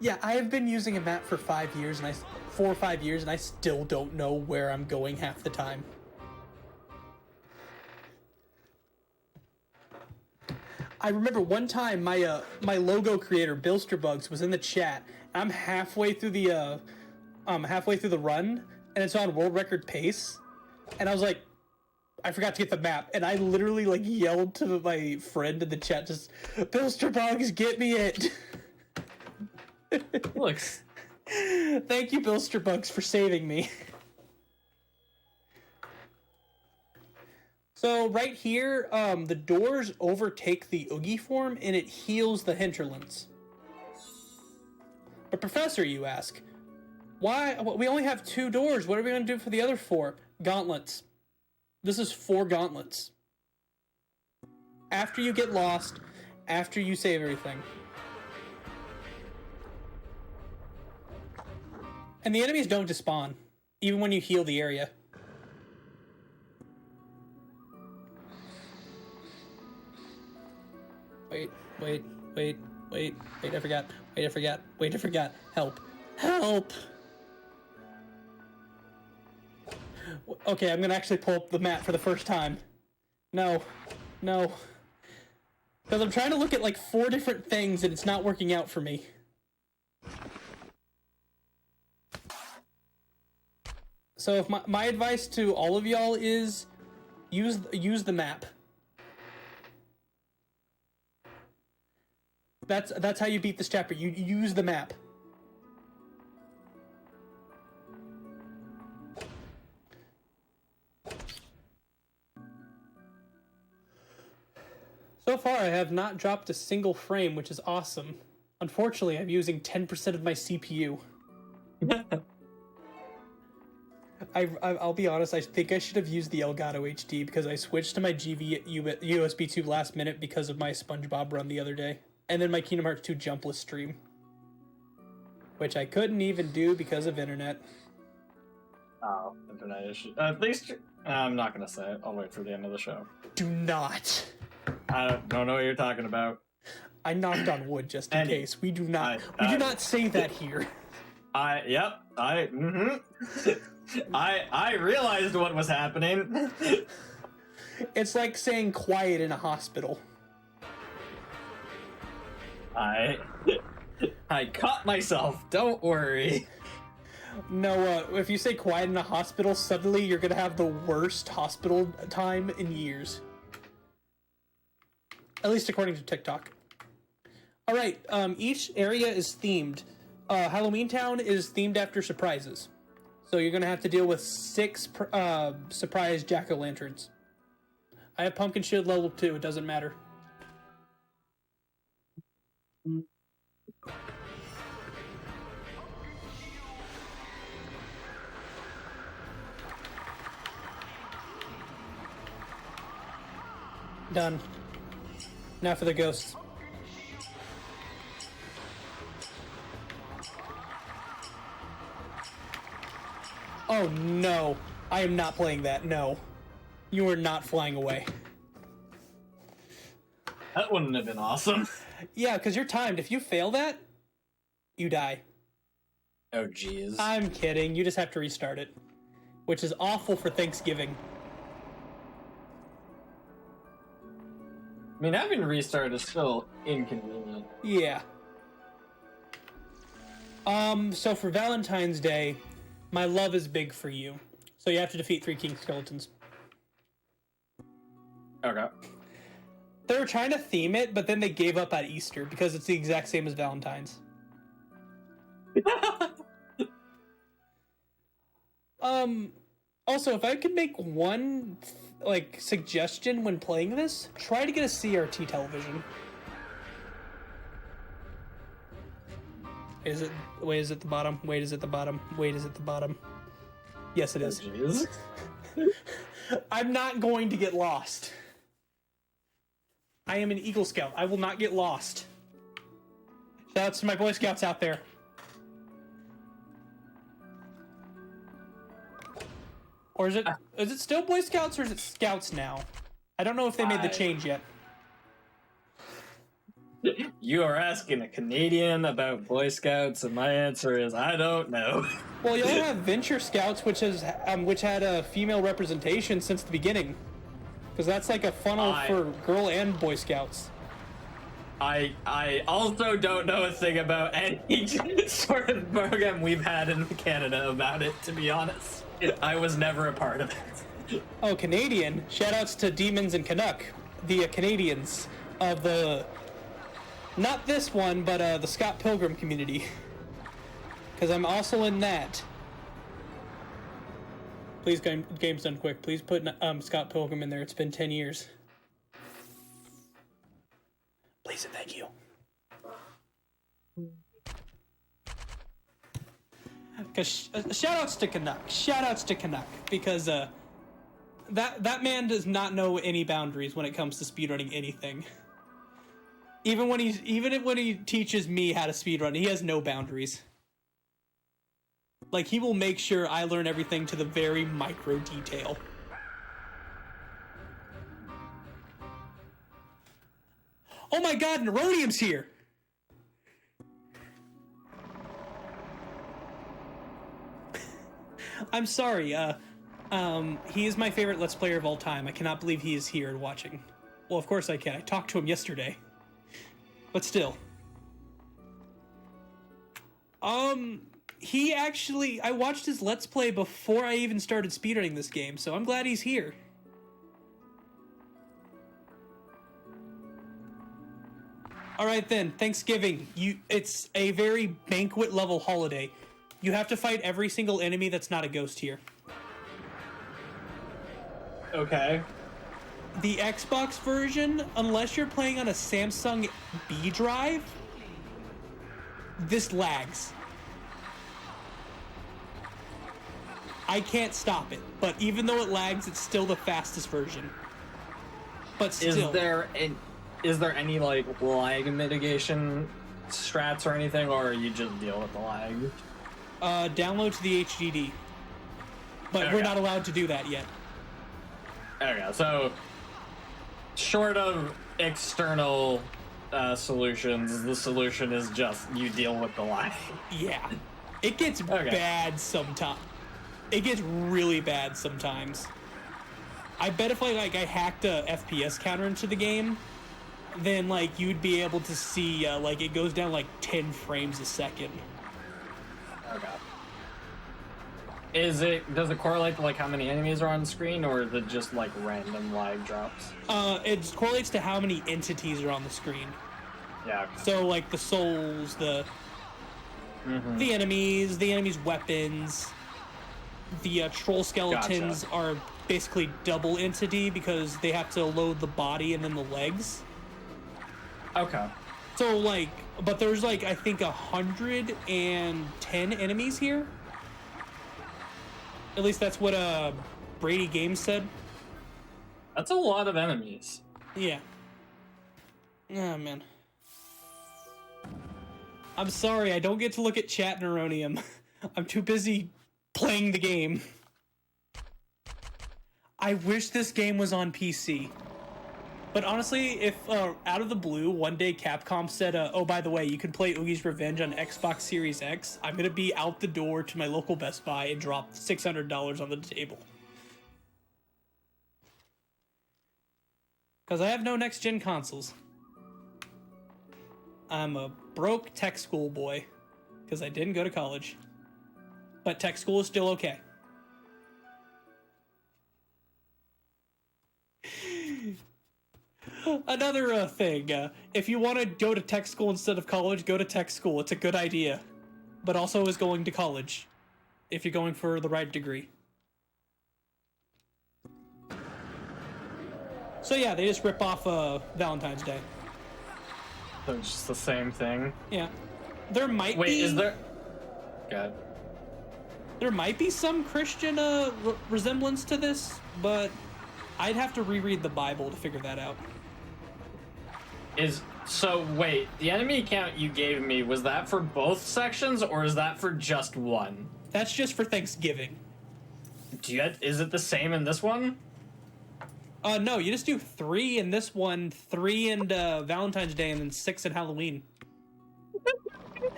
Yeah, I have been using a map for 4 or 5 years, and I still don't know where I'm going half the time. I remember one time my logo creator, Bilsterbugs, was in the chat. I'm halfway through the run, and it's on world record pace, and I was like, I forgot to get the map, and I literally like yelled to my friend in the chat, just, Bilsterbugs, get me it. Looks. Thank you, Bilsterbugs, for saving me. So right here, the doors overtake the Oogie form, and it heals the hinterlands. But Professor, you ask, why? We only have 2 doors. What are we going to do for the other 4? Gauntlets. This is 4 gauntlets. After you get lost, after you save everything. And the enemies don't despawn, even when you heal the area. Wait, I forgot. Help. Okay, I'm gonna actually pull up the map for the first time. No. Because I'm trying to look at like 4 different things and it's not working out for me. So if my advice to all of y'all is use the map. That's how you beat this chapter. You use the map. So far, I have not dropped a single frame, which is awesome. Unfortunately, I'm using 10% of my CPU. I'll be honest, I think I should have used the Elgato HD because I switched to my USB 2 last minute because of my SpongeBob run the other day. And then my Kingdom Hearts 2 jumpless stream. Which I couldn't even do because of internet. Oh, internet issue. At least, I'm not going to say it. I'll wait for the end of the show. Do not. I don't know what you're talking about. I knocked on wood just in case. We do not say that here. I realized what was happening. It's like saying quiet in a hospital. I caught myself. Don't worry. No, if you say quiet in a hospital, suddenly you're gonna have the worst hospital time in years. At least according to TikTok. Alright, each area is themed. Halloween Town is themed after surprises. So you're gonna have to deal with 6 surprise jack-o'-lanterns. I have pumpkin shield level 2. It doesn't matter. Done. Now for the ghosts. Oh no, I am not playing that, no. You are not flying away. That wouldn't have been awesome. Yeah, because you're timed. If you fail that, you die. Oh, jeez. I'm kidding, you just have to restart it. Which is awful for Thanksgiving. I mean, having to restart is still inconvenient. Yeah. So for Valentine's Day, my love is big for you. So you have to defeat 3 king skeletons. Okay. They were trying to theme it, but then they gave up at Easter because it's the exact same as Valentine's. Also, if I could make one, suggestion when playing this, try to get a CRT television. Is it at the bottom? Wait, is it the bottom? Wait, is it the bottom? Yes, it is. Jeez. I'm not going to get lost. I am an Eagle Scout. I will not get lost. Shoutouts to my Boy Scouts out there. Or is it still Boy Scouts or is it Scouts now? I don't know if they made the change yet. You are asking a Canadian about Boy Scouts, and my answer is I don't know. Well, you all have Venture Scouts, which had a female representation since the beginning, because that's like a funnel for girl and Boy Scouts. I also don't know a thing about any sort of program we've had in Canada about it, to be honest. I was never a part of it. Oh, Canadian. Shoutouts to Demons and Canuck, the Canadians of the... Not this one, but the Scott Pilgrim community. Because I'm also in that. Please, game's done quick. Please put Scott Pilgrim in there. It's been 10 years. Please and thank you. Because shoutouts to Canuck. Shoutouts to Canuck. Because that man does not know any boundaries when it comes to speedrunning anything. Even when he teaches me how to speedrun, he has no boundaries. Like, he will make sure I learn everything to the very micro detail. Oh my god, Neronium's here! I'm sorry, he is my favorite Let's Player of all time. I cannot believe he is here and watching. Well, of course I can. I talked to him yesterday. But still. He actually... I watched his Let's Play before I even started speedrunning this game, so I'm glad he's here. Alright then, Thanksgiving. It's a very banquet-level holiday. You have to fight every single enemy that's not a ghost here. Okay. The Xbox version, unless you're playing on a Samsung B drive, this lags. I can't stop it, but even though it lags, it's still the fastest version. But still. Is there any like lag mitigation strats or anything, or you just deal with the lag? Download to the HDD. But Okay. we're not allowed to do that yet. Okay, so short of external solutions, the solution is just you deal with the lag. Yeah. It gets bad sometimes. It gets really bad sometimes. I bet if I hacked a FPS counter into the game, then like you'd be able to see it goes down like 10 frames a second. Okay. Does it correlate to like how many enemies are on screen, or is it just like random lag drops? It correlates to how many entities are on the screen. Yeah. So like the souls, the enemies' weapons. the troll skeletons are basically double entity because they have to load the body and then the legs. Okay. So, like, but there's, like, I think 110 enemies here. At least that's what Brady Games said. That's a lot of enemies. Yeah. Oh, man. I'm sorry, I don't get to look at chat, Neuronium. I'm too busy playing the game. I wish this game was on PC. But honestly, if out of the blue, one day Capcom said, oh, by the way, you can play Oogie's Revenge on Xbox Series X, I'm going to be out the door to my local Best Buy and drop $600 on the table. Because I have no next-gen consoles. I'm a broke tech school boy. Because I didn't go to college. But tech school is still okay. Another thing, if you want to go to tech school instead of college, go to tech school. It's a good idea. But also is going to college. If you're going for the right degree. So yeah, they just rip off Valentine's Day. So it's just the same thing. Yeah. There might be... Wait, is there... God. There might be some Christian resemblance to this, but I'd have to reread the Bible to figure that out. So wait, the enemy count you gave me, was that for both sections or is that for just one? That's just for Thanksgiving. Is it the same in this one? No, you just do 3 in this one, 3 in Valentine's Day, and then 6 in Halloween.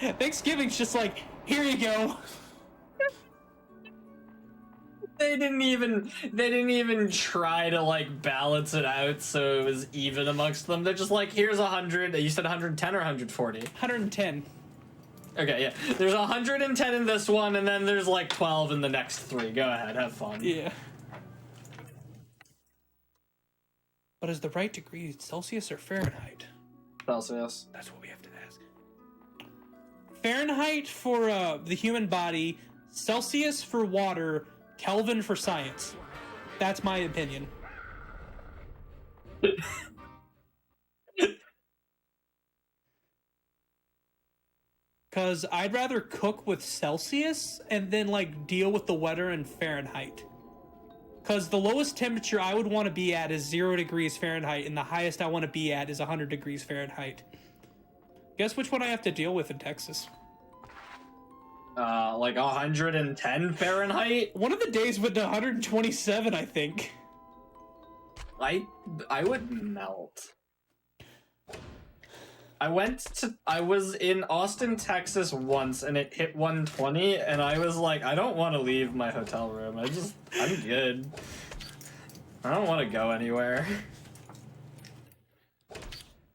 Thanksgiving's just like, here you go. They didn't even try to like balance it out so it was even amongst them. They're just like, here's 100. You said 110 or 140? 110. Okay, yeah. There's 110 in this one, and then there's like 12 in the next 3. Go ahead, have fun. Yeah. But is the right degree Celsius or Fahrenheit? Celsius. That's what we have to ask. Fahrenheit for the human body, Celsius for water, Kelvin for science. That's my opinion. Because I'd rather cook with Celsius and then, like, deal with the weather in Fahrenheit. Because the lowest temperature I would want to be at is 0 degrees Fahrenheit, and the highest I want to be at is 100 degrees Fahrenheit. Guess which one I have to deal with in Texas? Like 110 Fahrenheit? One of the days went to 127, I think. I would melt. I was in Austin, Texas once, and it hit 120, and I was like, I don't want to leave my hotel room. I'm good. I don't want to go anywhere.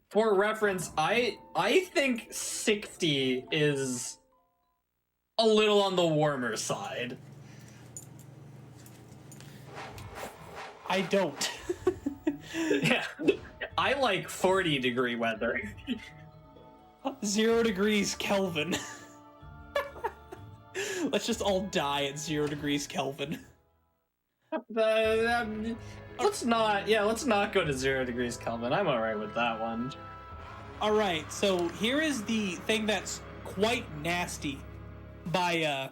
For reference, I think 60 is a little on the warmer side. I don't. Yeah. I like 40-degree weather. 0 degrees Kelvin. Let's just all die at 0 degrees Kelvin. Let's not go to 0 degrees Kelvin. I'm alright with that one. Alright, so here is the thing that's quite nasty by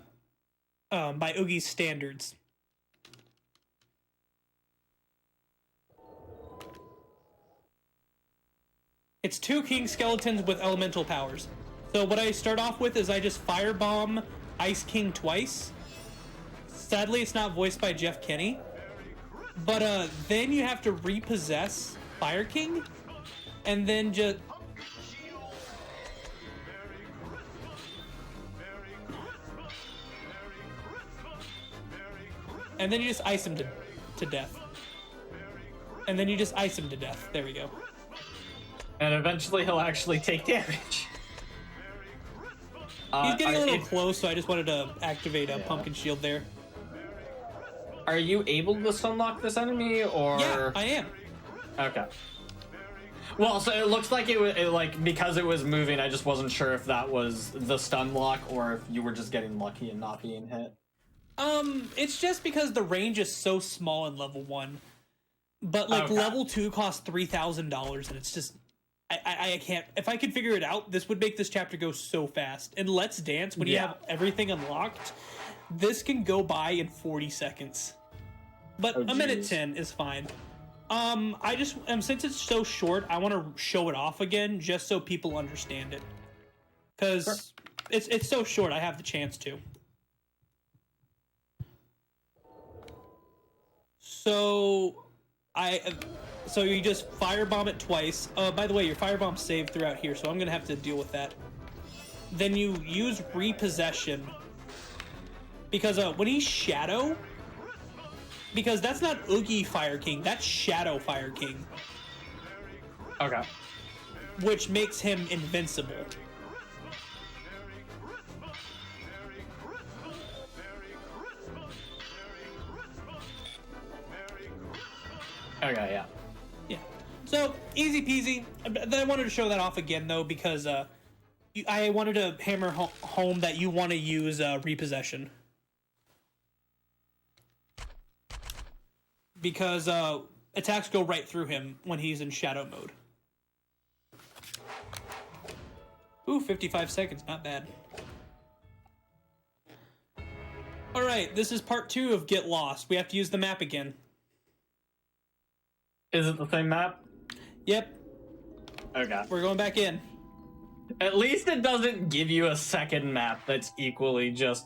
Oogie's standards. It's 2 king skeletons with elemental powers. So what I start off with is I just firebomb Ice King twice. Sadly, it's not voiced by Jeff Kinney. But then you have to repossess Fire King, and then just... And then you just ice him to death. And then you just ice him to death. There we go. And eventually he'll actually take damage. He's getting a little close, so I just wanted to activate a pumpkin shield there. Are you able to stunlock this enemy, or...? Yeah, I am. Okay. Well, so it looks like because it was moving, I just wasn't sure if that was the stun lock or if you were just getting lucky and not being hit. It's just because the range is so small in level 1. But, like, Okay. level 2 costs $3,000, and it's just... I can't... If I could figure it out, this would make this chapter go so fast. In Let's Dance, when you have everything unlocked, this can go by in 40 seconds. But a minute 10 is fine. I just... since it's so short, I want to show it off again, just so people understand it. Because it's so short, I have the chance to. So you just firebomb it twice. By the way, your firebomb saved throughout here, so I'm gonna have to deal with that. Then you use repossession because when he's Shadow, because that's not Oogie Fire King, that's Shadow Fire King. Okay. Which makes him invincible. Okay, yeah. Yeah. So, easy peasy. I wanted to show that off again, though, because I wanted to hammer home that you want to use repossession. Because attacks go right through him when he's in shadow mode. Ooh, 55 seconds. Not bad. Alright, this is part 2 of Get Lost. We have to use the map again. Is it the same map? Yep. Okay. We're going back in. At least it doesn't give you a second map that's equally just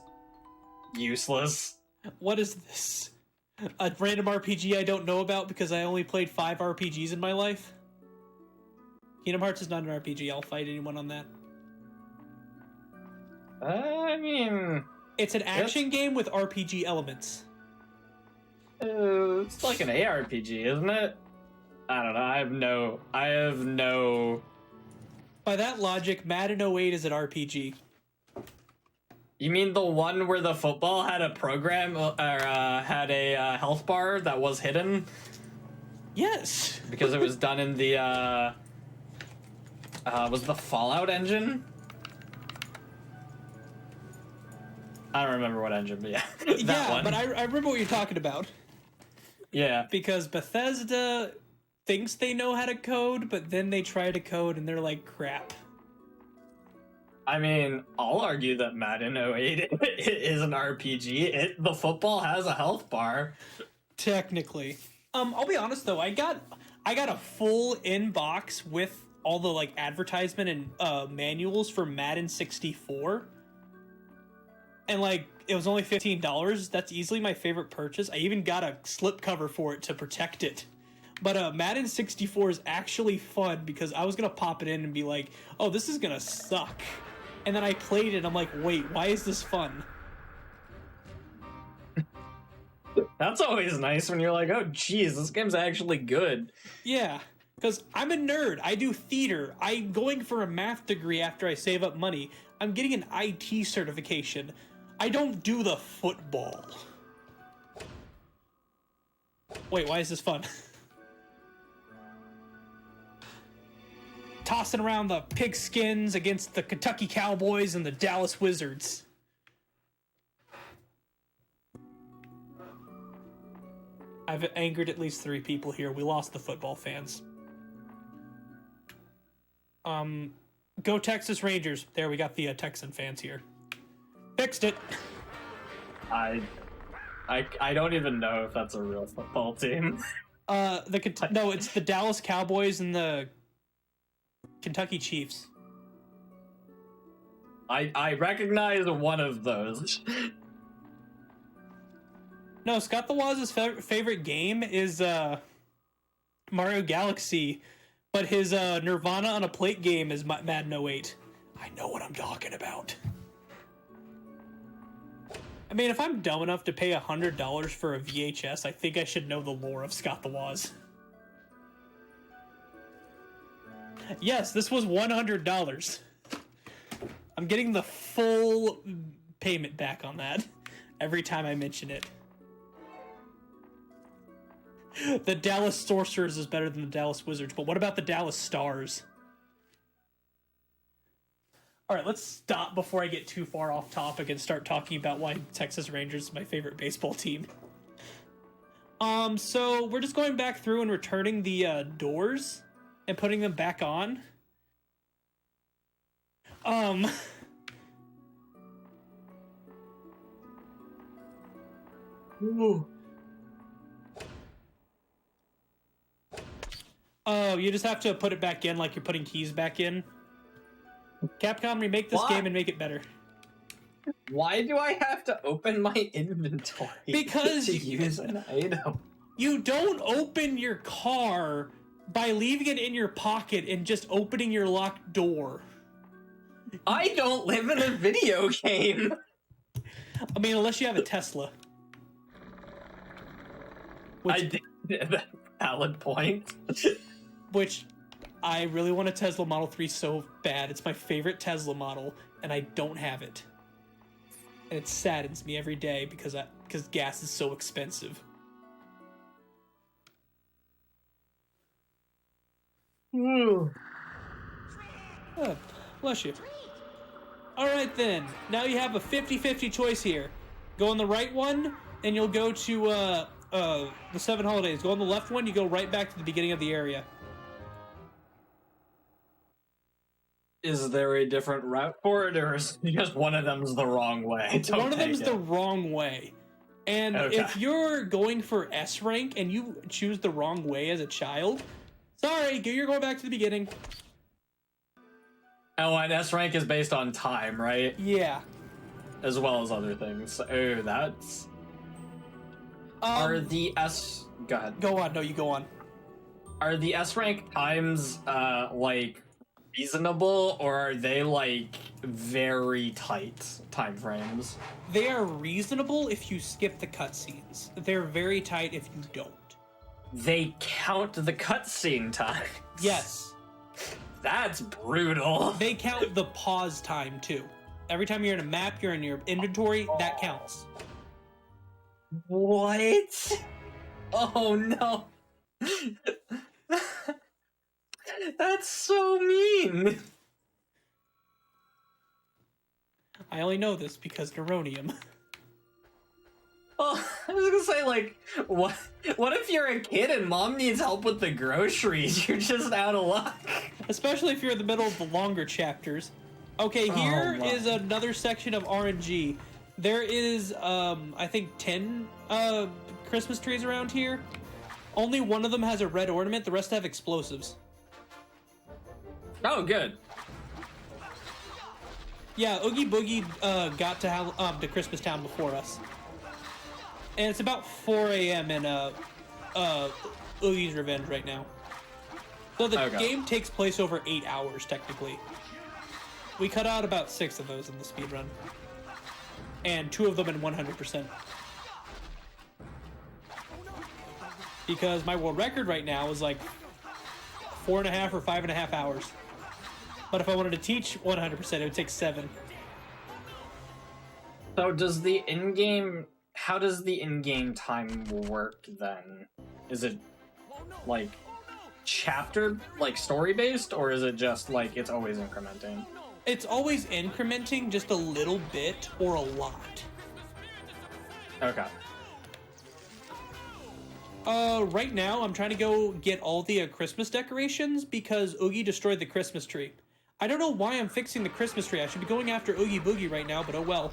useless. What is this? A random RPG I don't know about because I only played 5 RPGs in my life? Kingdom Hearts is not an RPG. I'll fight anyone on that. I mean... It's an action game with RPG elements. It's like an ARPG, isn't it? I don't know. I have no... By that logic, Madden 08 is an RPG. You mean the one where the football had a program, or had a health bar that was hidden? Yes! Because it was done in the, was the Fallout engine? I don't remember what engine, but yeah. That one. But I remember what you're talking about. Yeah. Because Bethesda thinks they know how to code, but then they try to code and they're like, crap. I mean, I'll argue that Madden 08 is an RPG. The football has a health bar. Technically. I'll be honest though, I got a full inbox with all the like advertisement and manuals for Madden 64. And like it was only $15. That's easily my favorite purchase. I even got a slipcover for it to protect it. But Madden 64 is actually fun because I was gonna pop it in and be like, oh, this is gonna suck. And then I played it and I'm like, wait, why is this fun? That's always nice when you're like, oh, geez, this game's actually good. Yeah, because I'm a nerd. I do theater. I'm going for a math degree after I save up money. I'm getting an IT certification. I don't do the football. Wait, why is this fun? Tossing around the pigskins against the Kentucky Cowboys and the Dallas Wizards. I've angered at least 3 people here. We lost the football fans. Go Texas Rangers. There, we got the Texan fans here. Fixed it. I don't even know if that's a real football team. No, it's the Dallas Cowboys and the Kentucky Chiefs. I recognize one of those. No, Scott the Waz's favorite game is Mario Galaxy, but his Nirvana on a plate game is Madden 08. I know what I'm talking about. I mean, if I'm dumb enough to pay $100 for a VHS, I think I should know the lore of Scott the Waz. Yes, this was $100. I'm getting the full payment back on that every time I mention it. The Dallas Sorcerers is better than the Dallas Wizards, but what about the Dallas Stars? All right, let's stop before I get too far off topic and start talking about why Texas Rangers is my favorite baseball team. So we're just going back through and returning the doors and putting them back on. Ooh. Oh, you just have to put it back in like you're putting keys back in. Capcom, remake this game and make it better. Why do I have to open my inventory Because to use an item? You don't open your car by leaving it in your pocket and just opening your locked door. I don't live in a video game. I mean, unless you have a Tesla. I did. Valid point. Which I really want a Tesla Model 3 so bad. It's my favorite Tesla model, and I don't have it. And it saddens me every day because gas is so expensive. Ooh. Oh, bless you. Alright then, now you have a 50-50 choice here. Go on the right one, and you'll go to the 7 holidays. Go on the left one, you go right back to the beginning of the area. Is there a different route for it, or is because one of them's the wrong way? One of them's the wrong way. And if you're going for S rank and you choose the wrong way as a child, sorry, you're going back to the beginning. Oh, and S rank is based on time, right? Yeah. As well as other things. Oh, that's... Are the S... Go ahead. Go on. No, you go on. Are the S rank times, like, reasonable, or are they, like, very tight time frames? They are reasonable if you skip the cutscenes. They're very tight if you don't. They count the cutscene time. Yes. That's brutal. They count the pause time, too. Every time you're in a map, you're in your inventory, that counts. What? Oh, no. That's so mean. I only know this because Neuronium. Oh, I was gonna say, like, what if you're a kid and mom needs help with the groceries? You're just out of luck. Especially if you're in the middle of the longer chapters. Okay, here is another section of RNG. There is, I think 10 Christmas trees around here. Only one of them has a red ornament, the rest have explosives. Oh, good. Yeah, Oogie Boogie got to Christmas Town before us. And it's about 4 a.m. in Oogie's Revenge right now. So the game takes place over 8 hours, technically. We cut out about 6 of those in the speedrun. And 2 of them in 100%. Because my world record right now is like 4.5 or 5.5 hours. But if I wanted to teach 100%, it would take 7. So does the in-game... How does the in-game time work, then? Is it, like, chapter, like, story-based? Or is it just, like, it's always incrementing? It's always incrementing just a little bit or a lot. Okay. Right now, I'm trying to go get all the Christmas decorations because Oogie destroyed the Christmas tree. I don't know why I'm fixing the Christmas tree. I should be going after Oogie Boogie right now, but oh well.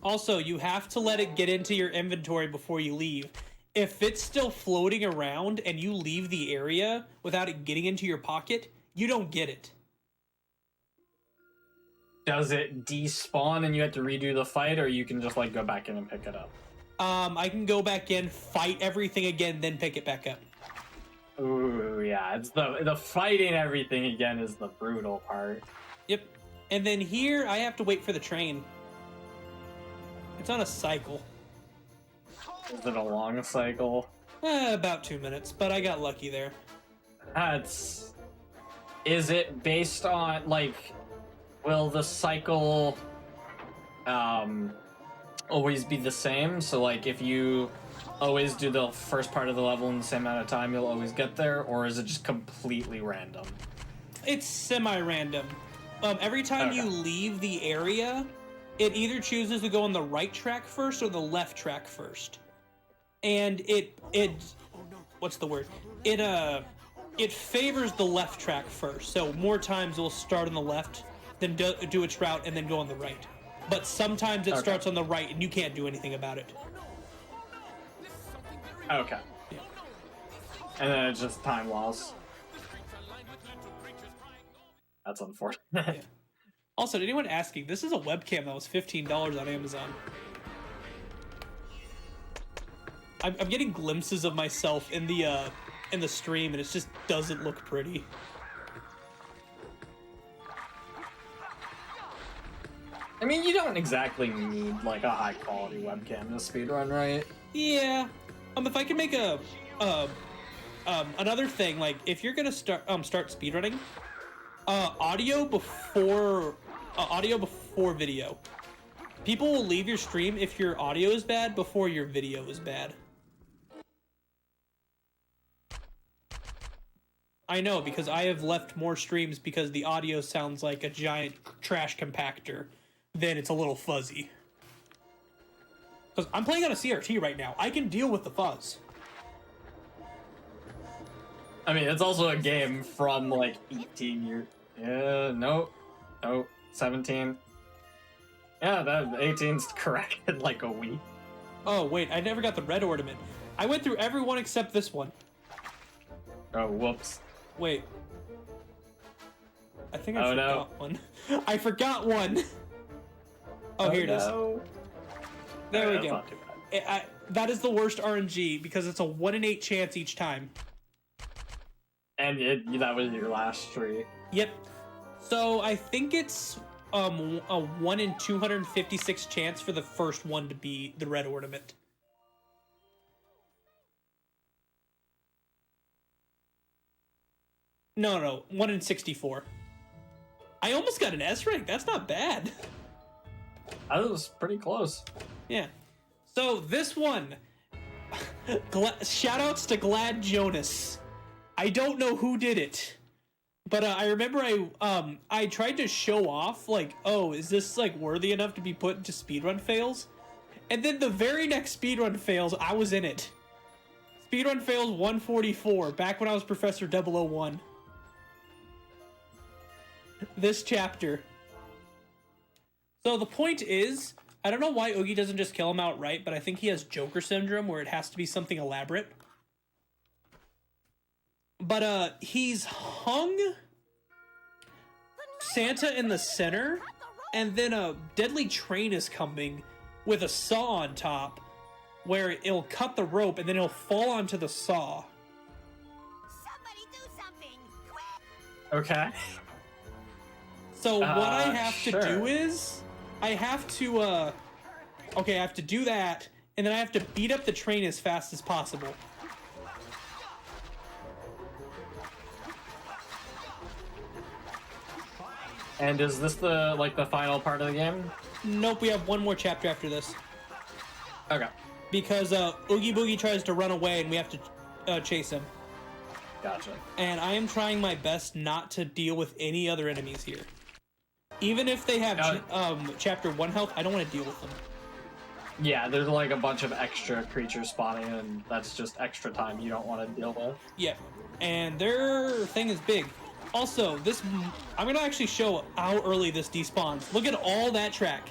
Also, you have to let it get into your inventory before you leave. If it's still floating around and you leave the area without it getting into your pocket, you don't get it. Does it despawn and you have to redo the fight, or you can just, like, go back in and pick it up? I can go back in, fight everything again, then pick it back up. Ooh, yeah, it's the fighting everything again is the brutal part. Yep. And then here, I have to wait for the train. It's on a cycle. Is it a long cycle? About 2 minutes, but I got lucky there. Is it based on, like, will the cycle always be the same? So like if you always do the first part of the level in the same amount of time, you'll always get there, or is it just completely random? It's semi-random. Every time you leave the area, it either chooses to go on the right track first or the left track first. And it what's the word? It favors the left track first. So more times it will start on the left, then do its route, and then go on the right. But sometimes it starts on the right, and you can't do anything about it. Okay. Yeah. And then it's just time loss. That's unfortunate. Yeah. Also, to anyone asking, this is a webcam that was $15 on Amazon. I'm getting glimpses of myself in the stream, and it just doesn't look pretty. I mean, you don't exactly need like a high quality webcam to speedrun, right? Yeah. If I can make another thing, like if you're gonna start speedrunning, audio before video. People will leave your stream if your audio is bad before your video is bad. I know, because I have left more streams because the audio sounds like a giant trash compactor than it's a little fuzzy. Because I'm playing on a CRT right now. I can deal with the fuzz. I mean, it's also a game from like 18 years. Yeah, no, 17. Yeah, that 18's correct in like a week. Oh, wait, I never got the red ornament. I went through every one except this one. Oh, whoops. Wait. I think I forgot one. I forgot one! Oh, here it is. There we go. That is the worst RNG, because it's a 1 in 8 chance each time. And that was your last tree. Yep. So I think it's a 1 in 256 chance for the first one to be the red ornament. No, 1 in 64. I almost got an S rank. That's not bad. That was pretty close. Yeah. So this one, shoutouts to Glad Jonas. I don't know who did it, but I remember I tried to show off, like, oh, is this like worthy enough to be put into speedrun fails? And then the very next speedrun fails, I was in it. Speedrun fails 144, back when I was Professor 001. This chapter. So the point is, I don't know why Oogie doesn't just kill him outright, but I think he has Joker syndrome where it has to be something elaborate. But he's hung Santa in the center, and then a deadly train is coming with a saw on top where it'll cut the rope and then it'll fall onto the saw. Somebody do something! Quick! Okay. So what I have sure. to do is I have to I have to do that, and then I have to beat up the train as fast as possible. And is this the final part of the game? Nope, we have one more chapter after this. Okay. Because Oogie Boogie tries to run away and we have to chase him. Gotcha. And I am trying my best not to deal with any other enemies here. Even if they have chapter 1 health, I don't want to deal with them. Yeah, there's like a bunch of extra creatures spawning, and that's just extra time you don't want to deal with. Yeah, and their thing is big. Also, I'm going to actually show how early this despawns. Look at all that track.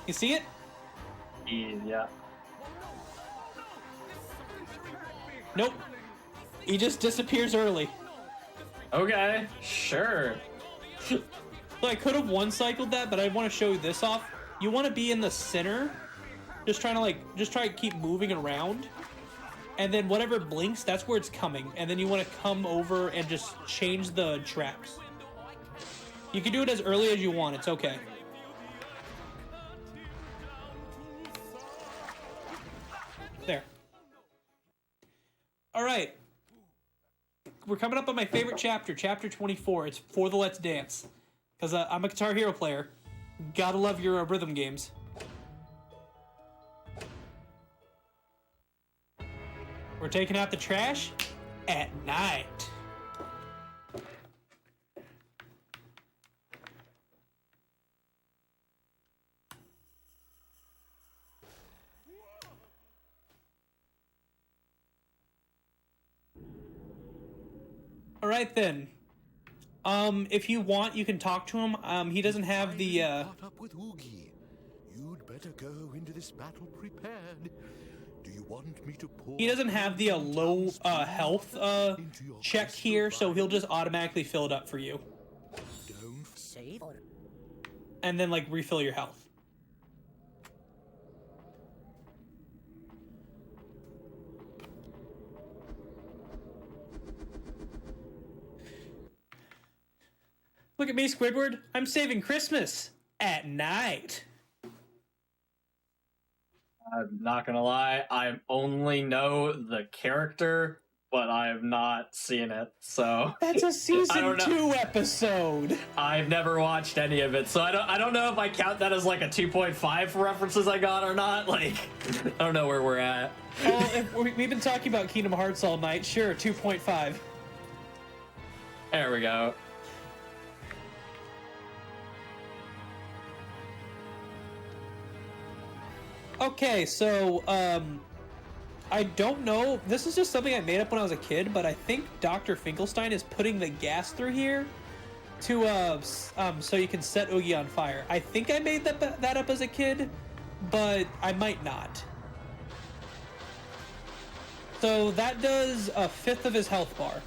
You see it? Yeah. Nope. He just disappears early. Okay, sure. So I could have one-cycled that, but I want to show you this off. You want to be in the center, just try to keep moving around, and then whatever blinks, that's where it's coming. And then you want to come over and just change the tracks. You can do it as early as you want. It's okay. There. All right. We're coming up on my favorite chapter, chapter 24. It's For the Let's Dance. Because I'm a Guitar Hero player. Gotta love your rhythm games. We're taking out the trash at night. All right then. If you want, you can talk to him. He doesn't have the. Caught up with Oogie. You'd better go into this battle prepared. Do you want me to pour? He doesn't have the low health check here, so he'll just automatically fill it up for you. Don't Save. And then like refill your health. Look at me, Squidward. I'm saving Christmas at night. I'm not gonna lie, I only know the character, but I have not seen it, so That's a I season don't know. 2 episode. I've never watched any of it, so I don't know if I count that as like a 2.5 for references I got or not. Like, I don't know where we're at. Well, if we've been talking about Kingdom Hearts all night. Sure, 2.5. There we go. Okay, so, I don't know. This is just something I made up when I was a kid, but I think Dr. Finkelstein is putting the gas through here to, so you can set Oogie on fire. I think I made that up as a kid, but I might not. So that does a fifth of his health bar.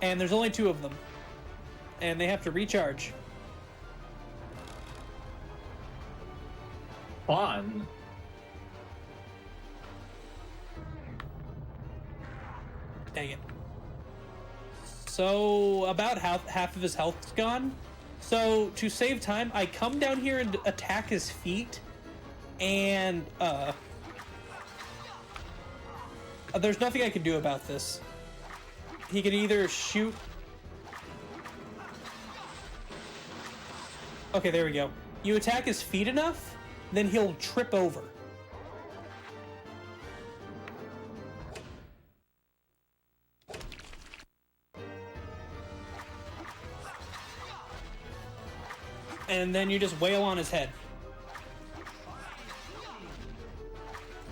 And there's only 2 of them. And they have to recharge. Fun. Dang it. So about half of his health's gone. So to save time, I come down here and attack his feet, and there's nothing I can do about this. He can either shoot. Okay, there we go. You attack his feet enough, then he'll trip over. And then you just wail on his head.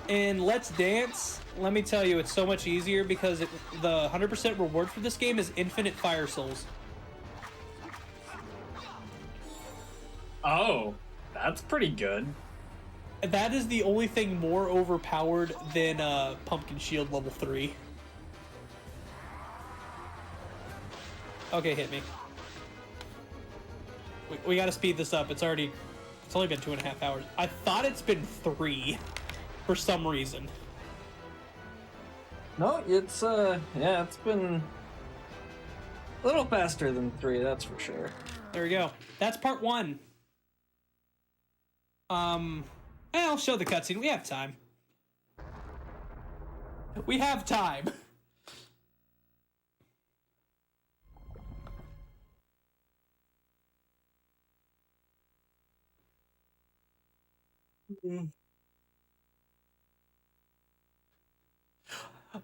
In Let's Dance, let me tell you, it's so much easier because the 100% reward for this game is infinite fire souls. Oh, that's pretty good. That is the only thing more overpowered than Pumpkin Shield level 3. Okay, hit me. We gotta speed this up. It's only been 2.5 hours. I thought it's been 3 for some reason. No, it's it's been a little faster than 3, that's for sure. There we go. That's part 1. I'll show the cutscene. We have time. We have time.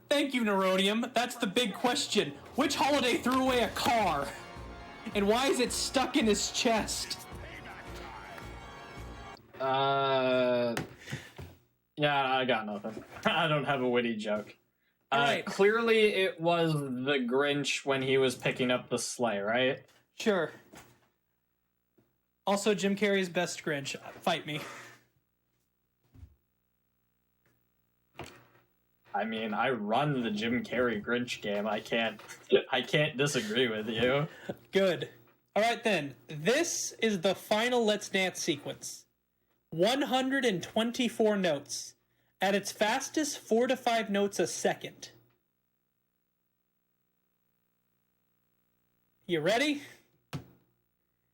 Thank you, Neuronium. That's the big question. Which holiday threw away a car? And why is it stuck in his chest? Yeah, I got nothing. I don't have a witty joke. Alright. Clearly it was the Grinch when he was picking up the sleigh, right? Sure. Also, Jim Carrey's best Grinch. Fight me. I mean, I run the Jim Carrey Grinch game. I can't disagree with you. Good. Alright then. This is the final Let's Dance sequence. 124 notes. At its fastest, 4 to 5 notes a second. You ready?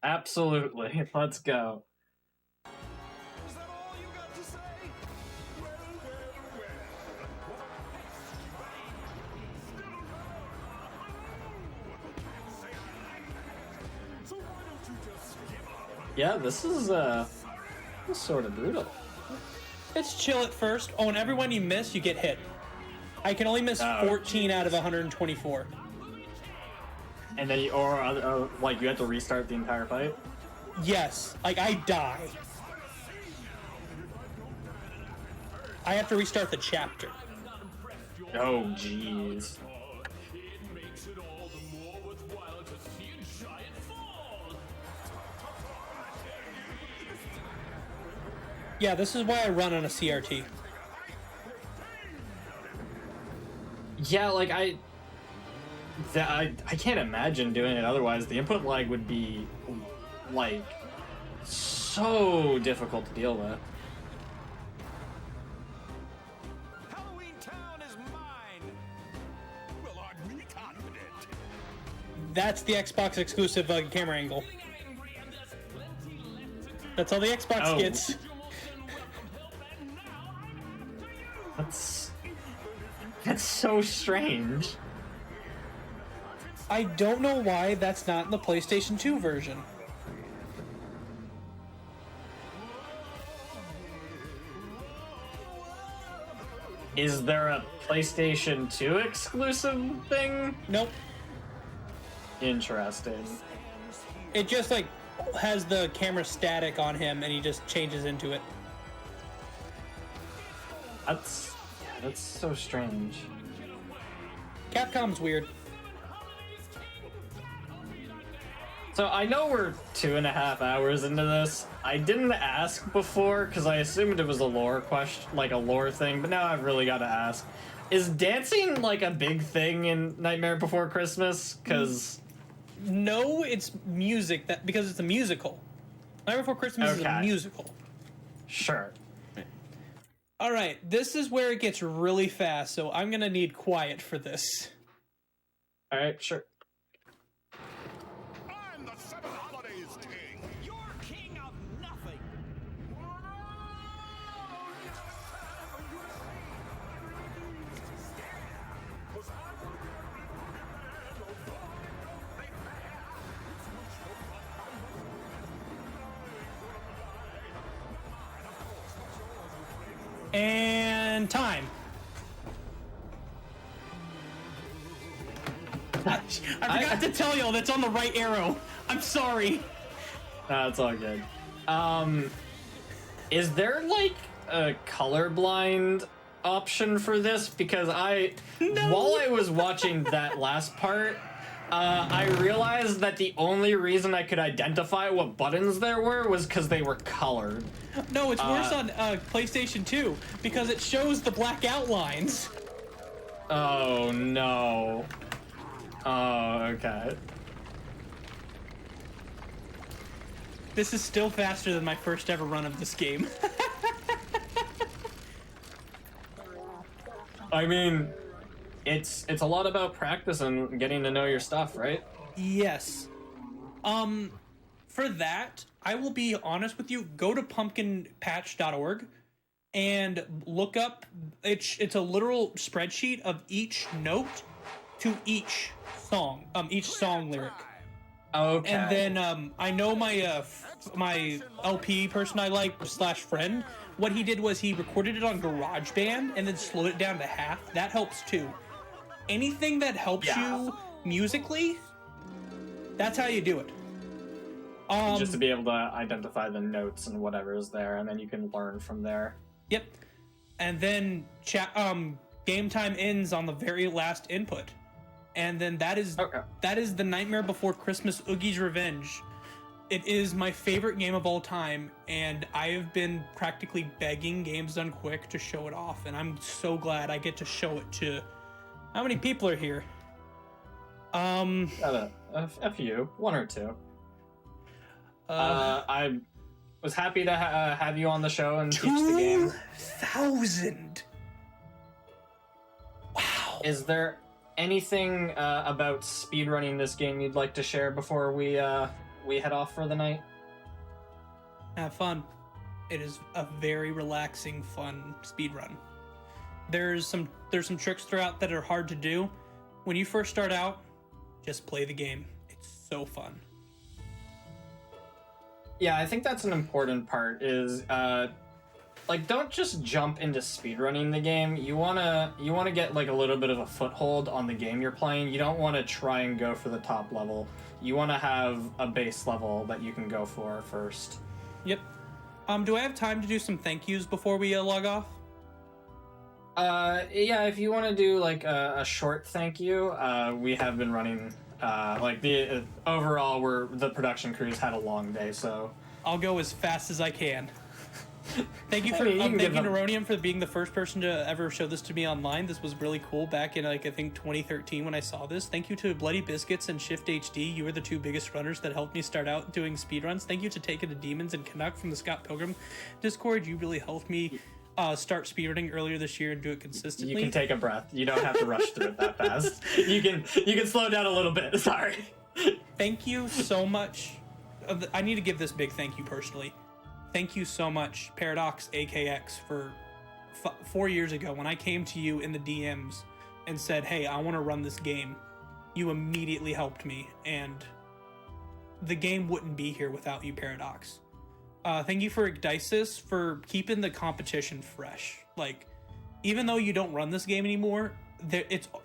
Absolutely. Let's go. Is that all you got to say? Well, well, well. So why don't Yeah, this is sort of brutal. It's chill at first. Oh, and everyone you miss, you get hit. I can only miss 14 out of 124. And then like you have to restart the entire fight. Yes, like I die. I have to restart the chapter. Oh, jeez. Yeah, this is why I run on a CRT. Yeah, like I can't imagine doing it otherwise. The input lag would be like so difficult to deal with. Halloween Town is mine. Well, aren't we confident? That's the Xbox exclusive camera angle. That's all the Xbox gets. That's so strange. I don't know why that's not in the PlayStation 2 version. Is there a PlayStation 2 exclusive thing? Nope. Interesting. It just like has the camera static on him and he just changes into it. That's so strange. Capcom's weird. So I know we're 2.5 hours into this. I didn't ask before because I assumed it was a lore question, like a lore thing, but now I've really got to ask. Is dancing like a big thing in Nightmare Before Christmas? Because no, it's music because it's a musical. Nightmare Before Christmas is a musical. Sure. All right, this is where it gets really fast, so I'm gonna need quiet for this. All right, sure. I'm the Seven Holidays King. You're king of nothing. And time. I forgot to tell y'all that's on the right arrow. I'm sorry. That's all good. Is there like a colorblind option for this? Because while I was watching that last part, I realized that the only reason I could identify what buttons there were was because they were colored. No, it's worse on PlayStation 2 because it shows the black outlines. Oh no. Oh, okay. This is still faster than my first ever run of this game. I mean, it's a lot about practice and getting to know your stuff, right? Yes. For that, I will be honest with you. Go to pumpkinpatch.org and look up. It's a literal spreadsheet of each note to each song lyric. Okay. And then I know my my LP person I like / friend. What he did was he recorded it on GarageBand and then slowed it down to half. That helps too. Anything that helps you musically, that's how you do it. Just to be able to identify the notes and whatever is there, and then you can learn from there. Yep. And then game time ends on the very last input. And then that is the Nightmare Before Christmas Oogie's Revenge. It is my favorite game of all time, and I have been practically begging Games Done Quick to show it off, and I'm so glad I get to show it to... How many people are here? Got a few, one or two. I was happy to have you on the show and teach the game. 2,000! Wow. Is there anything about speedrunning this game you'd like to share before we head off for the night? Have fun. It is a very relaxing, fun speedrun. There's some tricks throughout that are hard to do. When you first start out, just play the game. It's so fun. Yeah, I think that's an important part is like don't just jump into speedrunning the game. You wanna get like a little bit of a foothold on the game you're playing. You don't want to try and go for the top level. You want to have a base level that you can go for first. Yep. Do I have time to do some thank yous before we log off? Yeah, if you want to do like a short thank you, we have been running like the overall the production crews had a long day, so I'll go as fast as I can. Thank you for Hey, you can thank give you, them- Neronium, for being the first person to ever show this to me online. This was really cool back in like I think 2013 when I saw this. Thank you to Bloody Biscuits and Shift HD. You were the two biggest runners that helped me start out doing speedruns. Thank you to Take It to Demons and Canuck from the Scott Pilgrim Discord. You really helped me start speedrunning earlier this year and do it consistently. You can take a breath. You don't have to rush through it that fast. You can slow down a little bit. Sorry. Thank you so much. I need to give this big thank you personally. Thank you so much, Paradox AKX, for 4 years ago when I came to you in the DMs and said, hey, I want to run this game. You immediately helped me, and the game wouldn't be here without you, Paradox. Thank you for Igdisis for keeping the competition fresh. Like, even though you don't run this game anymore,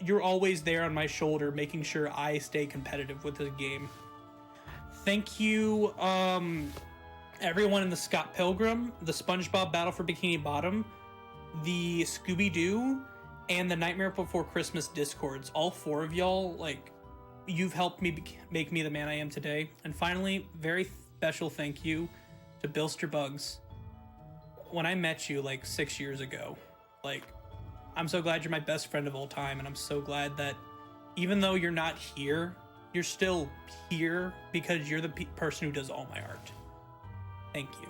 you're always there on my shoulder making sure I stay competitive with the game. Thank you, everyone in the Scott Pilgrim, the SpongeBob Battle for Bikini Bottom, the Scooby-Doo, and the Nightmare Before Christmas Discords. All 4 of y'all, like, you've helped me make me the man I am today. And finally, very special thank you to Bilster Bugs. When I met you, like, 6 years ago, like, I'm so glad you're my best friend of all time, and I'm so glad that even though you're not here, you're still here because you're the person who does all my art. Thank you.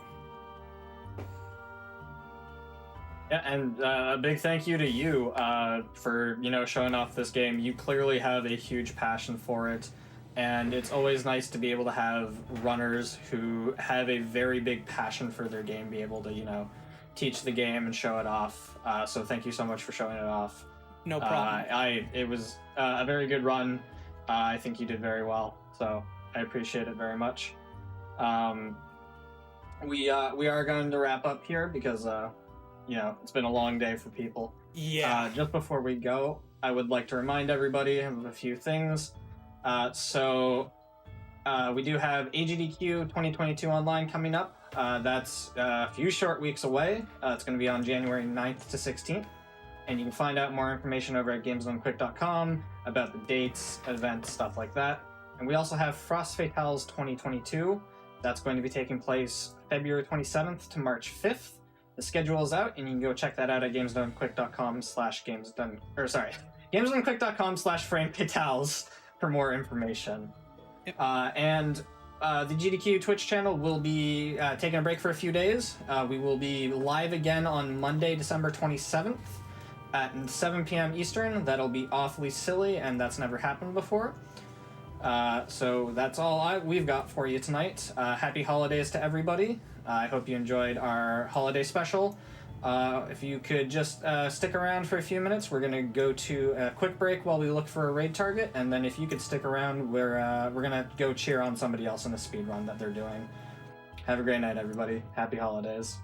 Yeah, and a big thank you to you for showing off this game. You clearly have a huge passion for it, and it's always nice to be able to have runners who have a very big passion for their game be able to teach the game and show it off. So thank you so much for showing it off. No problem. It was a very good run. I think you did very well, so I appreciate it very much. We are going to wrap up here because it's been a long day for people. Yeah. Just before we go, I would like to remind everybody of a few things. So we do have AGDQ 2022 online coming up. That's a few short weeks away. It's going to be on January 9th to 16th. And you can find out more information over at gamesdonequick.com about the dates, events, stuff like that. And we also have Frost Fatales 2022. That's going to be taking place February 27th to March 5th. The schedule is out, and you can go check that out at gamesdonequick.com/framefatales for more information. Yep. And the GDQ Twitch channel will be taking a break for a few days. We will be live again on Monday, December 27th at 7 p.m. Eastern. That'll be awfully silly, and that's never happened before. So that's all we've got for you tonight. Happy holidays to everybody. I hope you enjoyed our holiday special. If you could just stick around for a few minutes, we're going to go to a quick break while we look for a raid target, and then if you could stick around, we're going to go cheer on somebody else in a speed run that they're doing. Have a great night, everybody. Happy holidays.